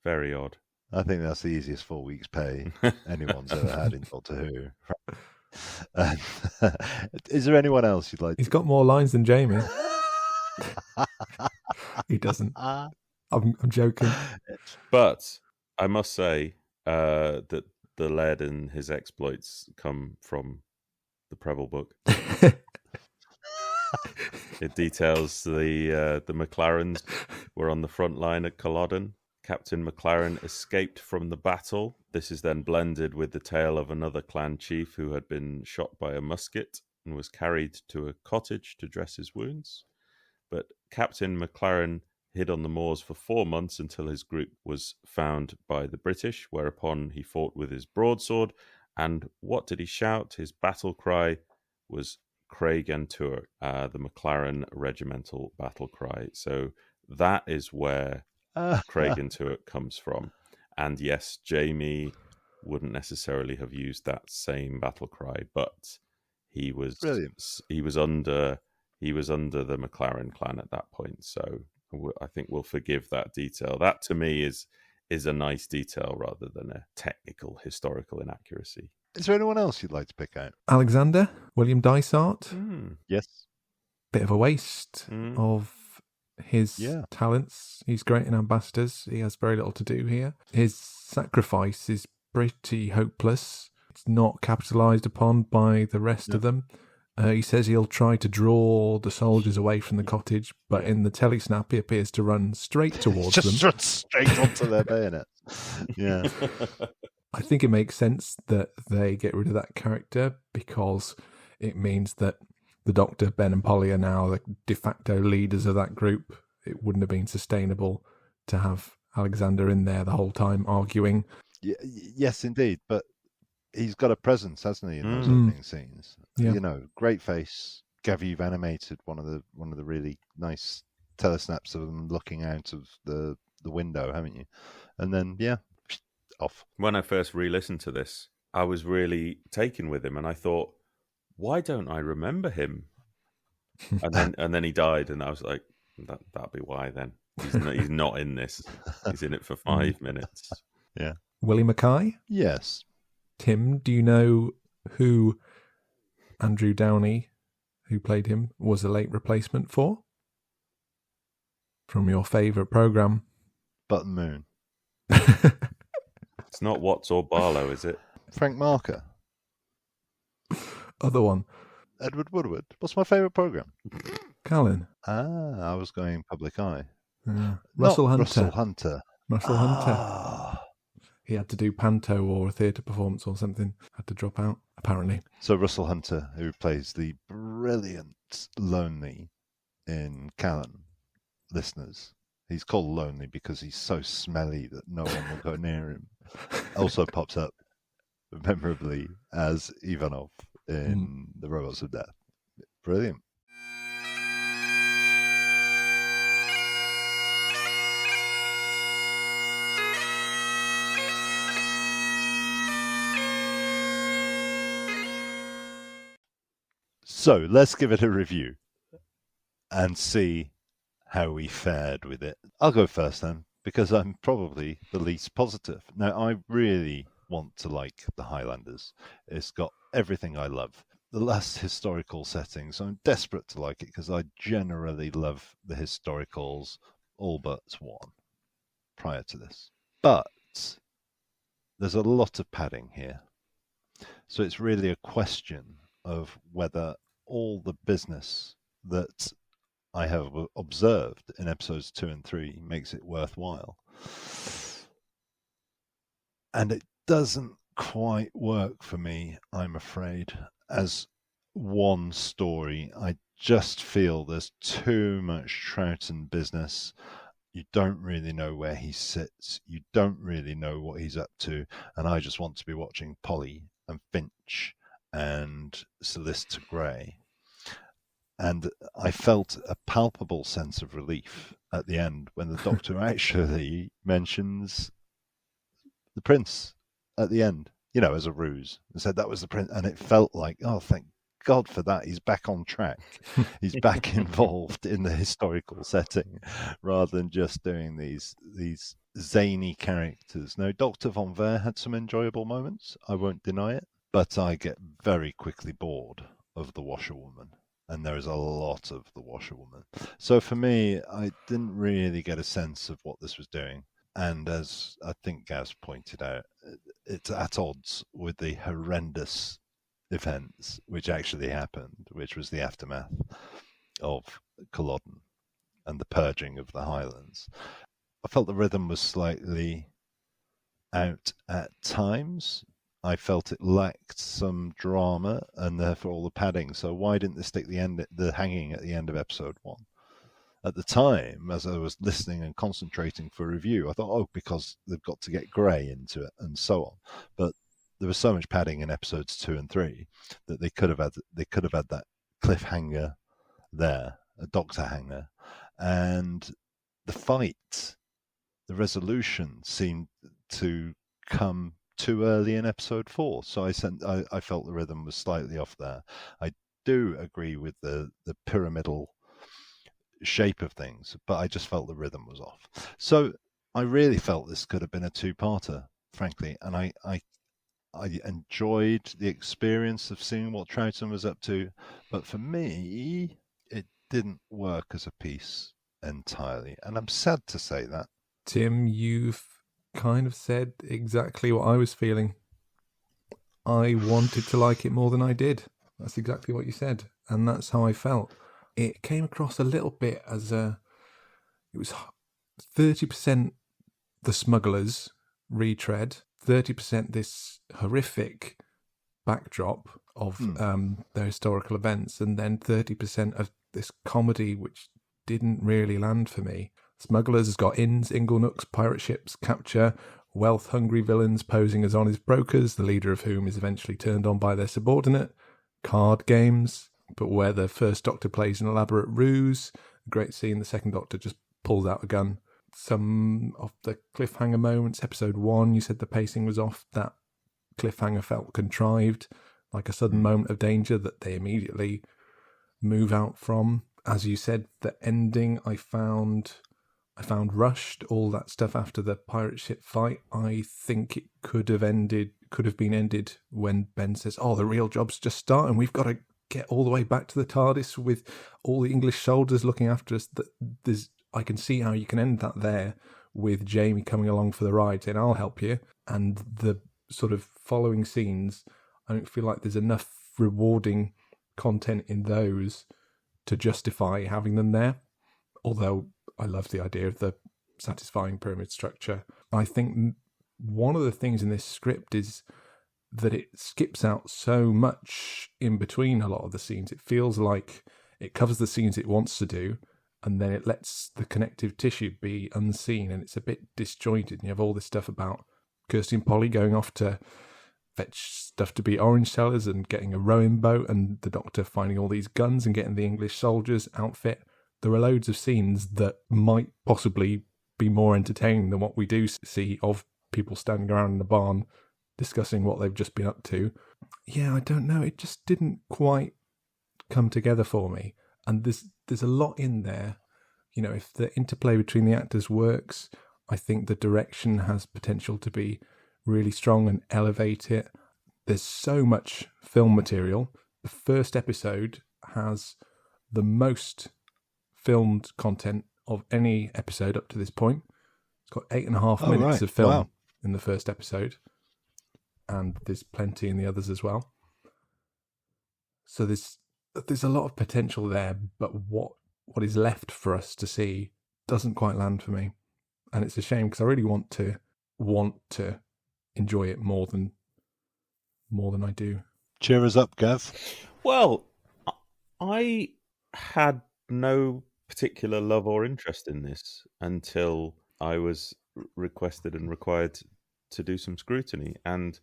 B: Very odd.
A: I think that's the easiest 4 weeks' pay anyone's ever had in Doctor Who. Is there anyone else you'd like?
C: He's got more lines than Jamie. He doesn't. I'm joking.
B: But I must say that the lead and his exploits come from the Preble book. It details the McLarens were on the front line at Culloden. Captain McLaren escaped from the battle. This is then blended with the tale of another clan chief who had been shot by a musket and was carried to a cottage to dress his wounds. But Captain McLaren hid on the moors for 4 months until his group was found by the British, whereupon he fought with his broadsword. And what did he shout? His battle cry was Craig and Tour, the McLaren regimental battle cry. So that is where Craig and Tour comes from. And yes, Jamie wouldn't necessarily have used that same battle cry, but he was
A: Brilliant.
B: He was under the McLaren clan at that point. So I think we'll forgive that detail. That to me is a nice detail rather than a technical historical inaccuracy.
A: Is there anyone else you'd like to pick out?
C: Alexander, William Dysart.
A: Yes.
C: Bit of a waste of his talents. He's great in Ambassadors. He has very little to do here. His sacrifice is pretty hopeless. It's not capitalised upon by the rest of them. He says he'll try to draw the soldiers away from the cottage, but in the telesnap he appears to run straight towards them.
A: Just run straight onto their bayonet. Yeah.
C: I think it makes sense that they get rid of that character because it means that the Doctor, Ben and Polly are now the de facto leaders of that group. It wouldn't have been sustainable to have Alexander in there the whole time arguing.
A: Yes, indeed. But he's got a presence, hasn't he, in those opening scenes?
C: Yeah.
A: You know, great face. Gav, you've animated one of the really nice telesnaps of them looking out of the window, haven't you? And then, off.
B: When I first re-listened to this, I was really taken with him, and I thought, why don't I remember him? And then he died, and I was like, that'd be why then. He's not in this. He's in it for 5 minutes.
A: Yeah.
C: Willie Mackay?
A: Yes.
C: Tim, do you know who Andrew Downey, who played him, was a late replacement for? From your favourite programme?
A: Button Moon.
B: It's not Watts or Barlow, is it?
A: Frank Marker.
C: Other one.
A: Edward Woodward. What's my favourite programme?
C: Callan.
A: I was going Public Eye.
C: Russell Hunter.
A: Russell Hunter.
C: Russell Hunter. He had to do panto or a theatre performance or something. Had to drop out, apparently.
A: So Russell Hunter, who plays the brilliant Lonely in Callan, listeners. He's called Lonely because he's so smelly that no one will go near him. Also pops up memorably as Ivanov in The Robots of Death. Brilliant. So let's give it a review and see how we fared with it. I'll go first then, because I'm probably the least positive. Now, I really want to like the Highlanders. It's got everything I love. The last historical settings, I'm desperate to like it because I generally love the historicals, all but one prior to this. But there's a lot of padding here. So it's really a question of whether all the business that I have observed in episodes 2 and 3 makes it worthwhile. And it doesn't quite work for me, I'm afraid, as one story. I just feel there's too much Troughton business. You don't really know where he sits. You don't really know what he's up to. And I just want to be watching Polly and Finch and Solicitor Grey. And I felt a palpable sense of relief at the end when the Doctor actually mentions the Prince at the end, as a ruse, and said that was the Prince. And it felt like, oh, thank God for that. He's back on track. He's back involved in the historical setting rather than just doing these zany characters. Now, Dr. Von Ver had some enjoyable moments. I won't deny it. But I get very quickly bored of the washerwoman. And there is a lot of the washerwoman. So for me, I didn't really get a sense of what this was doing. And as I think Gaz pointed out, it's at odds with the horrendous events which actually happened, which was the aftermath of Culloden and the purging of the Highlands. I felt the rhythm was slightly out at times. I felt it lacked some drama and therefore all the padding. So why didn't they stick the hanging at the end of episode 1? At the time, as I was listening and concentrating for review, I thought, because they've got to get Grey into it and so on. But there was so much padding in episodes 2 and 3 that they could have had that cliffhanger there, a Doctor hanger, and the fight, the resolution seemed to come too early in episode 4. So I felt the rhythm was slightly off there. I do agree with the pyramidal shape of things, but I just felt the rhythm was off. So I really felt this could have been a 2-parter, frankly, and I enjoyed the experience of seeing what Troughton was up to, but for me, it didn't work as a piece entirely, and I'm sad to say that.
C: Tim, you've kind of said exactly what I was feeling. I wanted to like it more than I did. That's exactly what you said, and that's how I felt. It came across a little bit as it was 30% the smugglers retread, 30% this horrific backdrop of their historical events, and then 30% of this comedy which didn't really land for me. Smugglers has got inns, inglenooks, pirate ships, capture, wealth-hungry villains posing as honest brokers, the leader of whom is eventually turned on by their subordinate, card games, but where the first Doctor plays an elaborate ruse, a great scene, the second Doctor just pulls out a gun. Some of the cliffhanger moments, episode 1, you said the pacing was off, that cliffhanger felt contrived, like a sudden moment of danger that they immediately move out from. As you said, the ending I found rushed. All that stuff after the pirate ship fight, I think it could have been ended when Ben says, the real job's just starting, we've got to get all the way back to the TARDIS with all the English soldiers looking after us. I can see how you can end that there with Jamie coming along for the ride saying, I'll help you. And the sort of following scenes, I don't feel like there's enough rewarding content in those to justify having them there. Although I love the idea of the satisfying pyramid structure. I think one of the things in this script is that it skips out so much in between a lot of the scenes. It feels like it covers the scenes it wants to do, and then it lets the connective tissue be unseen, and it's a bit disjointed. And you have all this stuff about Kirsty and Polly going off to fetch stuff to be orange sellers and getting a rowing boat, and the Doctor finding all these guns and getting the English soldiers outfit. There are loads of scenes that might possibly be more entertaining than what we do see of people standing around in the barn discussing what they've just been up to. Yeah, I don't know. It just didn't quite come together for me. And there's a lot in there. If the interplay between the actors works, I think the direction has potential to be really strong and elevate it. There's so much film material. The first episode has the most filmed content of any episode up to this point. It's got 8.5 minutes of film in the first episode, and there's plenty in the others as well. So there's a lot of potential there, but what is left for us to see doesn't quite land for me, and it's a shame because I really want to enjoy it more than I do.
A: Cheer us up, Gav.
B: Well, I had no particular love or interest in this until I was requested and required to do some scrutiny, and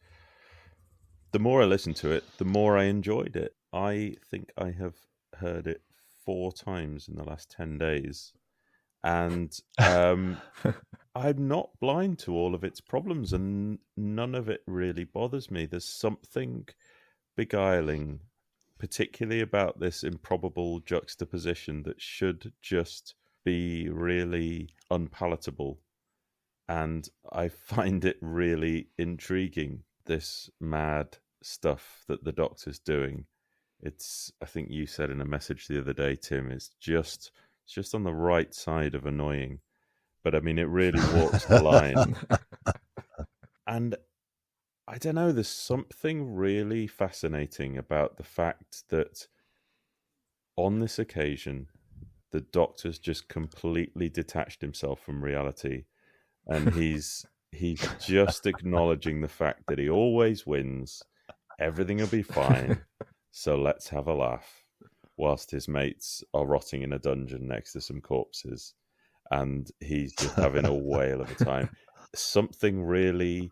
B: the more I listened to it, the more I enjoyed it. I think I have heard it 4 times in the last 10 days, and I'm not blind to all of its problems, and none of it really bothers me. There's something beguiling, particularly about this improbable juxtaposition that should just be really unpalatable, and I find it really intriguing, this mad stuff that the Doctor's doing. It's, I think you said in a message the other day, Tim, it's just on the right side of annoying. But I mean, it really walks the line. And I don't know, there's something really fascinating about the fact that on this occasion, the Doctor's just completely detached himself from reality. And he's just acknowledging the fact that he always wins. Everything will be fine. So let's have a laugh, whilst his mates are rotting in a dungeon next to some corpses, and he's just having a whale of a time. Something really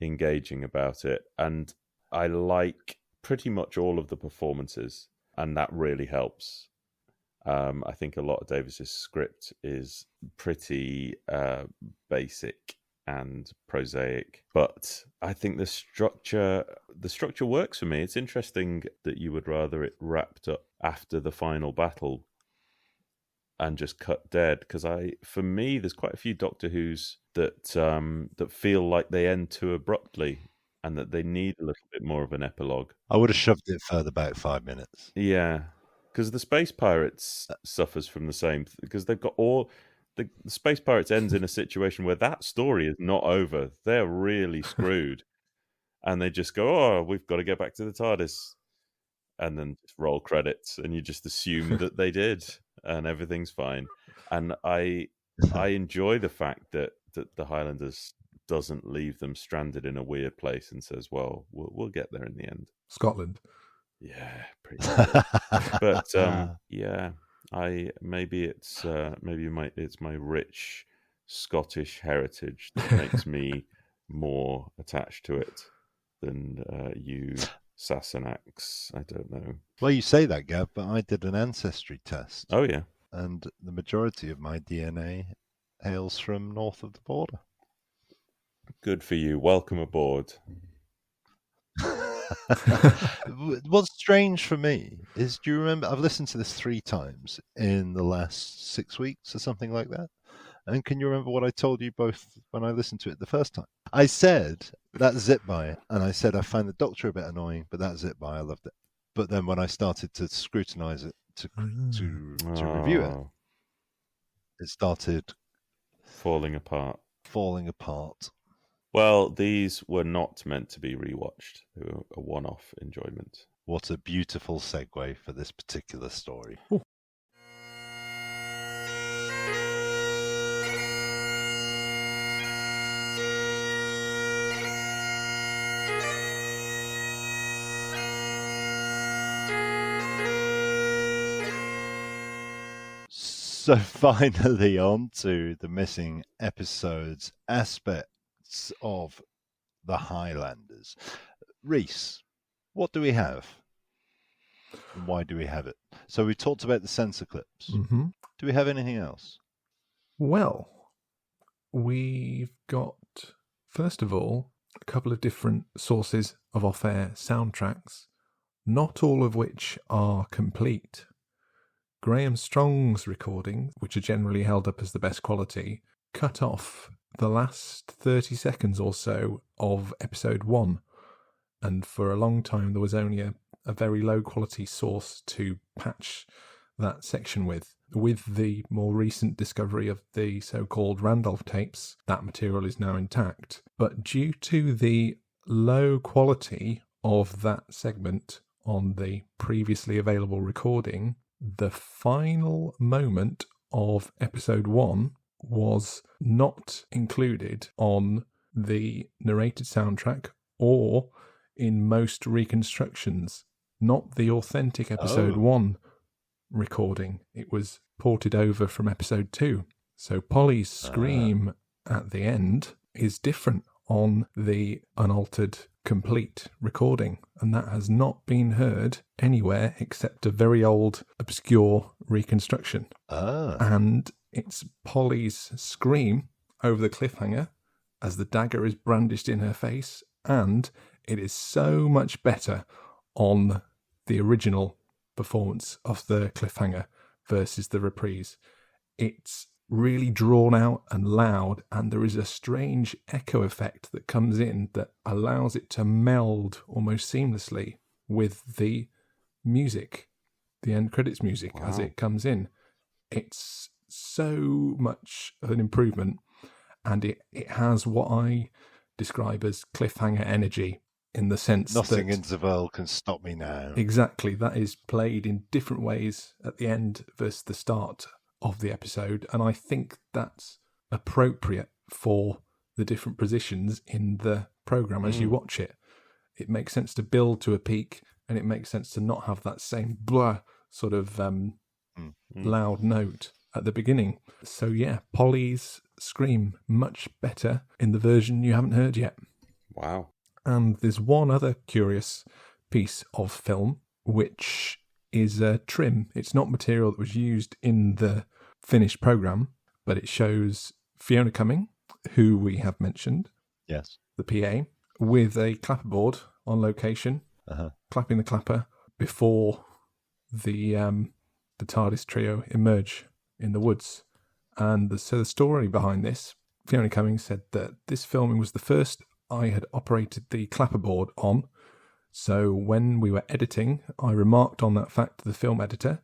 B: engaging about it, and I like pretty much all of the performances, and that really helps. I think a lot of Davis's script is pretty basic and prosaic, but I think the structure works for me. It's interesting that you would rather it wrapped up after the final battle and just cut dead, because for me there's quite a few Doctor Who's that feel like they end too abruptly and that they need a little bit more of an epilogue.
A: I would have shoved it further back 5 minutes.
B: Yeah, because the Space Pirates suffers from the same, because they've got all the Space Pirates ends in a situation where that story is not over. They're really screwed. And they just go, oh, we've got to get back to the TARDIS. And then just roll credits. And you just assume that they did. And everything's fine. And I enjoy the fact that the Highlanders doesn't leave them stranded in a weird place and says, well, we'll get there in the end.
C: Scotland.
B: Yeah, pretty much. But yeah. It's my rich Scottish heritage that makes me more attached to it than you Sassenachs. I don't know.
A: Well, you say that, Gav, but I did an ancestry test.
B: Oh yeah,
A: and the majority of my DNA hails from north of the border.
B: Good for you. Welcome aboard.
A: What's strange for me is, do you remember, I've listened to this 3 times in the last 6 weeks or something like that. And can you remember what I told you both when I listened to it the first time? I said, that zip by, and I said I find the Doctor a bit annoying, but that zip by, I loved it. But then when I started to scrutinize it, to review it, it started
B: falling apart. Well, these were not meant to be rewatched. They were a one-off enjoyment.
A: What a beautiful segue for this particular story.
C: Ooh.
A: So finally on to the missing episodes aspects of the Highlanders. Rhys, what do we have? And why do we have it? So we talked about the censor clips.
C: Mm-hmm.
A: Do we have anything else?
C: Well, we've got, first of all, a couple of different sources of off-air soundtracks, not all of which are complete. Graham Strong's recordings, which are generally held up as the best quality, cut off the last 30 seconds or so of episode 1. And for a long time, there was only a very low quality source to patch that section with. With the more recent discovery of the so-called Randolph tapes, that material is now intact. But due to the low quality of that segment on the previously available recording, the final moment of episode 1 was not included on the narrated soundtrack or in most reconstructions. Not the authentic episode 1 recording. It was ported over from episode 2. So Polly's scream at the end is different on the unaltered complete recording, and that has not been heard anywhere except a very old obscure reconstruction. And it's Polly's scream over the cliffhanger as the dagger is brandished in her face, and it is so much better on the original performance of the cliffhanger versus the reprise. It's really drawn out and loud, and there is a strange echo effect that comes in that allows it to meld almost seamlessly with the music, the end credits music as it comes in. It's so much of an improvement, and it has what I describe as cliffhanger energy, in the sense
A: Nothing
C: that
A: in the world can stop me now.
C: Exactly, that is played in different ways at the end versus the start of the episode, and I think that's appropriate for the different positions in the programme as you watch it. It makes sense to build to a peak, and it makes sense to not have that same blah sort of loud note at the beginning. So yeah, Polly's scream much better in the version you haven't heard yet.
B: Wow.
C: And there's one other curious piece of film, which is a trim. It's not material that was used in the finished programme, but it shows Fiona Cumming, who we have mentioned,
A: Yes.
C: the PA, with a clapperboard on location, clapping the clapper before the TARDIS trio emerge in the woods. And so the story behind this, Fiona Cumming said that this filming was the first I had operated the clapperboard on. So when we were editing, I remarked on that fact to the film editor,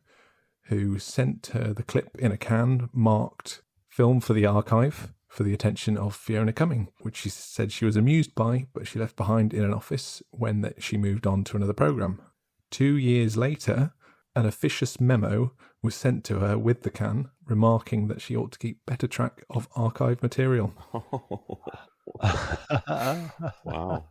C: who sent her the clip in a can marked "Film for the Archive" for the attention of Fiona Cumming, which she said she was amused by, but she left behind in an office when she moved on to another programme. 2 years later, an officious memo was sent to her with the can, remarking that she ought to keep better track of archive material.
B: Wow.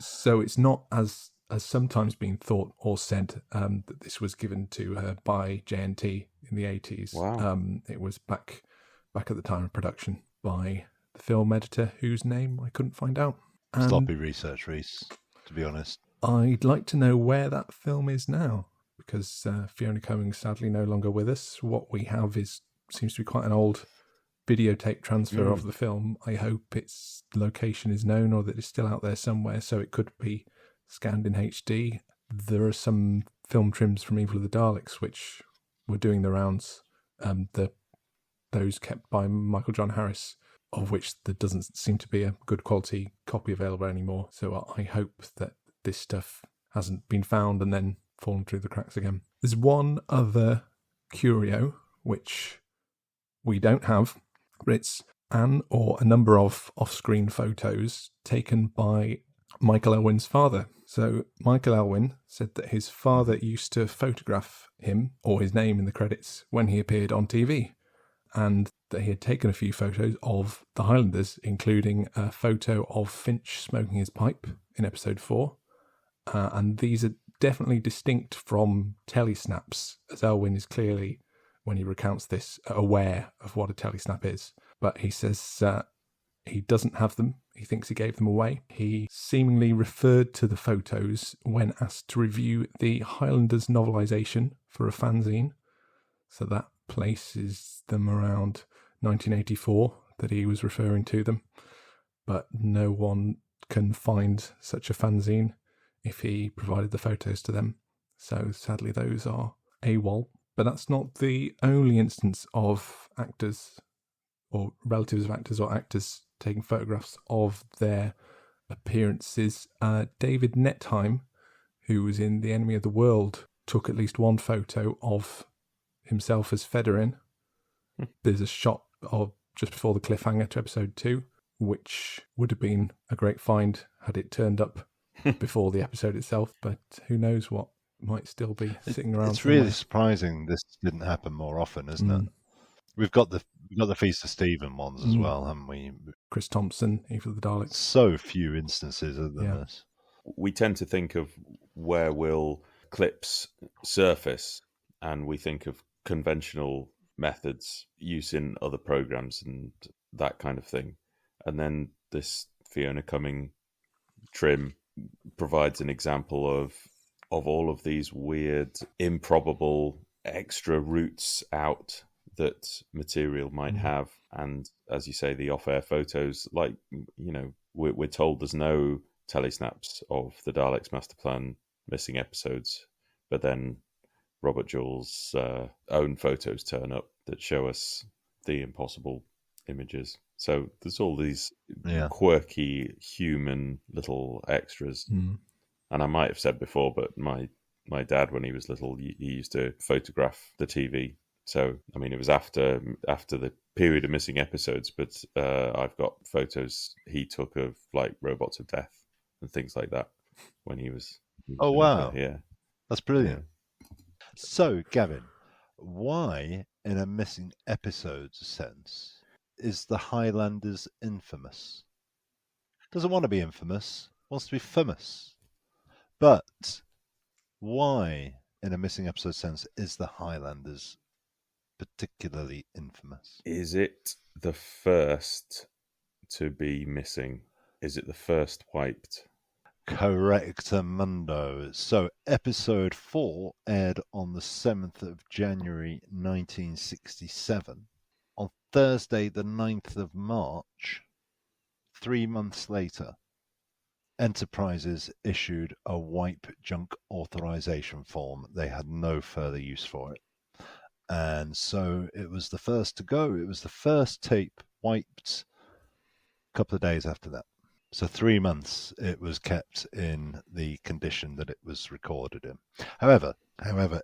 C: So it's not as sometimes been thought or said that this was given to her by JNT in the 80s.
B: Wow.
C: It was back at the time of production by the film editor, whose name I couldn't find out. And
A: Sloppy research, Rhys, to be honest.
C: I'd like to know where that film is now, because Fiona Cumming's sadly no longer with us. What we have seems to be quite an old videotape transfer of the film. I hope its location is known, or that it's still out there somewhere, so it could be scanned in HD. There are some film trims from Evil of the Daleks which were doing the rounds, those kept by Michael John Harris, of which there doesn't seem to be a good quality copy available anymore. So I hope that this stuff hasn't been found and then fallen through the cracks again. There's one other curio which we don't have, but it's an or a number of off-screen photos taken by Michael Elwyn's father. So Michael Elwyn said that his father used to photograph him, or his name in the credits, when he appeared on TV, and that he had taken a few photos of the Highlanders, including a photo of Finch smoking his pipe in episode 4. And these are definitely distinct from telesnaps, as Elwyn is clearly, when he recounts this, aware of what a telesnap is. But he says he doesn't have them. He thinks he gave them away. He seemingly referred to the photos when asked to review the Highlanders novelisation for a fanzine. So that places them around 1984 that he was referring to them. But no one can find such a fanzine if he provided the photos to them. So sadly those are AWOL. But that's not the only instance of actors or relatives of actors or actors taking photographs of their appearances. David Netheim, who was in The Enemy of the World, took at least one photo of himself as Federin. There's a shot of just before the cliffhanger to episode 2, which would have been a great find had it turned up before the episode itself, but who knows what might still be sitting around.
A: It's really surprising this didn't happen more often, isn't it? We've got the Feast of Stephen ones as well, haven't we?
C: Chris Thompson, Eve of the Daleks.
A: So few instances of this.
B: We tend to think of where will clips surface, and we think of conventional methods, use in other programs and that kind of thing. And then this Fiona Cumming trim provides an example of all of these weird, improbable extra routes out that material might have. And as you say, the off-air photos, like, you know, we're told there's no telesnaps of the Daleks Master Plan missing episodes, but then Robert Jewell's own photos turn up that show us the impossible images. So there's all these quirky human little extras. And I might have said before, but my dad, when he was little, he used to photograph the TV. So, I mean, it was after the period of missing episodes, but I've got photos he took of, like, Robots of Death and things like that when he was...
A: Oh, wow.
B: Yeah.
A: That's brilliant. So, Gavin, why, in a missing episodes sense, is the Highlanders infamous? Doesn't want to be infamous, wants to be famous. But why, in a missing episode sense, is the Highlanders particularly infamous?
B: Is it the first to be missing? Is it the first wiped?
A: Correctamundo. So episode 4 aired on the 7th of January 1967. On Thursday the 9th of March, 3 months later, Enterprises issued a wipe junk authorization form. They had no further use for it. And so it was the first to go. It was the first tape wiped a couple of days after that. So 3 months it was kept in the condition that it was recorded in. However,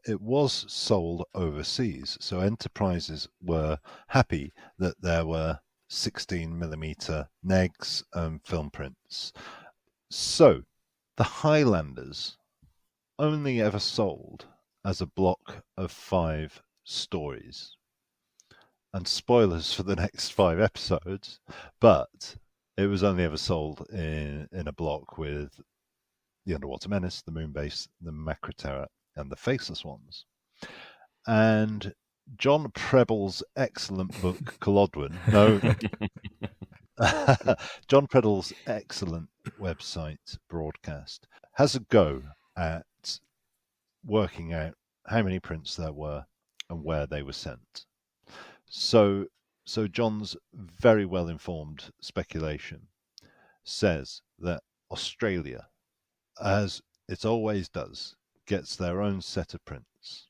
A: it was sold overseas. So Enterprises were happy that there were 16mm negs and film prints. So the Highlanders only ever sold as a block of 5 stories. And spoilers for the next 5 episodes, but it was only ever sold in a block with the Underwater Menace, the Moonbase, the Macra Terror, and the Faceless Ones. And John Preble's excellent book, Culloden, John Preble's excellent website, Broadcast, has a go at working out how many prints there were and where they were sent. So John's very well-informed speculation says that Australia, as it always does, gets their own set of prints.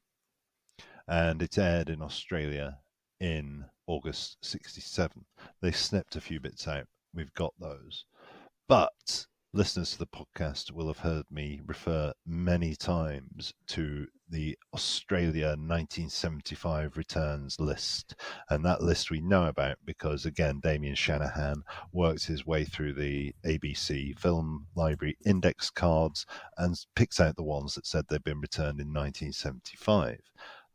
A: And it aired in Australia in August 67. They snipped a few bits out. We've got those. But listeners to the podcast will have heard me refer many times to the Australia 1975 returns list. And that list we know about because, again, Damien Shanahan works his way through the ABC film library index cards and picks out the ones that said they'd been returned in 1975.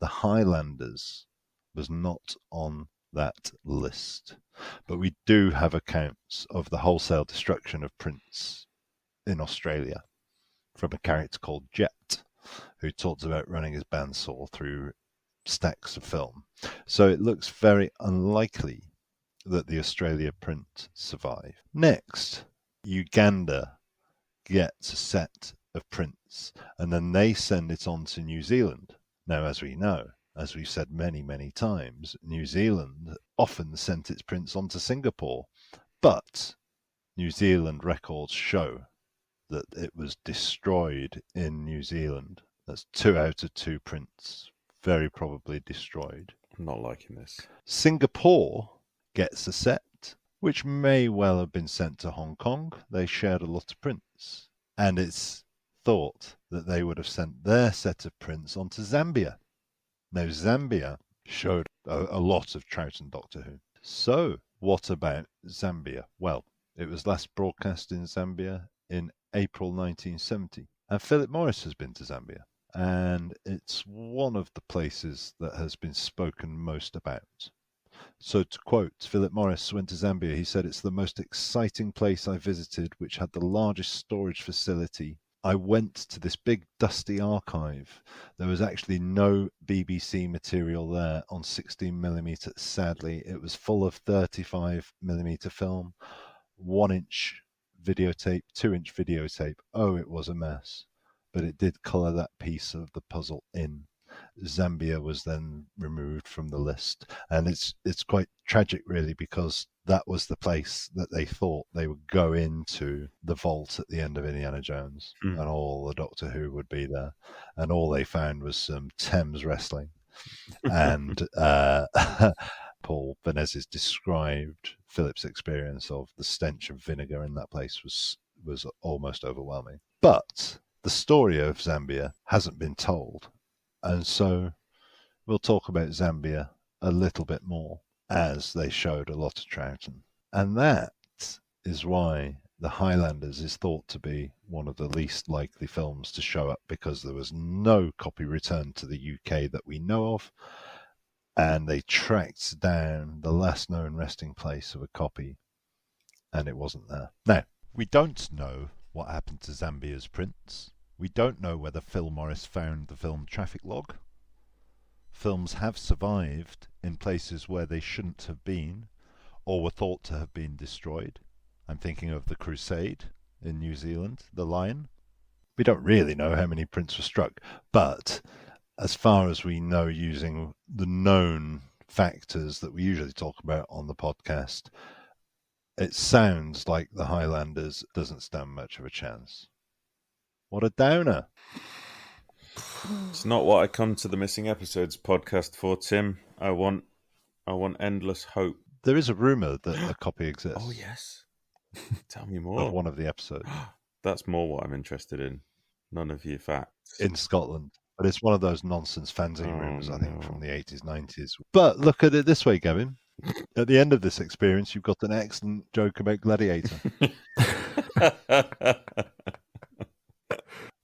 A: The Highlanders was not on that list. But we do have accounts of the wholesale destruction of prints in Australia from a character called Jet, who talks about running his bandsaw through stacks of film. So it looks very unlikely that the Australia print survived. Next, Uganda gets a set of prints, and then they send it on to New Zealand. Now, as we know, as we've said many, many times, New Zealand often sent its prints on to Singapore, but New Zealand records show that it was destroyed in New Zealand. That's 2 out of 2 prints, very probably destroyed.
B: I'm not liking this.
A: Singapore gets a set, which may well have been sent to Hong Kong. They shared a lot of prints, and it's thought that they would have sent their set of prints onto Zambia. Now, Zambia showed a lot of Troughton Doctor Who. So, what about Zambia? Well, it was last broadcast in Zambia in April 1970. And Philip Morris has been to Zambia. And it's one of the places that has been spoken most about. So to quote, Philip Morris went to Zambia. He said, "It's the most exciting place I visited, which had the largest storage facility. I went to this big dusty archive. There was actually no BBC material there on 16mm. Sadly, it was full of 35mm film, 1-inch videotape, 2-inch videotape. Oh, it was a mess. But it did colour that piece of the puzzle in." Zambia was then removed from the list. And it's quite tragic, really, because that was the place that they thought they would go into the vault at the end of Indiana Jones, and all the Doctor Who would be there. And all they found was some Thames wrestling. And Paul Benezes described Philip's experience of the stench of vinegar in that place was almost overwhelming. But the story of Zambia hasn't been told. And so we'll talk about Zambia a little bit more, as they showed a lot of Troughton. And that is why The Highlanders is thought to be one of the least likely films to show up, because there was no copy returned to the UK that we know of, and they tracked down the last known resting place of a copy, and it wasn't there. Now, we don't know what happened to Zambia's prints. We don't know whether Phil Morris found the film traffic log. Films have survived in places where they shouldn't have been, or were thought to have been destroyed. I'm thinking of The Crusade in New Zealand, The Lion. We don't really know how many prints were struck, but as far as we know, using the known factors that we usually talk about on the podcast, it sounds like The Highlanders doesn't stand much of a chance. What a downer.
B: It's not what I come to the Missing Episodes podcast for, Tim. I want endless hope.
A: There is a rumour that a copy exists.
B: Oh, yes. Tell me more.
A: Of one of the episodes.
B: That's more what I'm interested in. None of your facts.
A: In Scotland. But it's one of those nonsense fanzine rumours, I think, from the 80s, 90s. But look at it this way, Gavin. At the end of this experience, you've got an excellent joke about Gladiator.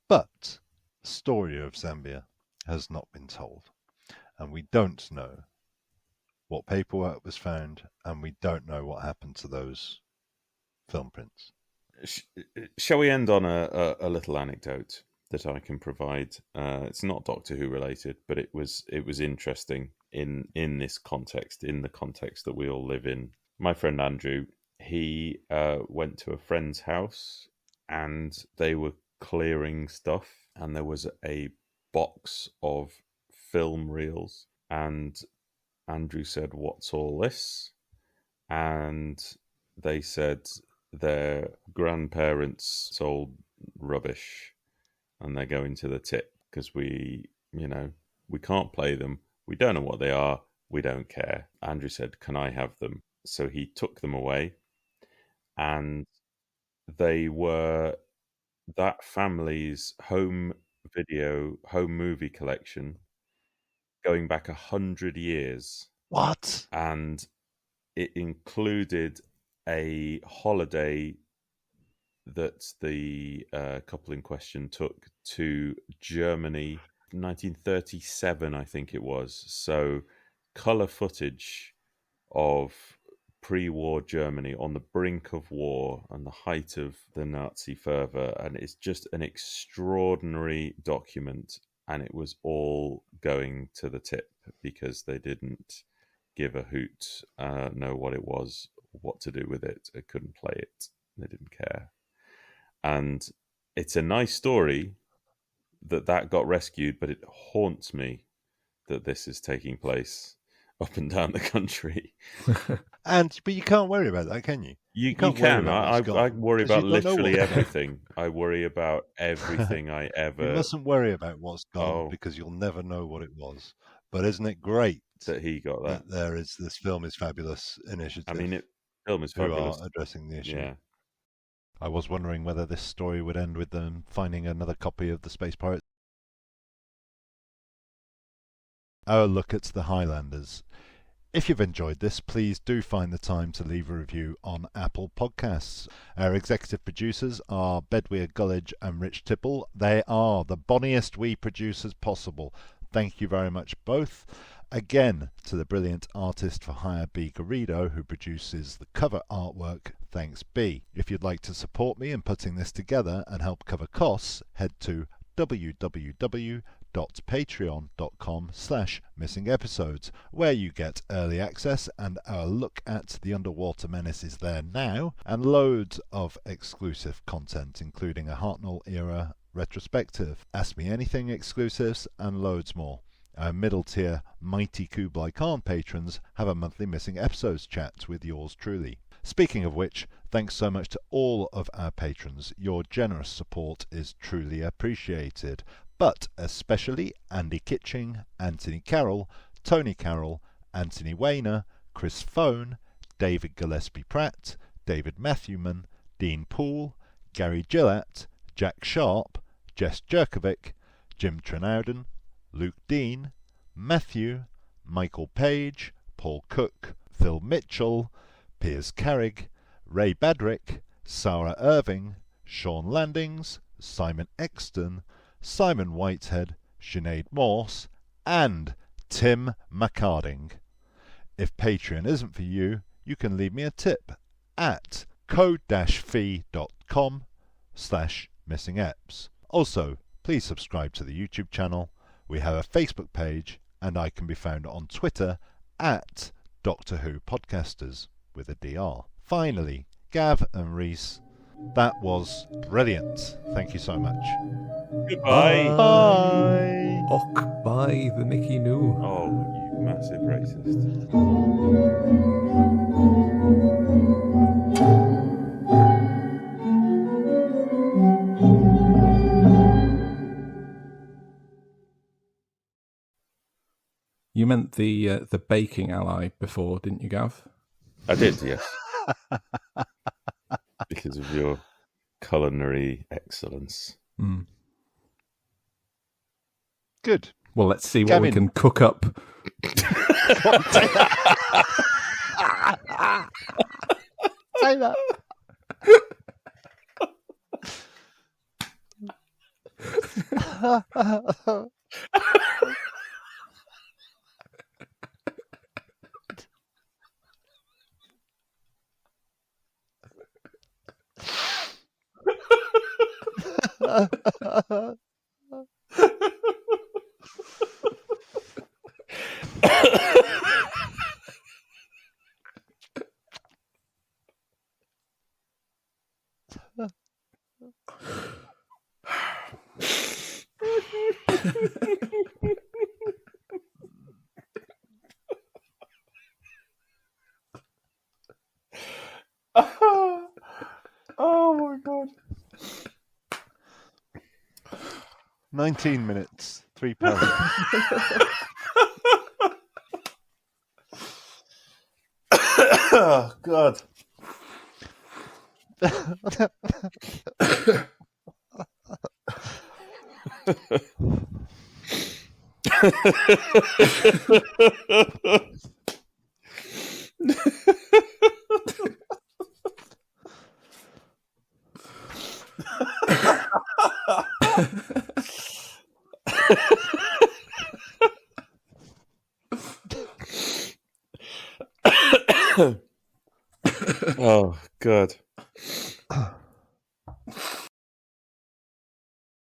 A: But the story of Zambia has not been told. And we don't know what paperwork was found, and we don't know what happened to those film prints.
B: Shall we end on a little anecdote that I can provide? It's not Doctor Who related, but it was interesting in this context, in the context that we all live in. My friend Andrew, he went to a friend's house and they were clearing stuff, and there was a box of film reels, and Andrew said, "What's all this?" And they said their grandparents sold rubbish and they're going to the tip because we can't play them. We don't know what they are. We don't care. Andrew said, "Can I have them?" So he took them away, and they were that family's home movie collection going back 100 years.
A: What?
B: And it included a holiday that the couple in question took to Germany, 1937, I think it was. So colour footage of pre-war Germany on the brink of war and the height of the Nazi fervour, and it's just an extraordinary document, and it was all going to the tip because they didn't give a hoot, know what it was, what to do with it. They couldn't play it. They didn't care. And it's a nice story that got rescued, but it haunts me that this is taking place up and down the country.
A: But you can't worry about that, can you?
B: You
A: can't
B: can.
A: worry about what's
B: I
A: gone,
B: worry
A: 'cause you
B: about
A: don't know
B: literally
A: what-
B: everything. I worry about everything I ever
A: You mustn't worry about what's gone
B: Oh.
A: because you'll never know what it was. But isn't it great
B: that he got that.
A: there is this Film is Fabulous initiative
B: I mean, film is
A: who
B: fabulous.
A: are addressing the issue?
B: Yeah.
A: I was wondering whether this story would end with them finding another copy of the Space Pirates. Our look at the Highlanders. If you've enjoyed this, please do find the time to leave a review on Apple Podcasts. Our executive producers are Bedwyr Gullidge and Rich Tipple. They are the bonniest wee producers possible. Thank you very much both. Again, to the brilliant artist for hire B. Garrido, who produces the cover artwork, thanks B. If you'd like to support me in putting this together and help cover costs, head to www.patreon.com/missingepisodes, where you get early access and our look at the underwater menace is there now, and loads of exclusive content, including a Hartnell era retrospective, Ask Me Anything exclusives, and loads more. Our middle tier Mighty Kublai Khan patrons have a monthly Missing Episodes chat with yours truly. Speaking of which, thanks so much to all of our patrons. Your generous support is truly appreciated, but especially Andy Kitching, Anthony Carroll, Tony Carroll, Anthony Weiner, Chris Phone, David Gillespie Pratt, David Matthewman, Dean Poole, Gary Gillett, Jack Sharp, Jess Jerkovic, Jim Trenowden, Luke Dean, Matthew, Michael Page, Paul Cook, Phil Mitchell, Piers Carrig, Ray Badrick, Sarah Irving, Sean Landings, Simon Exton, Simon Whitehead, Sinead Morse, and Tim McCarding. If Patreon isn't for you, you can leave me a tip at code-fee.com/missingeps. Also, please subscribe to the YouTube channel. We have a Facebook page, and I can be found on Twitter at Doctor Who Podcasters with a DR. Finally, Gav and Rhys, that was brilliant. Thank you so much.
B: Goodbye.
A: Bye.
C: Och, bye the Nicky Noo.
B: Oh, you massive racist.
C: You meant the baking ally before, didn't you, Gav?
B: I did, yes. Because of your culinary excellence.
C: Mm.
A: Good.
C: Well, let's see what
A: Gavin.
C: we can cook up.
A: Say that.
B: Oh my god.
A: 19 minutes, 3 paragraphs.
B: Oh god. Oh god.